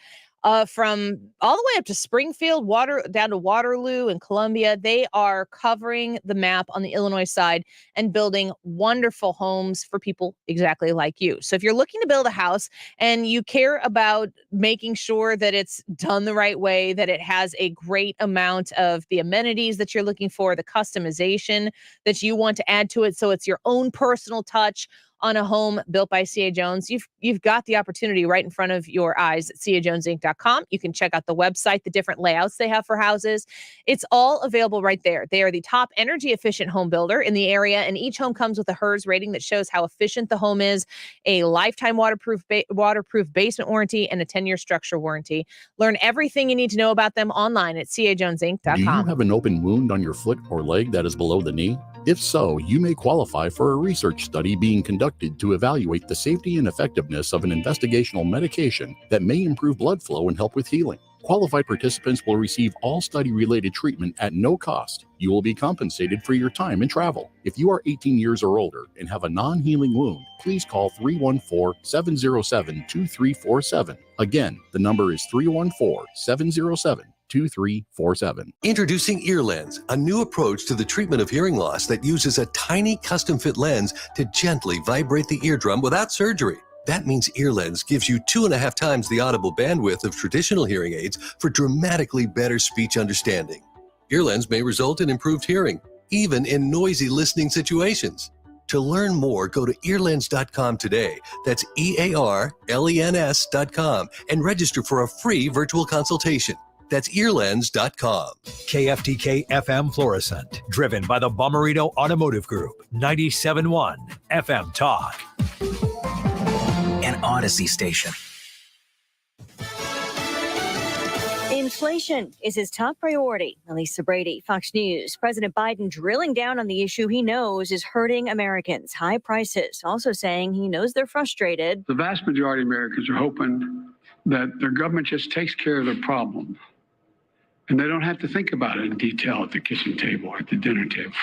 From all the way up to Springfield, down to Waterloo and Columbia. They are covering the map on the Illinois side and building wonderful homes for people exactly like you. So if you're looking to build a house and you care about making sure that it's done the right way, that it has a great amount of the amenities that you're looking for, the customization that you want to add to it so it's your own personal touch on a home built by C.A. Jones, you've got the opportunity right in front of your eyes at cajonesinc.com. You can check out the website, the different layouts they have for houses. It's all available right there. They are the top energy efficient home builder in the area, and each home comes with a HERS rating that shows how efficient the home is, a lifetime waterproof basement warranty, and a 10-year structure warranty. Learn everything you need to know about them online at cajonesinc.com. Do you have an open wound on your foot or leg that is below the knee? If so, you may qualify for a research study being conducted to evaluate the safety and effectiveness of an investigational medication that may improve blood flow and help with healing. Qualified participants will receive all study-related treatment at no cost. You will be compensated for your time and travel. If you are 18 years or older and have a non-healing wound, please call 314-707-2347. Again, the number is 314-707-2347. Introducing EarLens, a new approach to the treatment of hearing loss that uses a tiny custom-fit lens to gently vibrate the eardrum without surgery. That means EarLens gives you 2.5 times the audible bandwidth of traditional hearing aids for dramatically better speech understanding. EarLens may result in improved hearing, even in noisy listening situations. To learn more, go to earlens.com today. That's EARLENS.com and register for a free virtual consultation. That's earlens.com. KFTK FM Florissant, driven by the Bomarito Automotive Group, 97.1 FM Talk. An Odyssey station. Inflation is his top priority. Elisa Brady, Fox News. President Biden drilling down on the issue he knows is hurting Americans. High prices, also saying he knows they're frustrated. The vast majority of Americans are hoping that their government just takes care of their problem. And they don't have to think about it in detail at the kitchen table or at the dinner table.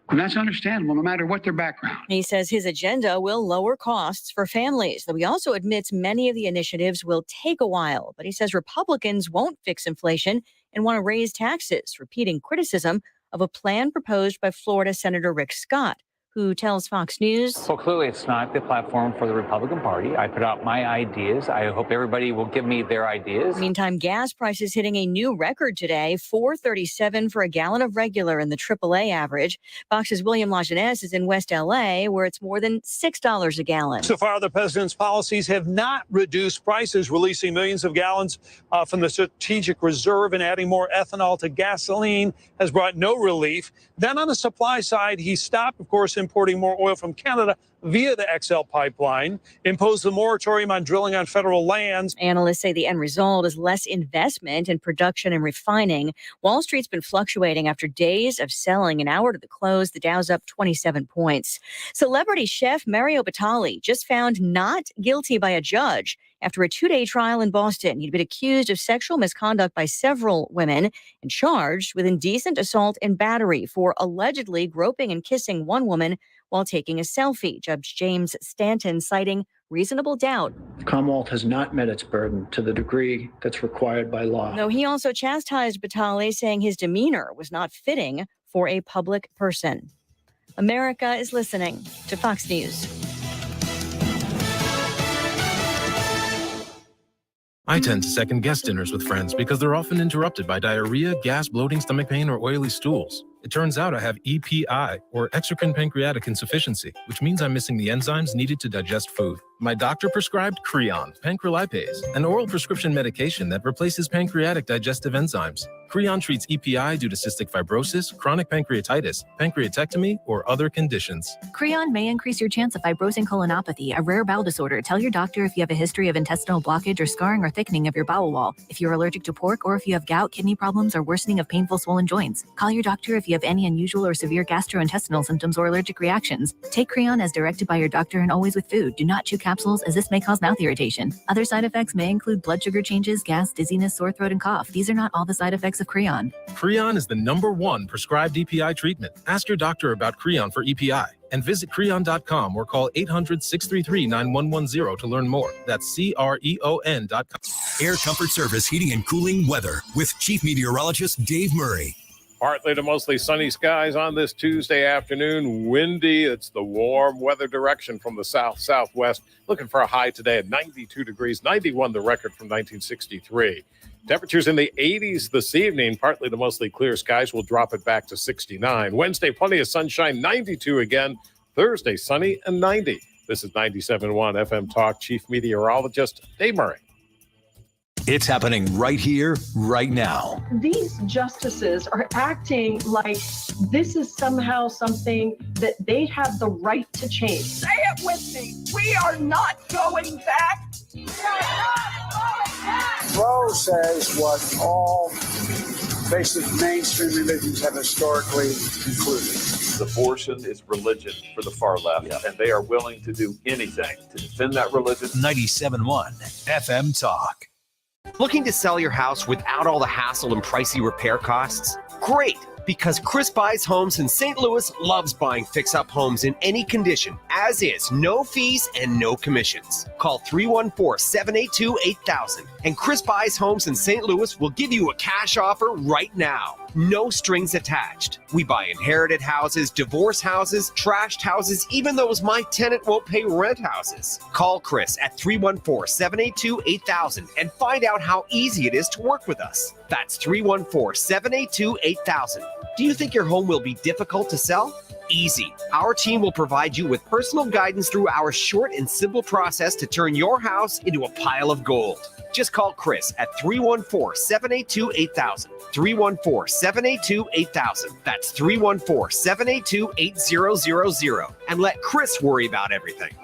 And that's understandable, no matter what their background. He says his agenda will lower costs for families, though he also admits many of the initiatives will take a while. But he says Republicans won't fix inflation and want to raise taxes, repeating criticism of a plan proposed by Florida Senator Rick Scott, who tells Fox News. Well, clearly it's not the platform for the Republican Party. I put out my ideas. I hope everybody will give me their ideas. Meantime, gas prices hitting a new record today, $4.37 for a gallon of regular in the AAA average. Fox's William Lajeunesse is in West L.A., where it's more than $6 a gallon. So far, the president's policies have not reduced prices, releasing millions of gallons from the strategic reserve and adding more ethanol to gasoline has brought no relief. Then on the supply side, he stopped, of course, importing more oil from Canada via the XL pipeline, imposed a moratorium on drilling on federal lands. Analysts say the end result is less investment in production and refining. Wall Street's been fluctuating after days of selling. An hour to the close, the Dow's up 27 points. Celebrity chef Mario Batali just found not guilty by a judge after a 2-day trial in Boston. He'd been accused of sexual misconduct by several women and charged with indecent assault and battery for allegedly groping and kissing one woman while taking a selfie. Judge James Stanton citing reasonable doubt. The Commonwealth has not met its burden to the degree that's required by law. Though he also chastised Batali, saying his demeanor was not fitting for a public person. America is listening to Fox News. I tend to second-guess dinners with friends because they're often interrupted by diarrhea, gas, bloating, stomach pain, or oily stools. It turns out I have EPI, or exocrine pancreatic insufficiency, which means I'm missing the enzymes needed to digest food. My doctor prescribed Creon, pancrelipase, an oral prescription medication that replaces pancreatic digestive enzymes. Creon treats EPI due to cystic fibrosis, chronic pancreatitis, pancreatectomy, or other conditions. Creon may increase your chance of fibrosing colonopathy, a rare bowel disorder. Tell your doctor if you have a history of intestinal blockage or scarring or thickening of your bowel wall, if you're allergic to pork, or if you have gout, kidney problems, or worsening of painful swollen joints. Call your doctor if you have any unusual or severe gastrointestinal symptoms or allergic reactions. Take Creon as directed by your doctor and always with food. Do not chew capsules, as this may cause mouth irritation. Other side effects may include blood sugar changes, gas, dizziness, sore throat, and cough. These are not all the side effects of Creon. Creon is the #1 prescribed EPI treatment. Ask your doctor about Creon for EPI and visit Creon.com or call 800-633-9110 to learn more. That's CREON.com. Air Comfort Service Heating and Cooling Weather with Chief Meteorologist Dave Murray. Partly to mostly sunny skies on this Tuesday afternoon. Windy. It's the warm weather direction from the south-southwest. Looking for a high today at 92 degrees, 91 the record from 1963. Temperatures in the 80s this evening. Partly to mostly clear skies. Will drop it back to 69. Wednesday, plenty of sunshine, 92 again. Thursday, sunny and 90. This is 97.1 FM Talk. Chief Meteorologist Dave Murray. It's happening right here, right now. These justices are acting like this is somehow something that they have the right to change. Say it with me. We are not going back. We are not going back. Roe says what all basic mainstream religions have historically concluded. Abortion is religion for the far left, and they are willing to do anything to defend that religion. 97.1 FM Talk. Looking to sell your house without all the hassle and pricey repair costs? Great, because Chris Buys Homes in St. Louis loves buying fix-up homes in any condition, as is, no fees and no commissions. Call 314-782-8000, and Chris Buys Homes in St. Louis will give you a cash offer right now. No strings attached. We buy inherited houses, divorce houses, trashed houses, even those my tenant won't pay rent houses. Call Chris at 314-782-8000 and find out how easy it is to work with us. That's 314-782-8000. Do you think your home will be difficult to sell? Easy. Our team will provide you with personal guidance through our short and simple process to turn your house into a pile of gold. Just call Chris at 314-782-8000. 314-782-8000. That's 314-782-8000. And let Chris worry about everything.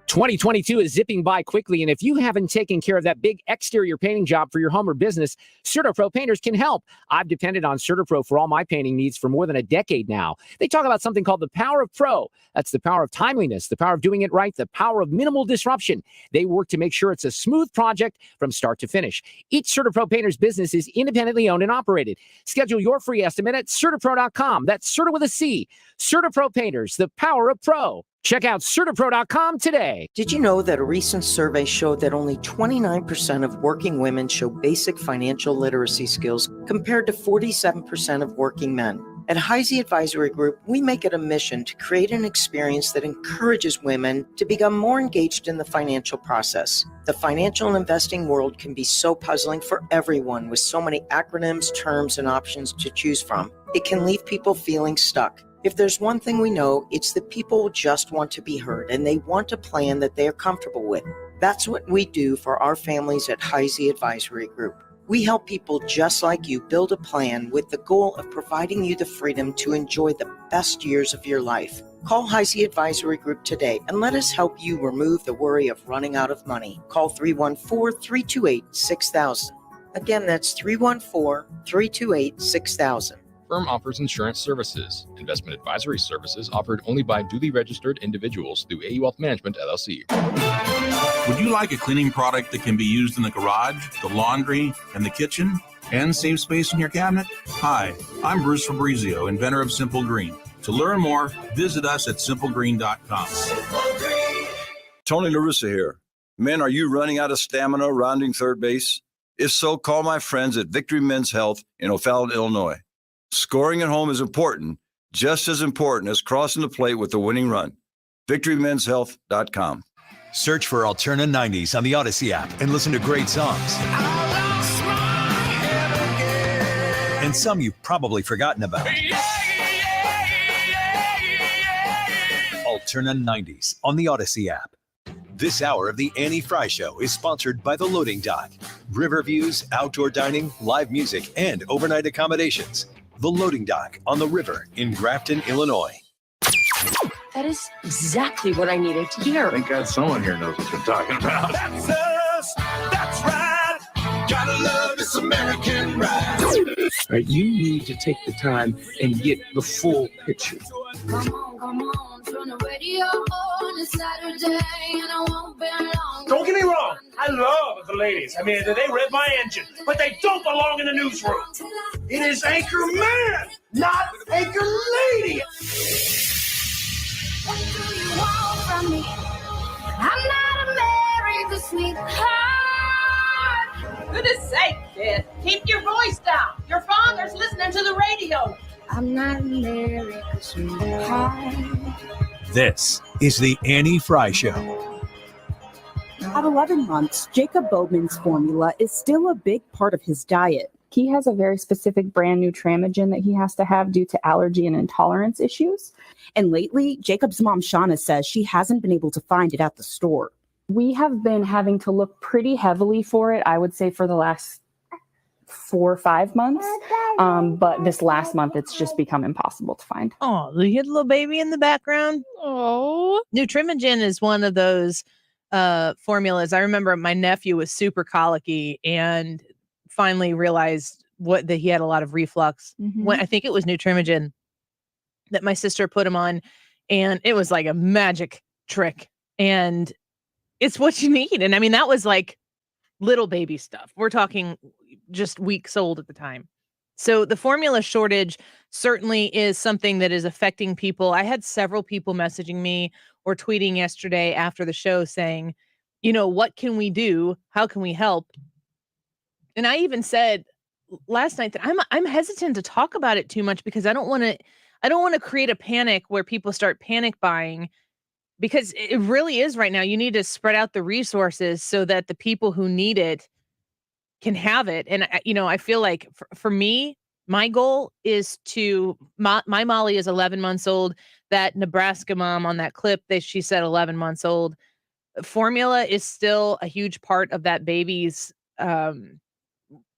2022 is zipping by quickly, and if you haven't taken care of that big exterior painting job for your home or business, CertaPro Painters can help. I've depended on CertaPro for all my painting needs for more than a decade now. They talk about something called the power of pro. That's the power of timeliness, the power of doing it right, the power of minimal disruption. They work to make sure it's a smooth project from start to finish. Each CertaPro Painters business is independently owned and operated. Schedule your free estimate at CertaPro.com. That's Certa with a C. CertaPro Painters, the power of pro. Check out CertaPro.com today. Did you know that a recent survey showed that only 29% of working women show basic financial literacy skills compared to 47% of working men? At Heisey Advisory Group, we make it a mission to create an experience that encourages women to become more engaged in the financial process. The financial and investing world can be so puzzling for everyone with so many acronyms, terms, and options to choose from. It can leave people feeling stuck. If there's one thing we know, it's that people just want to be heard and they want a plan that they are comfortable with. That's what we do for our families at Heisey Advisory Group. We help people just like you build a plan with the goal of providing you the freedom to enjoy the best years of your life. Call Heisey Advisory Group today and let us help you remove the worry of running out of money. Call 314-328-6000. Again, that's 314-328-6000. Firm offers insurance services. Investment advisory services offered only by duly registered individuals through AU Wealth Management, LLC. Would you like a cleaning product that can be used in the garage, the laundry, and the kitchen, and save space in your cabinet? Hi, I'm Bruce Fabrizio, inventor of Simple Green. To learn more, visit us at simplegreen.com. Tony LaRussa here. Men, are you running out of stamina rounding third base? If so, call my friends at Victory Men's Health in O'Fallon, Illinois. Scoring at home is important, just as important as crossing the plate with the winning run. VictoryMen'sHealth.com. Search for Alterna 90s on the Odyssey app and listen to great songs. And some you've probably forgotten about. Alterna 90s on the Odyssey app. This hour of the Annie Frey Show is sponsored by The Loading Dock. River views, outdoor dining, live music, and overnight accommodations. The Loading Dock on the river in Grafton, Illinois. That is exactly what I needed to hear. Thank God someone here knows what you're talking about. That's us. That's right. Gotta love this American ride. Right, you need to take the time and get the full picture. Come on, turn the radio on. It's Saturday and I won't be long. Don't get me wrong. I love the ladies. I mean, they rev my engine, but they don't belong in the newsroom. It is Anchor Man, not Anchor Lady. What do you want from me? I'm not America's sweetheart. For goodness sake, kid, keep your voice down. Your father's listening to the radio. I'm not America's sweetheart. This is the Annie Frey Show. At 11 months, Jacob Bowman's formula is still a big part of his diet. He has a very specific brand new Tramagen that he has to have due to allergy and intolerance issues. And lately, Jacob's mom, Shauna, says she hasn't been able to find it at the store. We have been having to look pretty heavily for it, I would say, for the last 4 or 5 months. But this last month, it's just become impossible to find. Oh, look at the little baby in the background. Oh, Nutrimogen is one of those formulas. I remember my nephew was super colicky and finally realized that he had a lot of reflux. When I think it was Nutrimogen that my sister put him on, and it was like a magic trick. And it's what you need. And I mean, that was like little baby stuff. We're talking just weeks old at the time. So the formula shortage certainly is something that is affecting people. I had several people messaging me or tweeting yesterday after the show saying, you know, what can we do? How can we help? And I even said last night that I'm hesitant to talk about it too much because I don't want to create a panic where people start panic buying, because it really is right now. You need to spread out the resources so that the people who need it can have it. And, I feel like for me, my goal is my Molly is 11 months old. That Nebraska mom on that clip, she said 11 months old. Formula is still a huge part of that baby's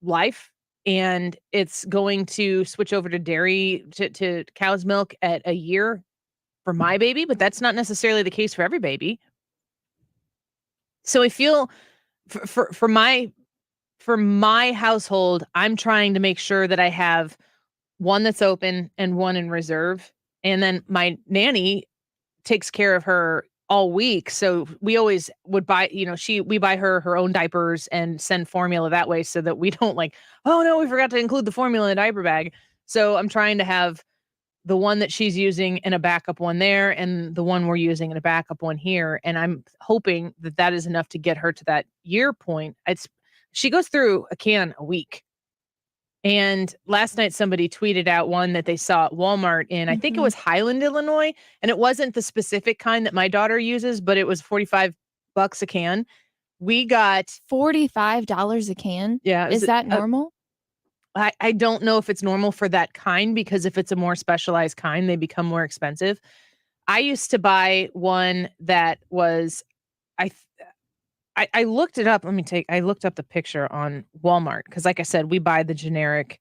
life. And it's going to switch over to dairy, to cow's milk at a year for my baby, but that's not necessarily the case for every baby. So I feel for my household, I'm trying to make sure that I have one that's open and one in reserve. And then my nanny takes care of her all week. So we always would buy, we buy her own diapers and send formula that way so that we don't like, oh no, we forgot to include the formula in the diaper bag. So I'm trying to have the one that she's using and a backup one there, and the one we're using and a backup one here. And I'm hoping that is enough to get her to that year point. She goes through a can a week. And last night somebody tweeted out one that they saw at Walmart in, I think it was Highland, Illinois. And it wasn't the specific kind that my daughter uses, but it was $45 a can. We got $45 a can. Yeah. Is that normal? I don't know if it's normal for that kind, because if it's a more specialized kind, they become more expensive. I used to buy one that was, I looked it up. I looked up the picture on Walmart because, like I said, we buy the generic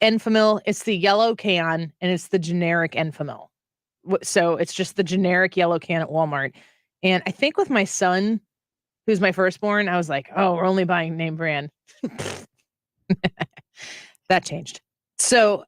Enfamil. It's the yellow can and it's the generic Enfamil. So it's just the generic yellow can at Walmart. And I think with my son, who's my firstborn, I was like, oh, we're only buying name brand. That changed. So,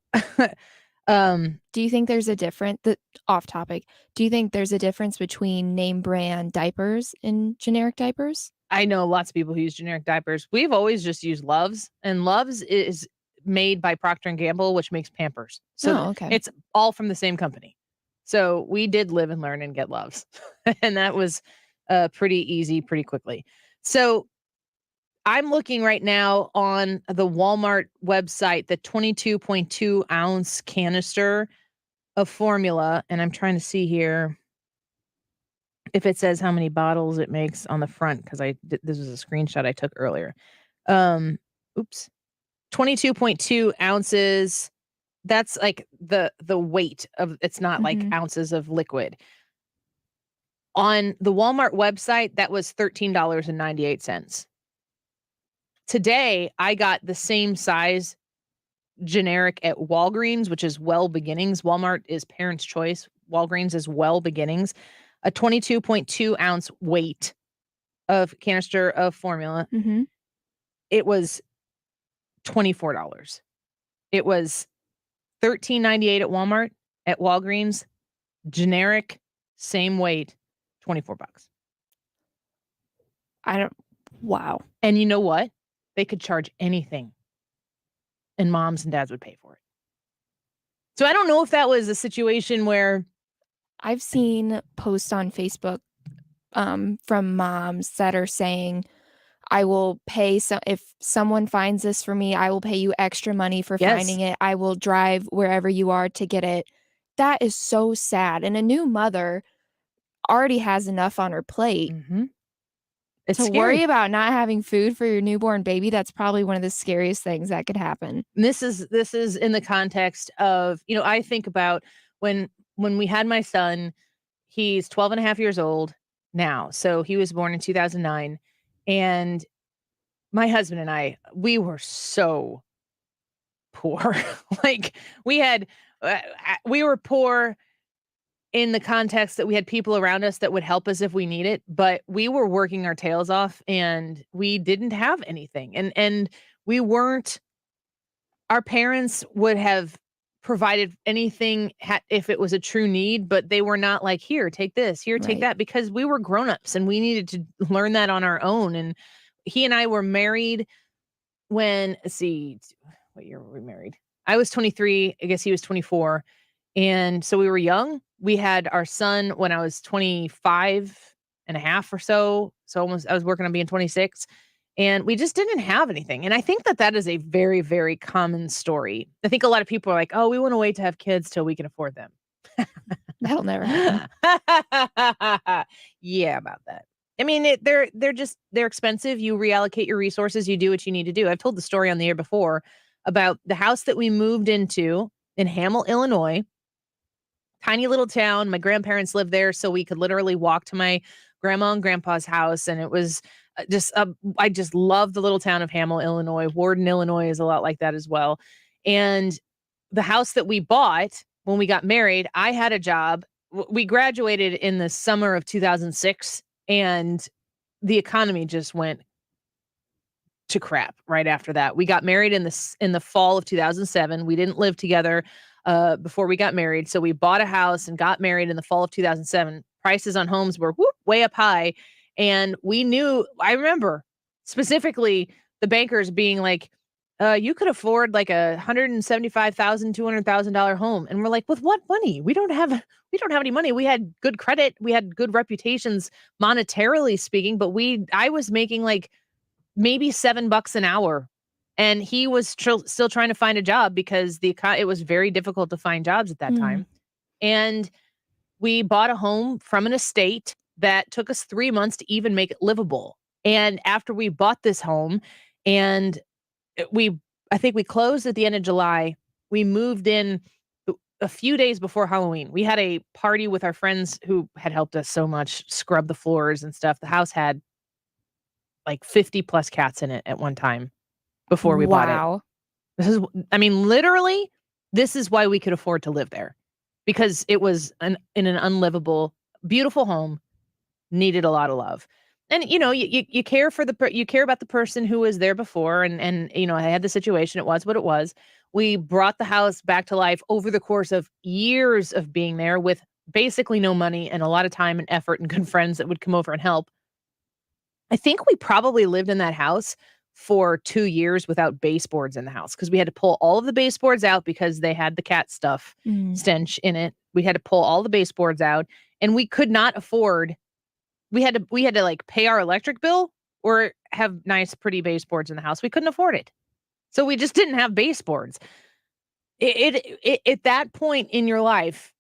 do you think there's a difference? Off topic. Do you think there's a difference between name brand diapers and generic diapers? I know lots of people who use generic diapers. We've always just used Love's, and Love's is made by Procter & Gamble, which makes Pampers. So okay. It's all from the same company. So we did live and learn and get Love's. And that was pretty easy, pretty quickly. So I'm looking right now on the Walmart website, the 22.2 ounce canister of formula. And I'm trying to see here if it says how many bottles it makes on the front, because this was a screenshot I took earlier. 22.2 ounces. That's like the weight of, it's not like ounces of liquid. On the Walmart website, that was $13.98. Today, I got the same size generic at Walgreens, which is Well Beginnings. Walmart is Parents' Choice. Walgreens is Well Beginnings. A 22.2 ounce weight of canister of formula. It was $24. It was $13.98 at Walmart. At Walgreens, generic, same weight, $24. Wow. And you know what? They could charge anything, and moms and dads would pay for it. So I don't know if that was a situation where I've seen posts on Facebook from moms that are saying, I will pay if someone finds this for me, I will pay you extra money for finding it. I will drive wherever you are to get it. That is so sad. And a new mother already has enough on her plate. It's to scary. worry about not having food for your newborn baby, that's probably one of the scariest things that could happen. And this is in the context of, I think about when we had my son. He's 12 and a half years old now. So he was born in 2009. And my husband and I, we were so poor. Like we were poor in the context that we had people around us that would help us if we need it, but we were working our tails off and we didn't have anything. And we weren't, our parents would have provided anything if it was a true need, but they were not like, here, take this, here, take that, because we were grownups and we needed to learn that on our own. And he and I were married when, let's see, what year were we married? I was 23. I guess he was 24. And so we were young. We had our son when I was 25 and a half or so. So almost, I was working on being 26. And we just didn't have anything. And I think that is a very, very common story. I think a lot of people are like, oh, we want to wait to have kids till we can afford them. That'll never happen. Yeah, about that. I mean, they're expensive. You reallocate your resources. You do what you need to do. I've told the story on the air before about the house that we moved into in Hamel, Illinois. Tiny little town. My grandparents lived there, so we could literally walk to my grandma and grandpa's house. And it was I just love the little town of Hamel, Illinois. Warden, Illinois is a lot like that as well. And the house that we bought when we got married, I had a job. We graduated in the summer of 2006, and the economy just went to crap right after that. We got married in the fall of 2007. We didn't live together before we got married. So we bought a house and got married in the fall of 2007. Prices on homes were way up high. And I remember specifically the bankers being like, you could afford like $175,000, $200,000 home. And we're like, with what money? We don't have any money. We had good credit. We had good reputations monetarily speaking, but I was making like maybe $7 an hour And he was still trying to find a job because it was very difficult to find jobs at that time. And we bought a home from an estate that took us 3 months to even make it livable. And after we bought this home, and I think we closed at the end of July, we moved in a few days before Halloween. We had a party with our friends who had helped us so much scrub the floors and stuff. The house had like 50 plus cats in it at one time before we bought it. Literally, this is why we could afford to live there, because it was in an unlivable, beautiful home, needed a lot of love. And, you care for you care about the person who was there before. And, I had the situation. It was what it was. We brought the house back to life over the course of years of being there with basically no money and a lot of time and effort and good friends that would come over and help. I think we probably lived in that house for 2 years without baseboards in the house, because we had to pull all of the baseboards out because they had the cat stuff stench in it. We had to pull all the baseboards out, and we could not afford. We had to like pay our electric bill or have nice, pretty baseboards in the house. We couldn't afford it, so we just didn't have baseboards. At that point in your life,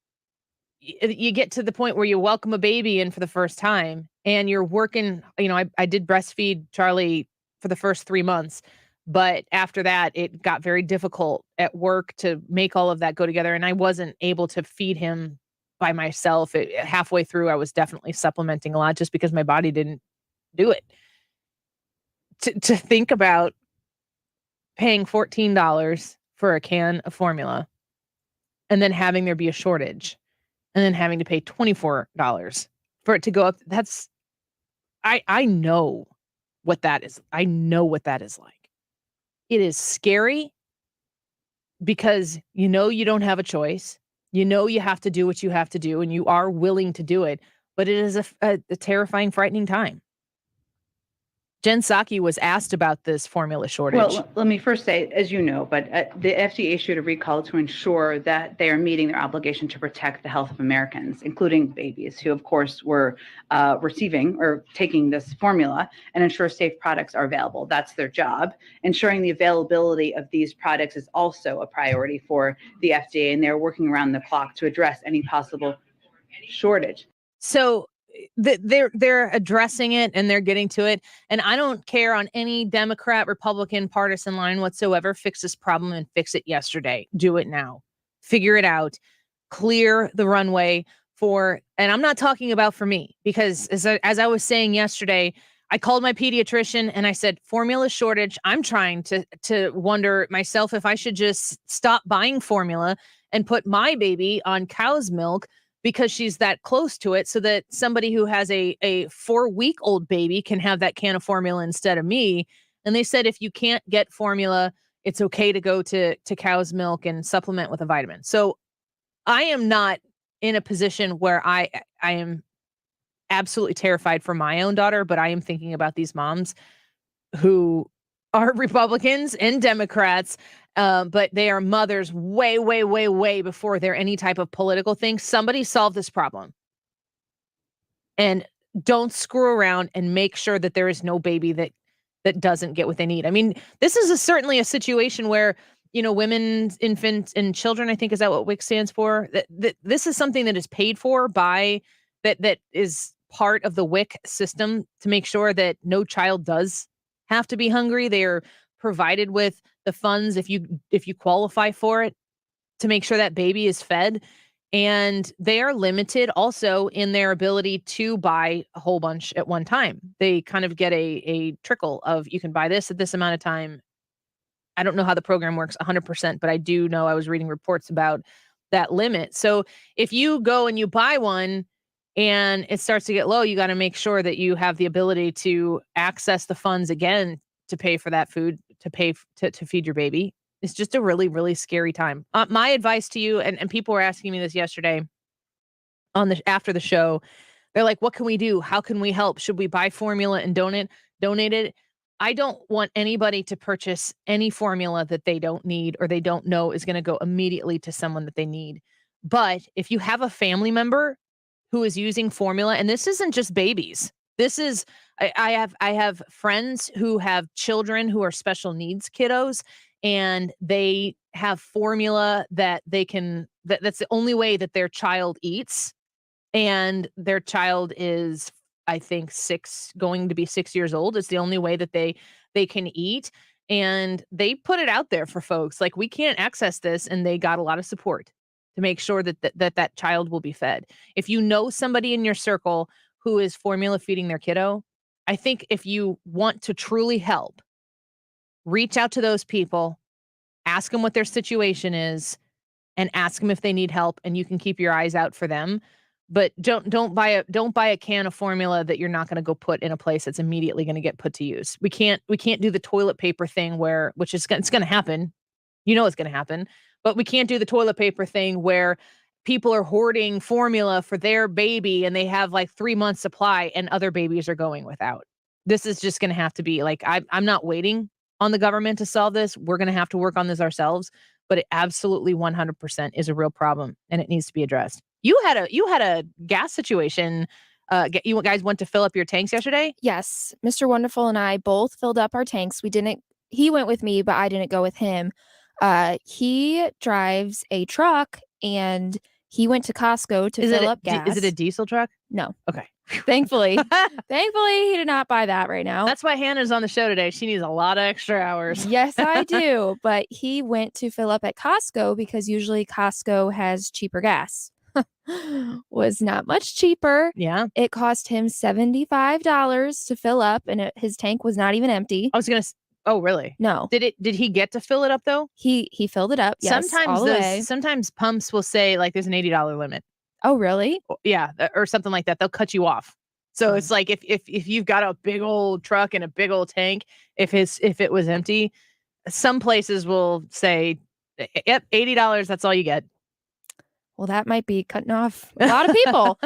you get to the point where you welcome a baby in for the first time, and you're working. I did breastfeed Charlie for the first 3 months, but after that, it got very difficult at work to make all of that go together, and I wasn't able to feed him by myself. Halfway through, I was definitely supplementing a lot just because my body didn't do it. To think about paying $14 for a can of formula and then having there be a shortage and then having to pay $24 for it to go up. I know what that is. I know what that is like. It is scary because you don't have a choice. You have to do what you have to do, and you are willing to do it, but it is a terrifying, frightening time. Jen Psaki was asked about this formula shortage. Well, let me first say, as you know, but the FDA issued a recall to ensure that they are meeting their obligation to protect the health of Americans, including babies who, of course, were receiving or taking this formula, and ensure safe products are available. That's their job. Ensuring the availability of these products is also a priority for the FDA, and they're working around the clock to address any possible shortage. So they're addressing it, and they're getting to it. And I don't care on any Democrat, Republican, partisan line whatsoever. Fix this problem and fix it yesterday. Do it now. Figure it out. Clear the runway and I'm not talking about for me, because as I was saying yesterday, I called my pediatrician and I said, formula shortage. I'm trying to wonder myself if I should just stop buying formula and put my baby on cow's milk because she's that close to it, so that somebody who has a 4-week-old baby can have that can of formula instead of me. And they said, if you can't get formula, it's okay to go to cow's milk and supplement with a vitamin. So I am not in a position where I am absolutely terrified for my own daughter, but I am thinking about these moms who are Republicans and Democrats, but they are mothers way, way, way, way before they're any type of political thing. Somebody solve this problem. And don't screw around, and make sure that there is no baby that doesn't get what they need. I mean, this is certainly a situation where, women, infants, and children, I think, is that what WIC stands for? That this is something that is paid for by, that is part of the WIC system to make sure that no child does have to be hungry. They are provided with the funds if you qualify for it, to make sure that baby is fed. And they are limited also in their ability to buy a whole bunch at one time. They kind of get a trickle of, you can buy this at this amount of time. I don't know how the program works 100%, but I do know I was reading reports about that limit. So if you go and you buy one and it starts to get low, you got to make sure that you have the ability to access the funds again to pay for that food, to pay to feed your baby. It's just a really, really scary time. My advice to you, and people were asking me this yesterday after the show, they're like, what can we do? How can we help? Should we buy formula and donate it? I don't want anybody to purchase any formula that they don't need or they don't know is going to go immediately to someone that they need. But if you have a family member who is using formula, and this isn't just babies, This is, I have friends who have children who are special needs kiddos, and they have formula that they can, that's the only way that their child eats. And their child is, I think, going to be 6 years old. It's the only way that they can eat. And they put it out there for folks like, we can't access this. And they got a lot of support to make sure that child will be fed. If you know somebody in your circle who is formula feeding their kiddo, I think if you want to truly help, reach out to those people, ask them what their situation is, and ask them if they need help, and you can keep your eyes out for them. But don't buy a can of formula that you're not going to go put in a place that's immediately going to get put to use. We can't do the toilet paper thing it's going to happen. You know it's going to happen, but we can't do the toilet paper thing where people are hoarding formula for their baby and they have like 3 months supply and other babies are going without. This is just going to have to be like, I'm not waiting on the government to solve this. We're going to have to work on this ourselves, but it absolutely 100% is a real problem and it needs to be addressed. You had a gas situation. You guys went to fill up your tanks yesterday? Yes. Mr. Wonderful and I both filled up our tanks. He went with me, but I didn't go with him. He drives a truck and he went to Costco to fill up gas. Is it a diesel truck? No. Okay. Thankfully he did not buy that right now. That's why Hannah's on the show today. She needs a lot of extra hours. Yes, I do. But he went to fill up at Costco because usually Costco has cheaper gas. Was not much cheaper. Yeah. It cost him $75 to fill up, and his tank was not even empty. Oh, really? No. Did he get to fill it up though? He filled it up. Yes, sometimes pumps will say like there's an $80 limit. Oh, really? Yeah, or something like that. They'll cut you off. So it's like if you've got a big old truck and a big old tank, if it was empty, some places will say, "Yep, $80. That's all you get." Well, that might be cutting off a lot of people.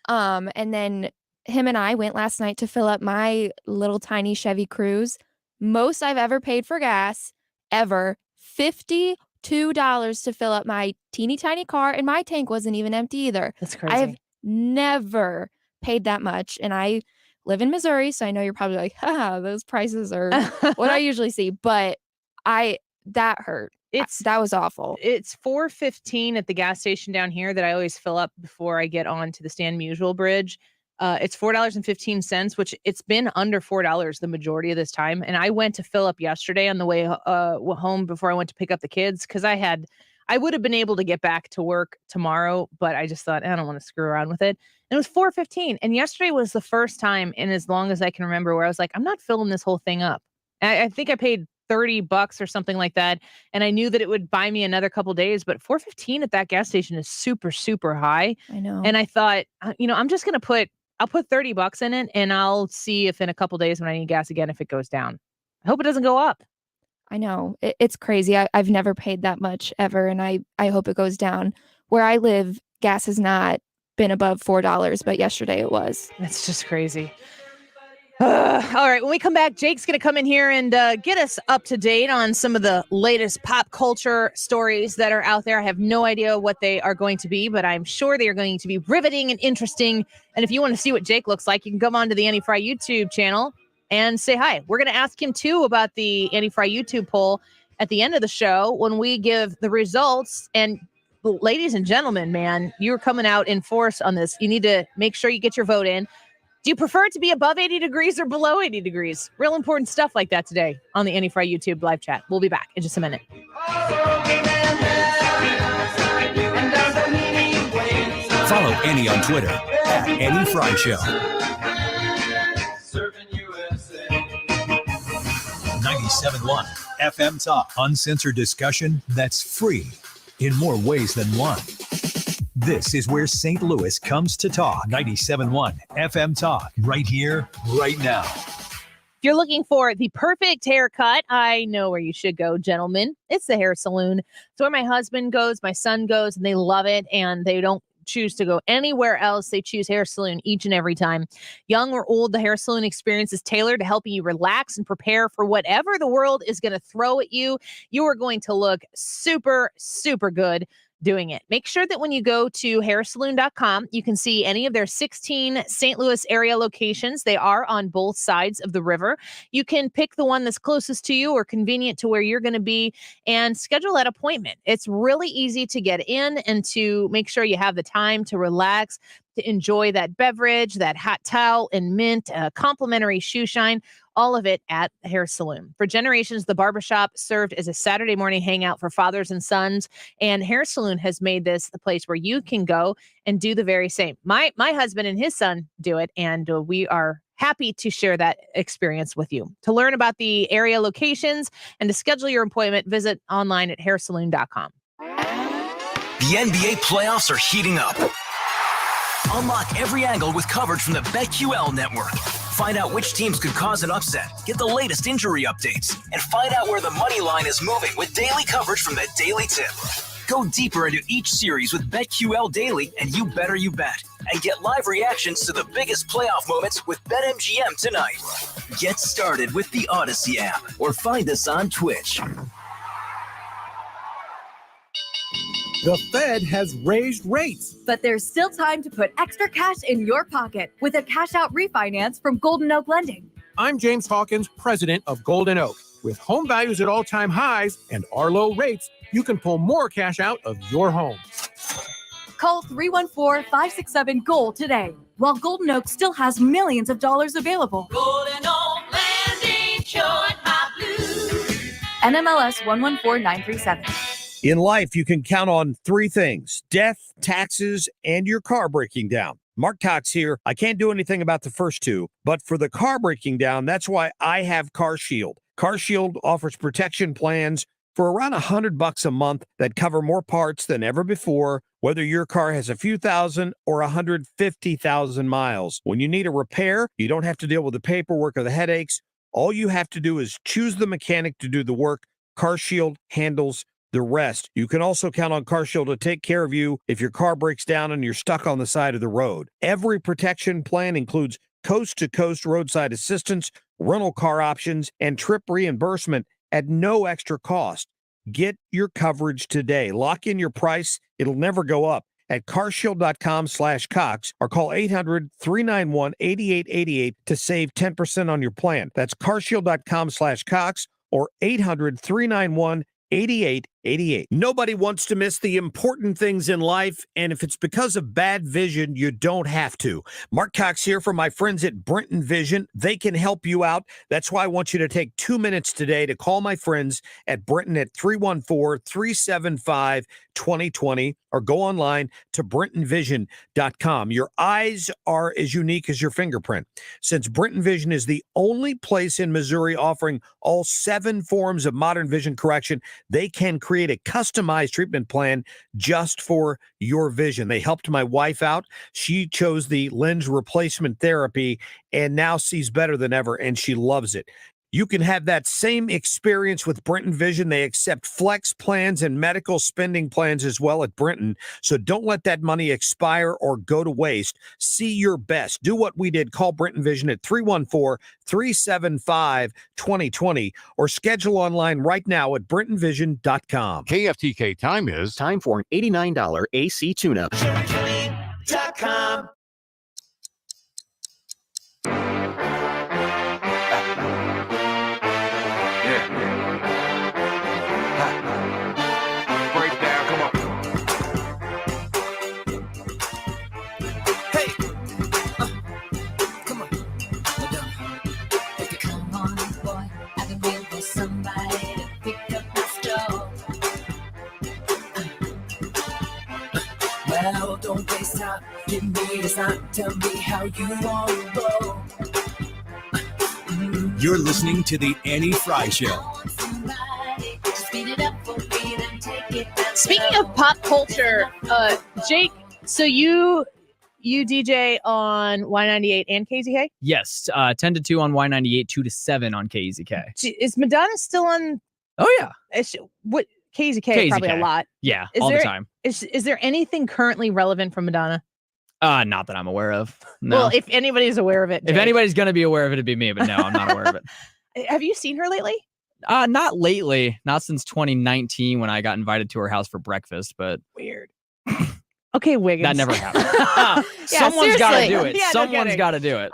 And then him and I went last night to fill up my little tiny Chevy Cruze. Most I've ever paid for gas ever. $52 to fill up my teeny tiny car, and my tank wasn't even empty either. That's crazy. I've never paid that much, and I live in Missouri, so I know you're probably like, haha, those prices are what I usually see, but that hurt. That was awful. It's $4.15 at the gas station down here that I always fill up before I get on to the Stan Musial Bridge. It's $4.15, which it's been under $4 the majority of this time. And I went to fill up yesterday on the way home before I went to pick up the kids because I would have been able to get back to work tomorrow, but I just thought I don't want to screw around with it. And it was $4.15. And yesterday was the first time in as long as I can remember where I was like, I'm not filling this whole thing up. And I think I paid $30 or something like that. And I knew that it would buy me another couple days, but $4.15 at that gas station is super, super high. I know. And I thought, I'm just going to I'll put $30 in it and I'll see if in a couple days when I need gas again, if it goes down. I hope it doesn't go up. I know. It's crazy. I've never paid that much ever. And I hope it goes down. Where I live, gas has not been above $4, but yesterday it was. That's just crazy. All right. When we come back, Jake's going to come in here and get us up to date on some of the latest pop culture stories that are out there. I have no idea what they are going to be, but I'm sure they are going to be riveting and interesting. And if you want to see what Jake looks like, you can come on to the Annie Frey YouTube channel and say hi. We're going to ask him, too, about the Annie Frey YouTube poll at the end of the show when we give the results. And ladies and gentlemen, man, you're coming out in force on this. You need to make sure you get your vote in. Do you prefer it to be above 80 degrees or below 80 degrees? Real important stuff like that today on the Annie Frey YouTube live chat. We'll be back in just a minute. Follow Annie on Twitter at Annie Frey Show. 97.1 FM Talk. Uncensored discussion that's free in more ways than one. This is where St. Louis comes to talk. 97.1 FM Talk, right here, right now. If you're looking for the perfect haircut, I know where you should go, gentlemen. It's the hair salon. It's where my husband goes, my son goes, and they love it, and they don't choose to go anywhere else. They choose hair salon each and every time. Young or old, the hair salon experience is tailored to helping you relax and prepare for whatever the world is going to throw at you. You are going to look super, super good. doing it. Make sure that when you go to hairsaloon.com, you can see any of their 16 St. Louis area locations. They are on both sides of the river. You can pick the one that's closest to you or convenient to where you're going to be and schedule that appointment. It's really easy to get in and to make sure you have the time to relax, to enjoy that beverage, that hot towel and mint, complimentary shoe shine, all of it at Hair Saloon. For generations, the barbershop served as a Saturday morning hangout for fathers and sons, and Hair Saloon has made this the place where you can go and do the very same. My husband and his son do it, and we are happy to share that experience with you. To learn about the area locations and to schedule your appointment, visit online at hairsaloon.com. The NBA playoffs are heating up. Unlock every angle with coverage from the BetQL network. Find out which teams could cause an upset, get the latest injury updates, and find out where the money line is moving with daily coverage from the Daily Tip. Go deeper into each series with BetQL Daily and You Better You Bet. And get live reactions to the biggest playoff moments with BetMGM tonight. Get started with the Odyssey app or find us on Twitch. The Fed has raised rates. But there's still time to put extra cash in your pocket with a cash-out refinance from Golden Oak Lending. I'm James Hawkins, president of Golden Oak. With home values at all-time highs and our low rates, you can pull more cash out of your home. Call 314-567-GOLD today, while Golden Oak still has millions of dollars available. Golden Oak Landing, short my blue. NMLS 114937. In life, you can count on three things: death, taxes, and your car breaking down. Mark Cox here. I can't do anything about the first two, but for the car breaking down, that's why I have CarShield. CarShield offers protection plans for around $100 a month that cover more parts than ever before, whether your car has a few thousand or 150,000 miles. When you need a repair, you don't have to deal with the paperwork or the headaches. All you have to do is choose the mechanic to do the work. CarShield handles the rest. You can also count on CarShield to take care of you if your car breaks down and you're stuck on the side of the road. Every protection plan includes coast-to-coast roadside assistance, rental car options, and trip reimbursement at no extra cost. Get your coverage today. Lock in your price. It'll never go up at carshield.com/Cox or call 800-391-8888 to save 10% on your plan. That's carshield.com/Cox or 800-391-8888. Nobody wants to miss the important things in life, and if it's because of bad vision, you don't have to. Mark Cox here from my friends at Brenton Vision. They can help you out. That's why I want you to take 2 minutes today to call my friends at Brenton at 314-375-2020 or go online to brentonvision.com. Your eyes are as unique as your fingerprint. Since Brenton Vision is the only place in Missouri offering all 7 forms of modern vision correction, they can create a customized treatment plan just for your vision. They helped my wife out. She chose the lens replacement therapy and now sees better than ever, and she loves it. You can have that same experience with Brenton Vision. They accept flex plans and medical spending plans as well at Brenton. So don't let that money expire or go to waste. See your best. Do what we did. Call Brenton Vision at 314-375-2020 or schedule online right now at brentonvision.com. KFTK time is time for an $89 AC tune-up. .com. Well, don't waste time. Give me a sign. Tell me how you want to roll. You're listening to the Annie Frey Show. Speaking of pop culture, Jake, so you DJ on Y98 and KZK? Yes, 10 to 2 on Y98, 2 to 7 on KZK. Is Madonna still on? Oh, yeah. What KZK probably a lot. Yeah, all the time. Is there anything currently relevant from Madonna? Not that I'm aware of. No. Well, if anybody's aware of it. If anybody's going to be aware of it, it'd be me, but no, I'm not aware of it. Have you seen her lately? Not lately. Not since 2019 when I got invited to her house for breakfast, but weird. Okay, Wiggins. That never happened. Someone's got to do it. Yeah, Someone's got to do it.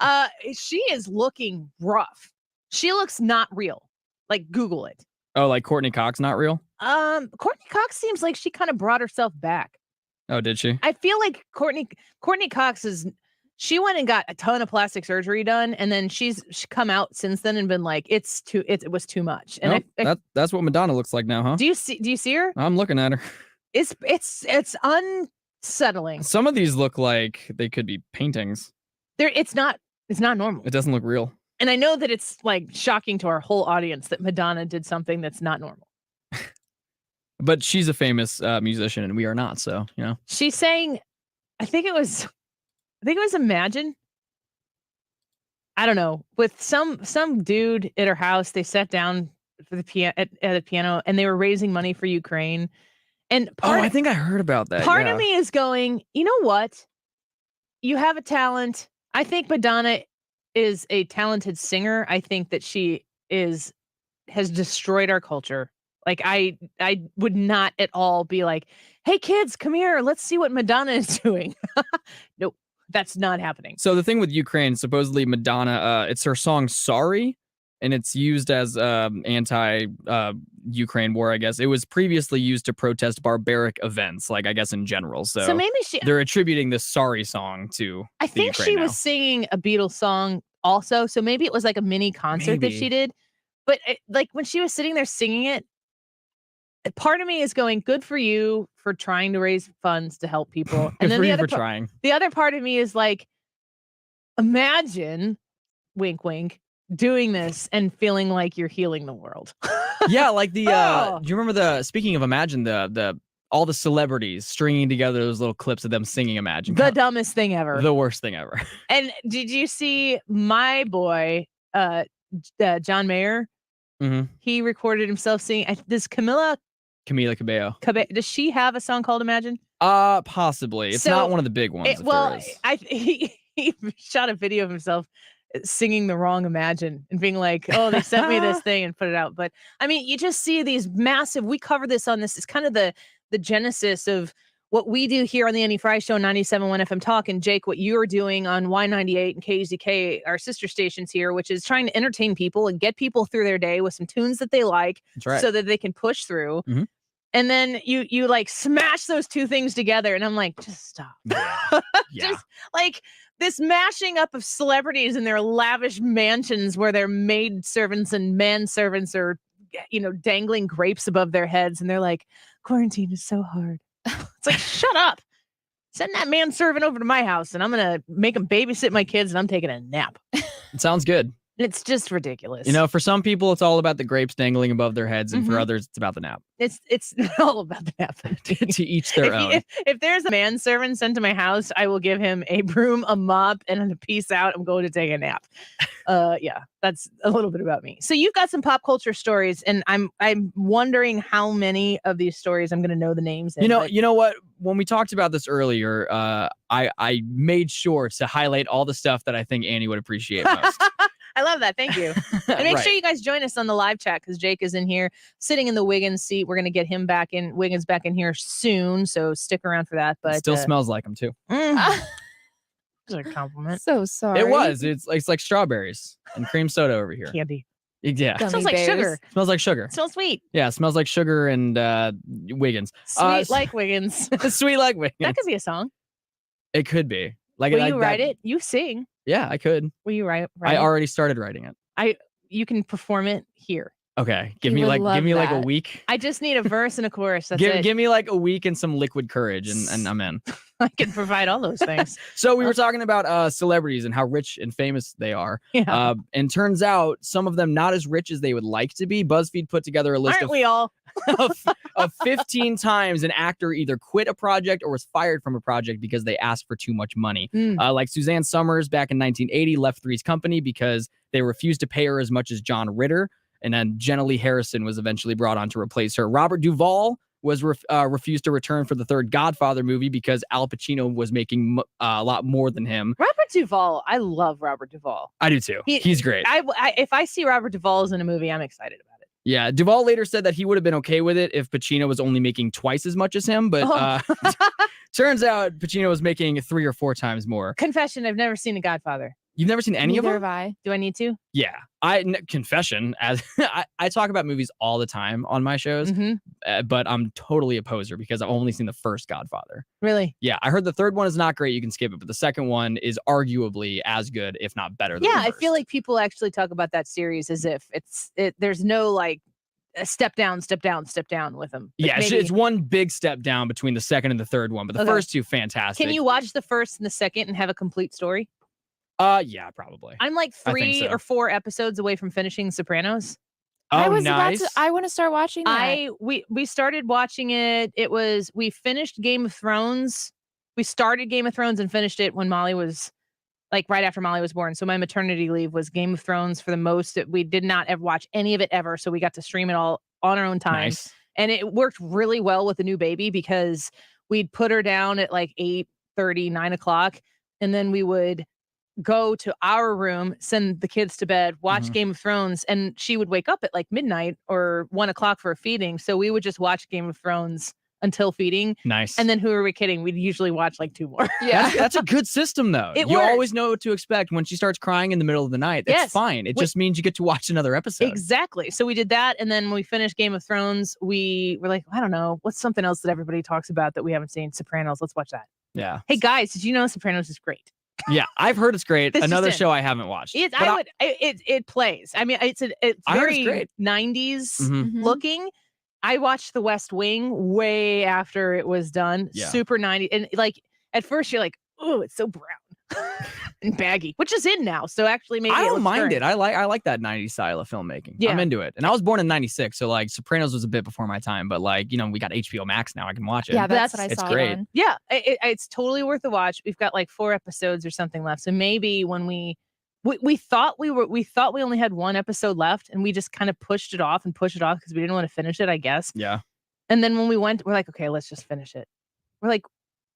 She is looking rough. She looks not real. Like, Google it. Oh, like Courtney Cox, not real? Courtney Cox seems like she kind of brought herself back. Oh, did she? I feel like Courtney Cox she went and got a ton of plastic surgery done, and then she's come out since then and been like, it was too much. And that's what Madonna looks like now, huh? Do you see her? I'm looking at her. It's unsettling. Some of these look like they could be paintings. It's not normal. It doesn't look real. And I know that it's like shocking to our whole audience that Madonna did something that's not normal. But she's a famous musician and we are not, so, you know. She sang, I think it was Imagine. I don't know. With some dude at her house, they sat down for the at the piano and they were raising money for Ukraine. And I think I heard about that. Part of me is going, you know what? You have a talent. I think Madonna is a talented singer. I think that she has destroyed our culture. Like, I would not at all be like, hey kids, come here, let's see what Madonna is doing. Nope, that's not happening. So the thing with Ukraine, supposedly Madonna, it's her song Sorry, and it's used as anti-Ukraine war, I guess. It was previously used to protest barbaric events, like I guess in general. So maybe they're attributing this Sorry song to I think Ukraine she now. was singing a Beatles song also, so maybe it was like a mini concert that she did. But like when she was sitting there singing it, part of me is going, good for you for trying to raise funds to help people. And then the other part of me is like, imagine, wink, wink, doing this and feeling like you're healing the world. Yeah, like the do you remember speaking of Imagine, all the celebrities stringing together those little clips of them singing Imagine? The dumbest thing ever. The worst thing ever. And did you see my boy, John Mayer? Mm-hmm. He recorded himself singing. Does Camila Cabello. Does she have a song called Imagine? Possibly. It's not one of the big ones. He shot a video of himself singing the wrong Imagine and being like, oh, they sent me this thing and put it out. But I mean, you just see these massive, we cover this on this. It's kind of the genesis of what we do here on the Annie Frey Show, 97.1 FM Talk. And Jake, what you're doing on Y98 and KZK, our sister stations here, which is trying to entertain people and get people through their day with some tunes that they like. That's right. So that they can push through. Mm-hmm. And then you like smash those two things together. And I'm like, just stop. Yeah. Just like this mashing up of celebrities in their lavish mansions where their maid servants and manservants are, dangling grapes above their heads. And they're like, quarantine is so hard. It's like, shut up. Send that manservant over to my house and I'm going to make him babysit my kids and I'm taking a nap. It sounds good. It's just ridiculous. For some people, it's all about the grapes dangling above their heads. And for others, it's about the nap. It's all about the nap. To each their own. If there's a manservant sent to my house, I will give him a broom, a mop, and a peace out. I'm going to take a nap. Yeah, that's a little bit about me. So you've got some pop culture stories, and I'm wondering how many of these stories I'm going to know the names. You know what? When we talked about this earlier, I made sure to highlight all the stuff that I think Annie would appreciate most. I love that. Thank you. And make sure you guys join us on the live chat because Jake is in here sitting in the Wiggins seat. We're going to get him Wiggins back in here soon. So stick around for that. But it still smells like him too. It's a compliment. So sorry. It was. It's like strawberries and cream soda over here. Candy. Yeah. It smells like sugar. It smells like sugar. It smells sweet. Yeah, it smells like sugar and Wiggins. Sweet like Wiggins. Sweet like Wiggins. That could be a song. It could be. Like, will you write it? You sing. Yeah, I could. Will you write I already started writing it. You can perform it here. Okay. Give me like a week. I just need a verse and a chorus. That's it. Give me like a week and some liquid courage and I'm in. I can provide all those things. So we were talking about celebrities and how rich and famous they are. Yeah. And turns out some of them not as rich as they would like to be. BuzzFeed put together a list Aren't we all? of 15 times an actor either quit a project or was fired from a project because they asked for too much money. Like Suzanne Summers back in 1980 left Three's Company because they refused to pay her as much as John Ritter. And then Jenna Lee Harrison was eventually brought on to replace her. Robert Duvall was refused to return for the third Godfather movie because Al Pacino was making a lot more than him. Robert Duvall. I love Robert Duvall. I do too. He's great. If I see Robert Duvall in a movie, I'm excited about it. Yeah, Duvall later said that he would have been okay with it if Pacino was only making twice as much as him, but turns out Pacino was making 3 or 4 times more. Confession, I've never seen The Godfather. You've never seen any of Neither them? have I. Do I need to? Yeah, confession, as I talk about movies all the time on my shows, but I'm totally a poser because I've only seen the first Godfather. Really? Yeah, I heard the third one is not great. You can skip it, but the second one is arguably as good, if not better. Than Yeah, the I feel like people actually talk about that series as if there's no like a step down with them. Like yeah, it's one big step down between the second and the third one, but the first two fantastic. Can you watch the first and the second and have a complete story? Yeah, probably. I'm like I think 3 so. or 4 episodes away from finishing Sopranos. I Oh, was nice. I want to start watching that. We started watching it. We finished Game of Thrones. We started Game of Thrones and finished it when Molly was like right after Molly was born. So my maternity leave was Game of Thrones for the most. We did not ever watch any of it ever. So we got to stream it all on our own time. Nice. And it worked really well with the new baby because we'd put her down at like 8:30, 9 o'clock. And then we would go to our room, send the kids to bed, watch Game of Thrones, and she would wake up at like midnight or 1 o'clock for a feeding. So we would just watch Game of Thrones until feeding. Nice. And then who are we kidding? We'd usually watch like 2 more. Yeah, that's a good system though. It you works. always know what to expect when she starts crying in the middle of the night. That's Yes. fine. It Wait. just means you get to watch another episode. Exactly. So we did that. And then when we finished Game of Thrones, we were like, I don't know, what's something else that everybody talks about that we haven't seen? Sopranos. Let's watch that. Yeah. Hey guys, did you know Sopranos is great? Yeah, I've heard it's great. This Another just show I haven't watched. It, But it plays. I mean, it's I heard it's very great. 90s Mhm. looking. I watched The West Wing way after it was done. Yeah. Super 90s. And like at first you're like, oh, it's so brown and baggy, which is in now. So actually maybe I it don't looks mind current. it. I like that 90s style of filmmaking. Yeah. I'm into it. And I was born in 96, so like Sopranos was a bit before my time, but like, we got HBO Max now. I can watch it. Yeah, that's what I it's saw great. it on. Yeah, it's totally worth a watch. We've got like 4 episodes or something left. So maybe when we thought we only had 1 episode left, and we just kind of pushed it off because we didn't want to finish it, I guess. Yeah. And then when we went, we're like, okay, let's just finish it. We're like,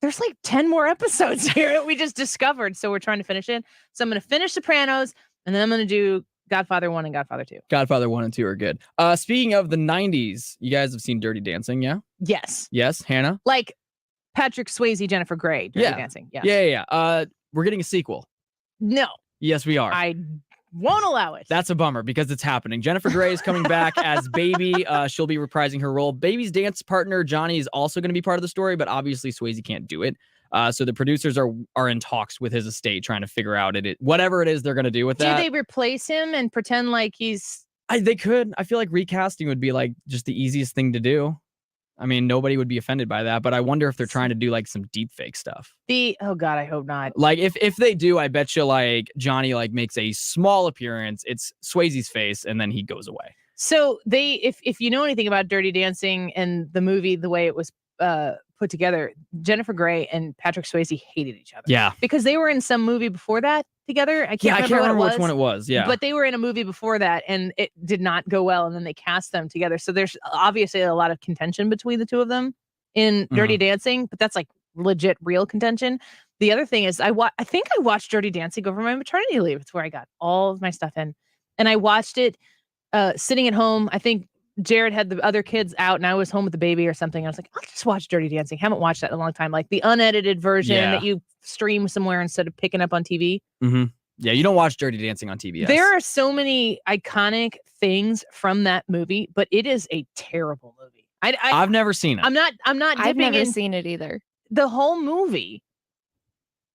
there's like 10 more episodes here that we just discovered. So we're trying to finish it. So I'm going to finish Sopranos, and then I'm going to do Godfather 1 and Godfather 2. Godfather 1 and 2 are good. Speaking of the 90s, you guys have seen Dirty Dancing, yeah? Yes. Yes, Hannah? Like Patrick Swayze, Jennifer Grey, Dirty Dancing. Yeah. Yeah. We're getting a sequel. No, Yes, we are. I won't allow it. That's a bummer because it's happening. Jennifer Grey is coming back as Baby. She'll be reprising her role. Baby's dance partner, Johnny, is also going to be part of the story, but obviously Swayze can't do it. So the producers are in talks with his estate trying to figure out whatever it is they're going to do with that. Do they replace him and pretend like he's... They could. I feel like recasting would be like just the easiest thing to do. I mean, nobody would be offended by that, but I wonder if they're trying to do like some deep fake stuff. Oh God, I hope not. Like if they do, I bet you like Johnny like makes a small appearance. It's Swayze's face, and then he goes away. So if you know anything about Dirty Dancing and the movie, the way it was put together, Jennifer Grey and Patrick Swayze hated each other. Yeah. Because they were in some movie before that together. I can't remember what which one it was. Yeah. But they were in a movie before that, and it did not go well, and then they cast them together. So there's obviously a lot of contention between the two of them in Dirty Dancing, but that's like legit real contention. The other thing is I think I watched Dirty Dancing over my maternity leave. It's where I got all of my stuff in. And I watched it sitting at home. I think Jared had the other kids out and I was home with the baby or something. I was like, I'll just watch Dirty Dancing. Haven't watched that in a long time. Like the unedited version that you stream somewhere instead of picking up on TV. Mm-hmm. Yeah, you don't watch Dirty Dancing on TBS. There are so many iconic things from that movie, but it is a terrible movie. I've never seen it. I'm not I've dipping never in. seen it either. The whole movie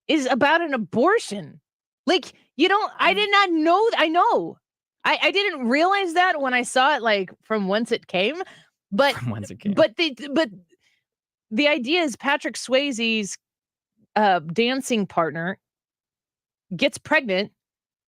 is about an abortion. Like, I did not know. I know. I didn't realize that when I saw it, like from whence it came, but but the idea is Patrick Swayze's dancing partner gets pregnant,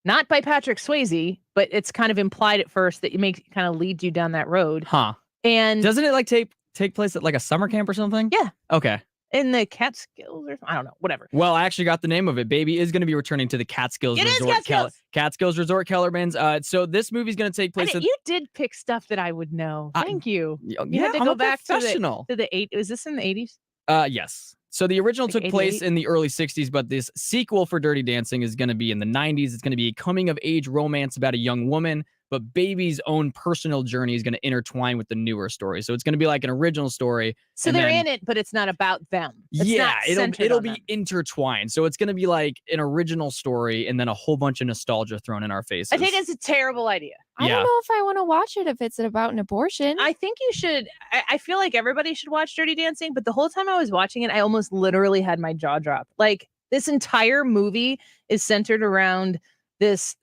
not by Patrick Swayze, but it's kind of implied at first that it kind of leads you down that road. Huh. And doesn't it like take place at like a summer camp or something? Yeah. Okay. In the Catskills or I don't know, whatever. Well, I actually got the name of it. Baby is going to be returning to the Catskills Resort. Catskills Resort, Kellerman's. So this movie's going to take place. You did pick stuff that I would know. Thank you. You yeah, had to I'm go a back professional. to the 80s. Was this in the 80s? Yes. So the original Like took place 88? in the early 60s, but this sequel for Dirty Dancing is going to be in the 90s. It's going to be a coming of age romance about a young woman but Baby's own personal journey is going to intertwine with the newer story. So it's going to be like an original story. So they're in it, but it's not about them. It's yeah, not it'll on be them. intertwined. So it's going to be like an original story and then a whole bunch of nostalgia thrown in our faces. I think it's a terrible idea. I don't know if I want to watch it if it's about an abortion. I think you should. I feel like everybody should watch Dirty Dancing, but the whole time I was watching it, I almost literally had my jaw drop. Like, this entire movie is centered around this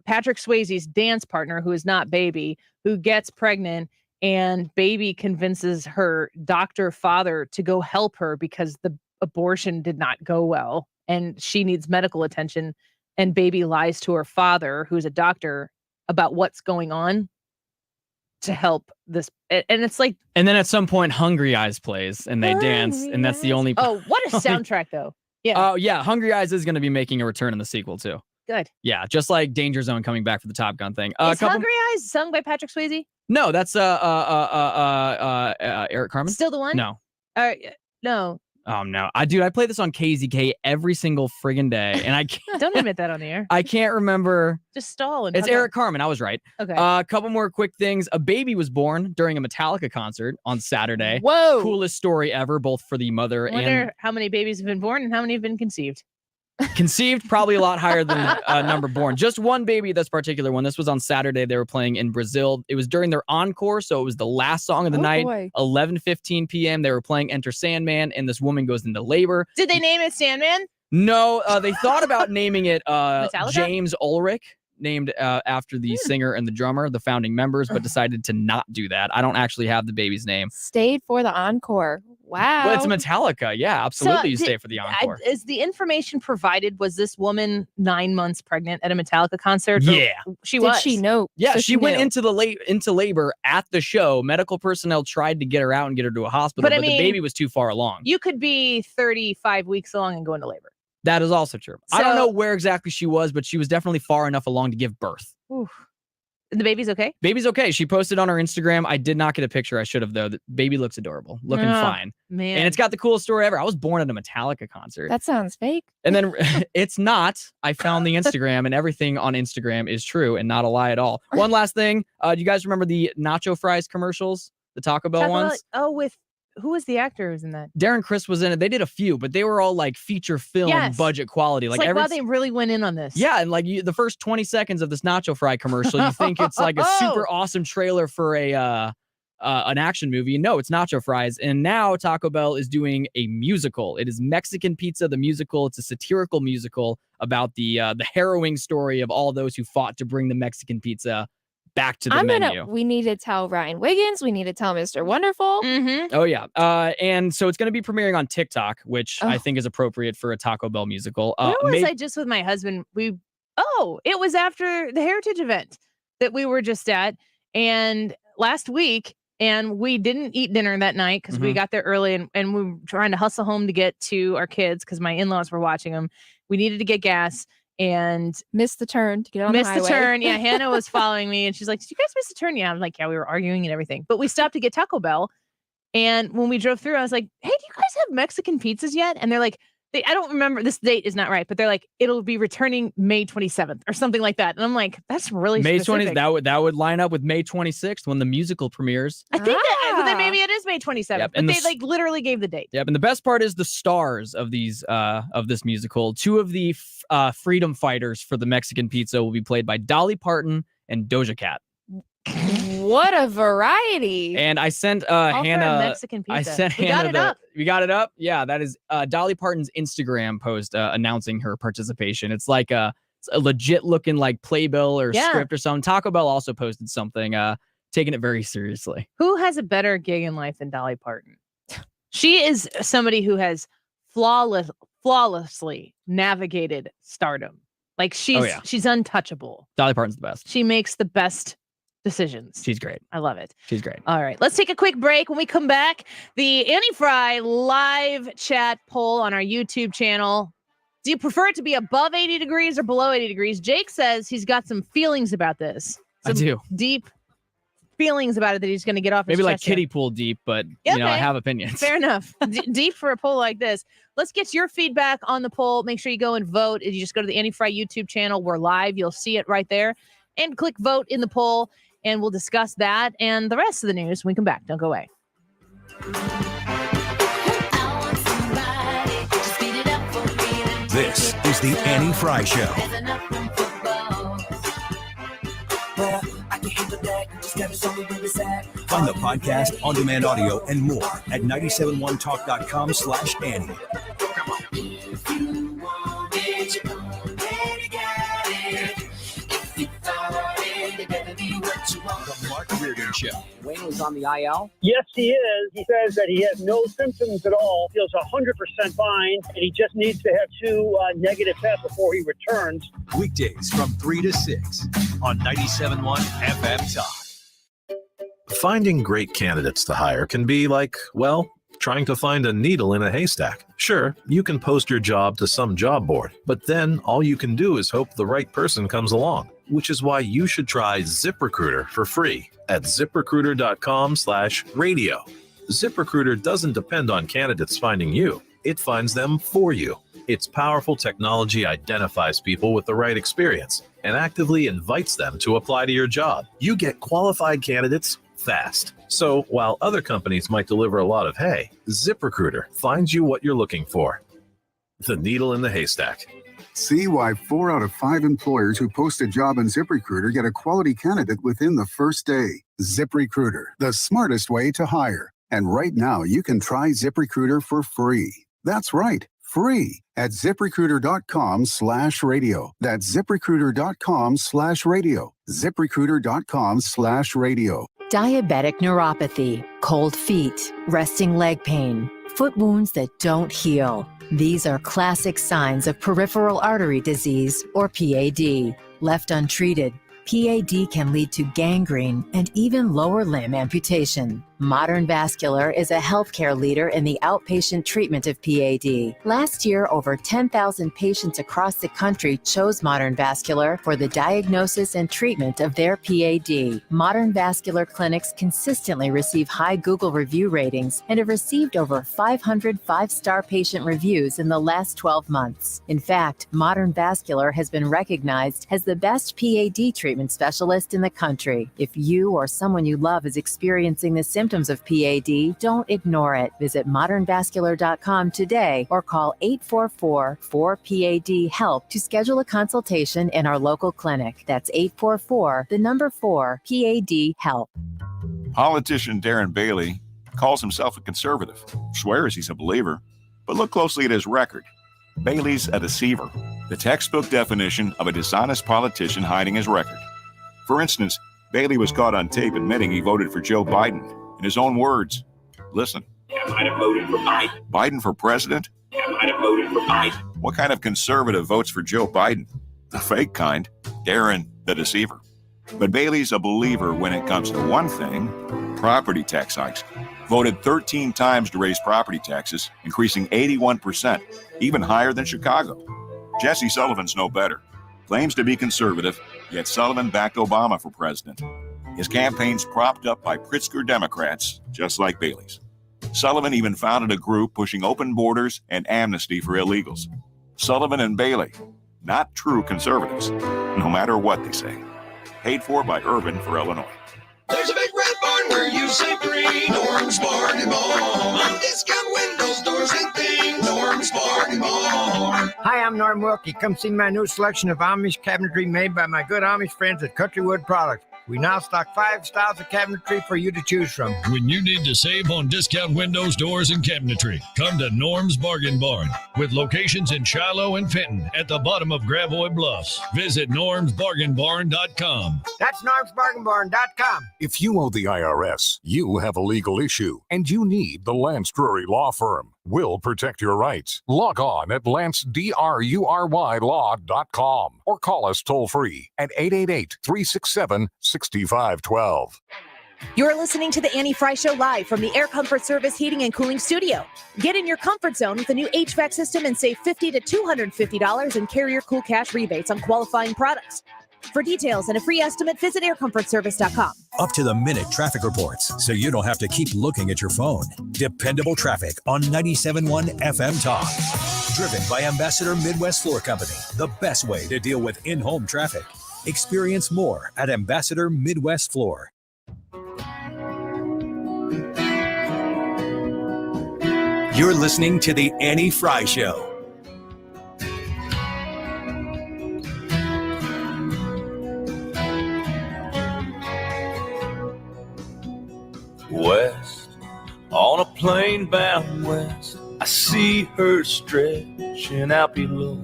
Patrick Swayze's dance partner, who is not Baby, who gets pregnant, and Baby convinces her doctor father to go help her because the abortion did not go well and she needs medical attention. And Baby lies to her father, who's a doctor, about what's going on to help this. And it's like, and then at some point Hungry Eyes plays and they dance, and that's the only. Oh, what a soundtrack though. Yeah. Oh yeah, Hungry Eyes is going to be making a return in the sequel too. Good. Yeah, just like Danger Zone coming back for the Top Gun thing. Is Hungry Eyes sung by Patrick Swayze? No, that's Eric Carmen. Still the one? No. No. Oh no, I play this on KZK every single friggin' day, and I can't, don't admit that on the air. I can't remember. Just stall. And It's Eric Carmen. I was right. Okay. A couple more quick things. A baby was born during a Metallica concert on Saturday. Whoa! Coolest story ever, both for the mother I wonder and how many babies have been born and how many have been conceived. conceived. Probably a lot higher than number born. Just one baby. This particular one. This was on Saturday. They were playing in Brazil. It was during their encore, so it was the last song of the night. 11:15 p.m. They were playing Enter Sandman, and this woman goes into labor. Did they name it Sandman? No, they thought about naming it Metallica? James Ulrich, named after the singer and the drummer, the founding members, but decided to not do that. I don't actually have the baby's name. Stayed for the encore. Wow. Well, it's Metallica. Yeah, absolutely. You stay for the encore. Is the information provided? Was this woman 9 months pregnant at a Metallica concert? Yeah. She Did was. she know? Yeah, So she went knew. into labor at the show. Medical personnel tried to get her out and get her to a hospital, But I but mean, the baby was too far along. You could be 35 weeks along and go into labor. That is also true. I don't So- know where exactly she was, but she was definitely far enough along to give birth. Oof. The baby's okay? Baby's okay. She posted on her Instagram. I did not get a picture. I should have, though. The baby looks adorable. Looking Oh, fine. man. And it's got the coolest story ever. I was born at a Metallica concert. That sounds fake. And then it's not. I found the Instagram, and everything on Instagram is true and not a lie at all. One last thing. Do you guys remember the nacho fries commercials? The Taco Bell ones? Who was the actor who was in that? Darren Criss was in it. They did a few, but they were all like feature film Yes. budget quality. It's like wow, they really went in on this. Yeah, and like the first 20 seconds of this nacho fry commercial, you think it's like a super awesome trailer for an action movie. No, it's nacho fries. And now Taco Bell is doing a musical. It is Mexican Pizza, the musical. It's a satirical musical about the harrowing story of all those who fought to bring the Mexican pizza back to the menu. We need to tell Ryan Wiggins. We need to tell Mr. Wonderful. Mm-hmm. Oh, yeah. And so it's going to be premiering on TikTok, which I think is appropriate for a Taco Bell musical. Where was I just with my husband? It was after the Heritage event that we were just at. And last week, and we didn't eat dinner that night because we got there early and we were trying to hustle home to get to our kids because my in-laws were watching them. We needed to get gas. And missed the turn to get on the highway. Missed the turn. Yeah, Hannah was following me and she's like, did you guys miss the turn? Yeah, I'm like, yeah, we were arguing and everything. But we stopped to get Taco Bell. And when we drove through, I was like, hey, do you guys have Mexican pizzas yet? And they're like, I don't remember, this date is not right, but they're like, it'll be returning May 27th or something like that. And I'm like, that's really May specific. 20th. That would line up with May 26th when the musical premieres. I think that then maybe it is May 27th. Yep, but and they like literally gave the date. Yep, and the best part is the stars of these of this musical. Two of the freedom fighters for the Mexican pizza will be played by Dolly Parton and Doja Cat. What a variety. And I sent All for a Hannah Mexican pizza. I sent We Hannah got it up. We got it up. Yeah, that is Dolly Parton's Instagram post announcing her participation. It's like it's a legit looking like playbill or script or something. Taco Bell also posted something taking it very seriously. Who has a better gig in life than Dolly Parton? She is somebody who has flawlessly navigated stardom. Like she's untouchable. Dolly Parton's the best. She makes the best decisions. She's great. I love it. She's great. All right, let's take a quick break. When we come back, the Annie Fry live chat poll on our YouTube channel. Do you prefer it to be above 80 degrees or below 80 degrees? Jake says he's got some feelings about this. I do. Deep feelings about it that he's going to get off his Maybe like chest here. kiddie pool deep, but you know, I Okay. have opinions. Fair enough. Deep for a poll like this. Let's get your feedback on the poll. Make sure you go and vote. You just go to the Annie Fry YouTube channel. We're live. You'll see it right there. and click vote in the poll. And we'll discuss that and the rest of the news when we come back. Don't go away. This is the Annie Frey Show. Find the podcast, on-demand audio, and more at 971talk.com/Annie. The Mark Reardon Show. Wayne was on the IL? Yes, he is. He says that he has no symptoms at all, feels 100% fine, and he just needs to have 2 negative tests before he returns. Weekdays from 3 to 6 on 97.1 FM Talk. Finding great candidates to hire can be like, well, trying to find a needle in a haystack. Sure, you can post your job to some job board, but then all you can do is hope the right person comes along, which is why you should try ZipRecruiter for free at ZipRecruiter.com/radio. ZipRecruiter doesn't depend on candidates finding you. It finds them for you. Its powerful technology identifies people with the right experience and actively invites them to apply to your job. You get qualified candidates fast. So while other companies might deliver a lot of hay, ZipRecruiter finds you what you're looking for. The needle in the haystack. See why 4 out of 5 employers who post a job on ZipRecruiter get a quality candidate within the first day. ZipRecruiter, the smartest way to hire. And right now, you can try ZipRecruiter for free. That's right, free at ZipRecruiter.com/radio. That's ZipRecruiter.com/radio. ZipRecruiter.com/radio. Diabetic neuropathy, cold feet, resting leg pain, foot wounds that don't heal. These are classic signs of peripheral artery disease, or PAD. Left untreated, PAD can lead to gangrene and even lower limb amputation. Modern Vascular is a healthcare leader in the outpatient treatment of PAD. Last year, over 10,000 patients across the country chose Modern Vascular for the diagnosis and treatment of their PAD. Modern Vascular clinics consistently receive high Google review ratings and have received over 500 five-star patient reviews in the last 12 months. In fact, Modern Vascular has been recognized as the best PAD treatment specialist in the country. If you or someone you love is experiencing the symptoms of PAD, don't ignore it. Visit modernvascular.com today or call 844-4PAD-HELP to schedule a consultation in our local clinic. That's 844-4PAD-HELP. Politician Darren Bailey calls himself a conservative, swears he's a believer, but look closely at his record. Bailey's a deceiver, the textbook definition of a dishonest politician hiding his record. For instance, Bailey was caught on tape admitting he voted for Joe Biden. In his own words, listen. I might have voted for Biden. Biden for president? I might have voted for Biden. What kind of conservative votes for Joe Biden? The fake kind. Darren, the deceiver. But Bailey's a believer when it comes to one thing, property tax hikes. Voted 13 times to raise property taxes, increasing 81%, even higher than Chicago. Jesse Sullivan's no better. Claims to be conservative, yet Sullivan backed Obama for president. His campaign's propped up by Pritzker Democrats, just like Bailey's. Sullivan even founded a group pushing open borders and amnesty for illegals. Sullivan and Bailey, not true conservatives, no matter what they say. Paid for by Urban for Illinois. There's a big red barn where you say green. Norm's Bargain Barn. On discount windows, doors, and things. Norm's Bargain Barn. Hi, I'm Norm Wilkie. Come see my new selection of Amish cabinetry made by my good Amish friends at Countrywood Products. We now stock 5 styles of cabinetry for you to choose from. When you need to save on discount windows, doors, and cabinetry, come to Norm's Bargain Barn with locations in Shiloh and Fenton at the bottom of Gravois Bluffs. Visit normsbargainbarn.com. That's normsbargainbarn.com. If you owe the IRS, you have a legal issue, and you need the Lance Drury Law Firm. We'll protect your rights. Log on at lancedrurylaw.com or call us toll-free at 888-367-6512. You're listening to the Annie Frey Show live from the Air Comfort Service Heating and Cooling Studio. Get in your comfort zone with a new HVAC system and save $50 to $250 in Carrier Cool Cash rebates on qualifying products. For details and a free estimate, visit aircomfortservice.com. Up-to-the-minute traffic reports, so you don't have to keep looking at your phone. Dependable traffic on 97.1 FM Talk. Driven by Ambassador Midwest Floor Company, the best way to deal with in-home traffic. Experience more at Ambassador Midwest Floor. You're listening to The Annie Frey Show. West, on a plane bound west, I see her stretching out below.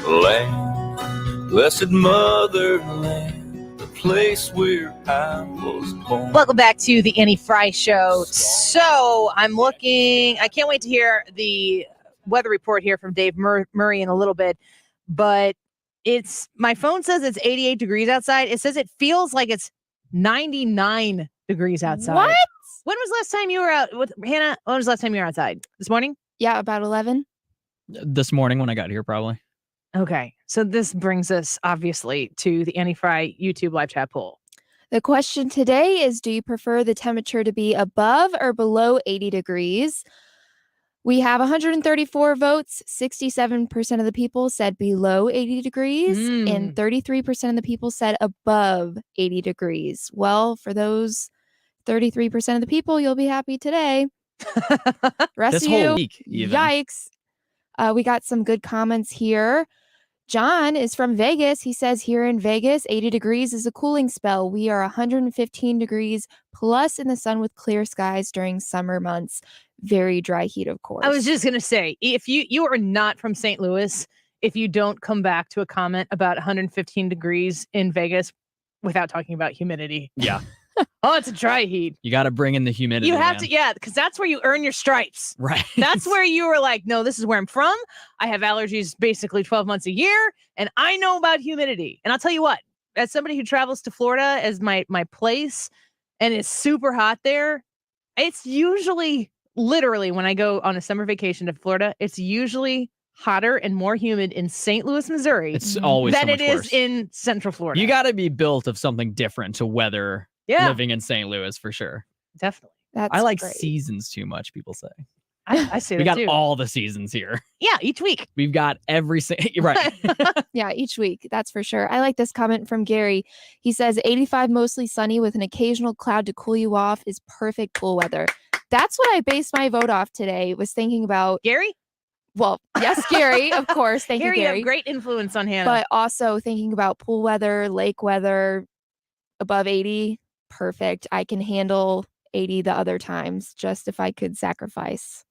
Land, blessed motherland, the place where I was born. Welcome back to the Annie Frey Show. So I'm looking, I can't wait to hear the weather report here from Dave Murray in a little bit, but my phone says it's 88 degrees outside. It says it feels like it's 99 degrees outside. What? When was the last time you were out with Hannah? When was the last time you were outside? This morning? Yeah, about 11. This morning when I got here, probably. Okay. So this brings us obviously to the Annie Frey YouTube live chat poll. The question today is, do you prefer the temperature to be above or below 80 degrees? We have 134 votes. 67% of the people said below 80 degrees and 33% of the people said above 80 degrees. Well, for those 33% of the people, you'll be happy today. Rest This of whole you, week, even. yikes. We got some good comments here. John is from Vegas. He says here in Vegas, 80 degrees is a cooling spell. We are 115 degrees plus in the sun with clear skies during summer months. Very dry heat, of course. I was just going to say, if you are not from St. Louis, if you don't come back to a comment about 115 degrees in Vegas without talking about humidity. Yeah. Oh, it's a dry heat. You got to bring in the humidity. You have man. to, yeah, because that's where you earn your stripes. Right. That's where you were like, no, this is where I'm from. I have allergies basically 12 months a year, and I know about humidity. And I'll tell you what, as somebody who travels to Florida as my place, and it's super hot there, it's usually, literally, when I go on a summer vacation to Florida, it's usually hotter and more humid in St. Louis, Missouri It's always than so much it is worse. in Central Florida. You got to be built of something different to weather living in St. Louis for sure. Definitely. That's I like great. seasons too much, people say. I say We that got too. all the seasons here. Yeah, each week. We've got every you're right. Yeah, each week. That's for sure. I like this comment from Gary. He says 85 mostly sunny with an occasional cloud to cool you off is perfect pool weather. That's what I based my vote off today, was thinking about. Gary? Well, yes, Gary, of course. Thank Gary, you, Gary. you have great influence on Hannah. But also thinking about pool weather, lake weather, above 80, perfect. I can handle 80 the other times, just if I could sacrifice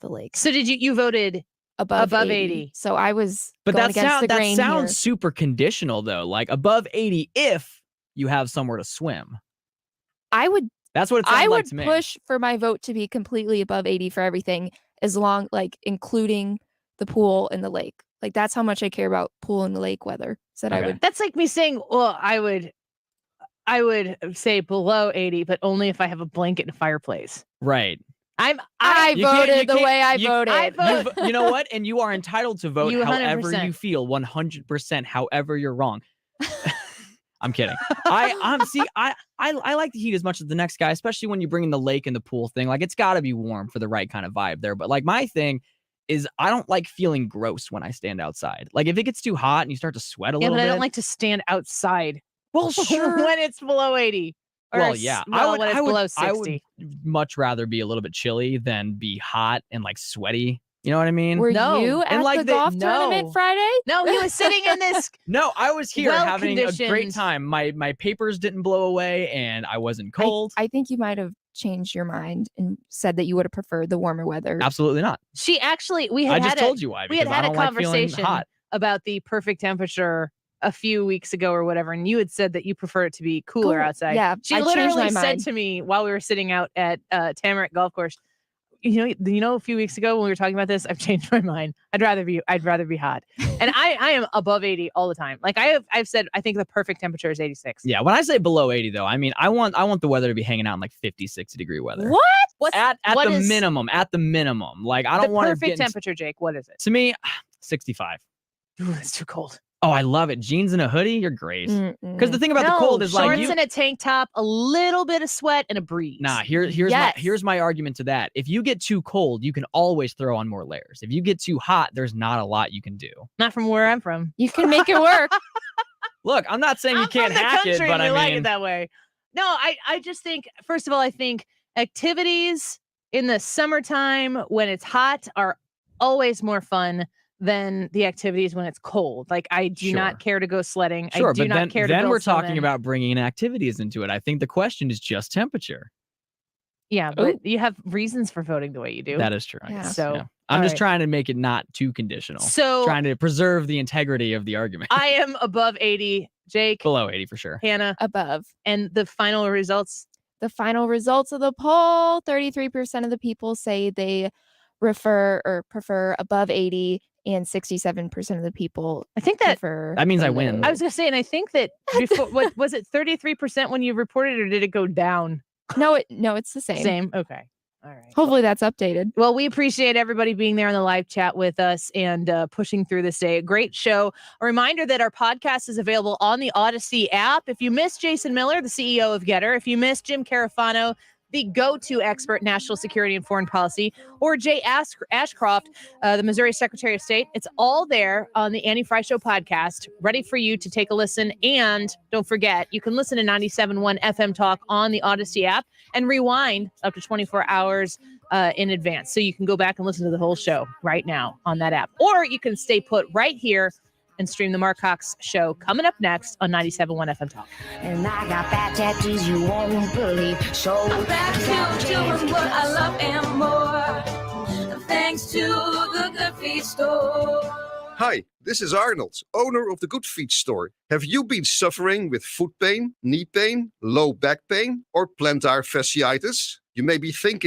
the lake. So did you voted above 80. So I was But going against the that grain sounds here. super conditional though. Like above 80 if you have somewhere to swim. That's what it sounds I like would to me. push for my vote to be completely above 80 for everything, as long, like, including the pool and the lake. Like, that's how much I care about pool and the lake weather. So that I would. That's like me saying, well, I would say below 80, but only if I have a blanket and a fireplace. Right. I voted the way I voted. You know what? And you are entitled to vote You however 100%. you feel, 100%, however you're wrong. I'm kidding. I like the heat as much as the next guy, especially when you bring in the lake and the pool thing. Like, it's got to be warm for the right kind of vibe there. But like, my thing is I don't like feeling gross when I stand outside. Like, if it gets too hot and you start to sweat a Yeah, little but bit. I don't like to stand outside. Well, sure. when it's below 80. Or Well, yeah. when it's below 60. I would much rather be a little bit chilly than be hot and like sweaty. You know what I mean? Were you And at like the golf tournament Friday? No, he was sitting in this. No, I was here having a great well-conditioned- time. My papers didn't blow away and I wasn't cold. I think you might have changed your mind and said that you would have preferred the warmer weather. Absolutely not. She actually, we I had just a, told you why, we had because I had a don't like feeling conversation hot. about the perfect temperature a few weeks ago or whatever, and you had said that you prefer it to be cooler Cool. outside. Yeah, She I changed literally my said mind. to me while we were sitting out at Tamarack Golf Course, you know, a few weeks ago when we were talking about this, I've changed my mind. I'd rather be hot. And I am above 80 all the time. Like I've said, I think the perfect temperature is 86. Yeah, when I say below 80 though, I mean I want the weather to be hanging out in like 50, 60 degree weather. What? At what the is minimum, at the minimum. Like I the don't want to perfect get temperature, Jake? What is it? to me 65. Ooh, that's too cold. Oh, I love it. Jeans and a hoodie, you're great. Because the thing about the cold is shorts like and a tank top, a little bit of sweat, and a breeze. Nah, here's my argument to that. If you get too cold, you can always throw on more layers. If you get too hot, there's not a lot you can do. Not from where I'm from. You can make it work. Look, I'm not saying you can't hack it, but I like mean it that way. No, I just think, first of all, I think activities in the summertime when it's hot are always more fun than the activities when it's cold. Like, I do not care to go sledding. Sure, I do but not care to then go we're talking swimming. about bringing activities into it. I think the question is just temperature. Yeah, but you have reasons for voting the way you do. That is true. I guess, So yeah. I'm just trying to make it not too conditional. So- trying to preserve the integrity of the argument. I am above 80. Jake? Below 80 for sure. Hannah? Above. And the final results? The final results of the poll, 33% of the people say they prefer above 80, and 67% of the people I think that prefer that means I win. I was gonna say, and I think that before, what was it, 33% when you reported, or did it go down? No, it's the same. Same. Okay. All right. Hopefully that's updated. Well, we appreciate everybody being there on the live chat with us and pushing through this day. A great show. A reminder that our podcast is available on the Odyssey app. If you missed Jason Miller, the CEO of Getter, if you missed Jim Carafano, the go-to expert national security and foreign policy, or Jay Ashcroft, the Missouri Secretary of State, it's all there on the Annie Frey Show podcast, ready for you to take a listen. And don't forget, you can listen to 97.1 FM Talk on the Odyssey app and rewind up to 24 hours in advance. So you can go back and listen to the whole show right now on that app. Or you can stay put right here and stream the Mark Cox Show coming up next on 97.1 FM Talk. And I got bad tattoos you won't believe. So I'm back to doing what I love and more. Thanks to the Good Feet store. Hi, this is Arnold, owner of the Good Feet store. Have you been suffering with foot pain, knee pain, low back pain, or plantar fasciitis? You may be thinking,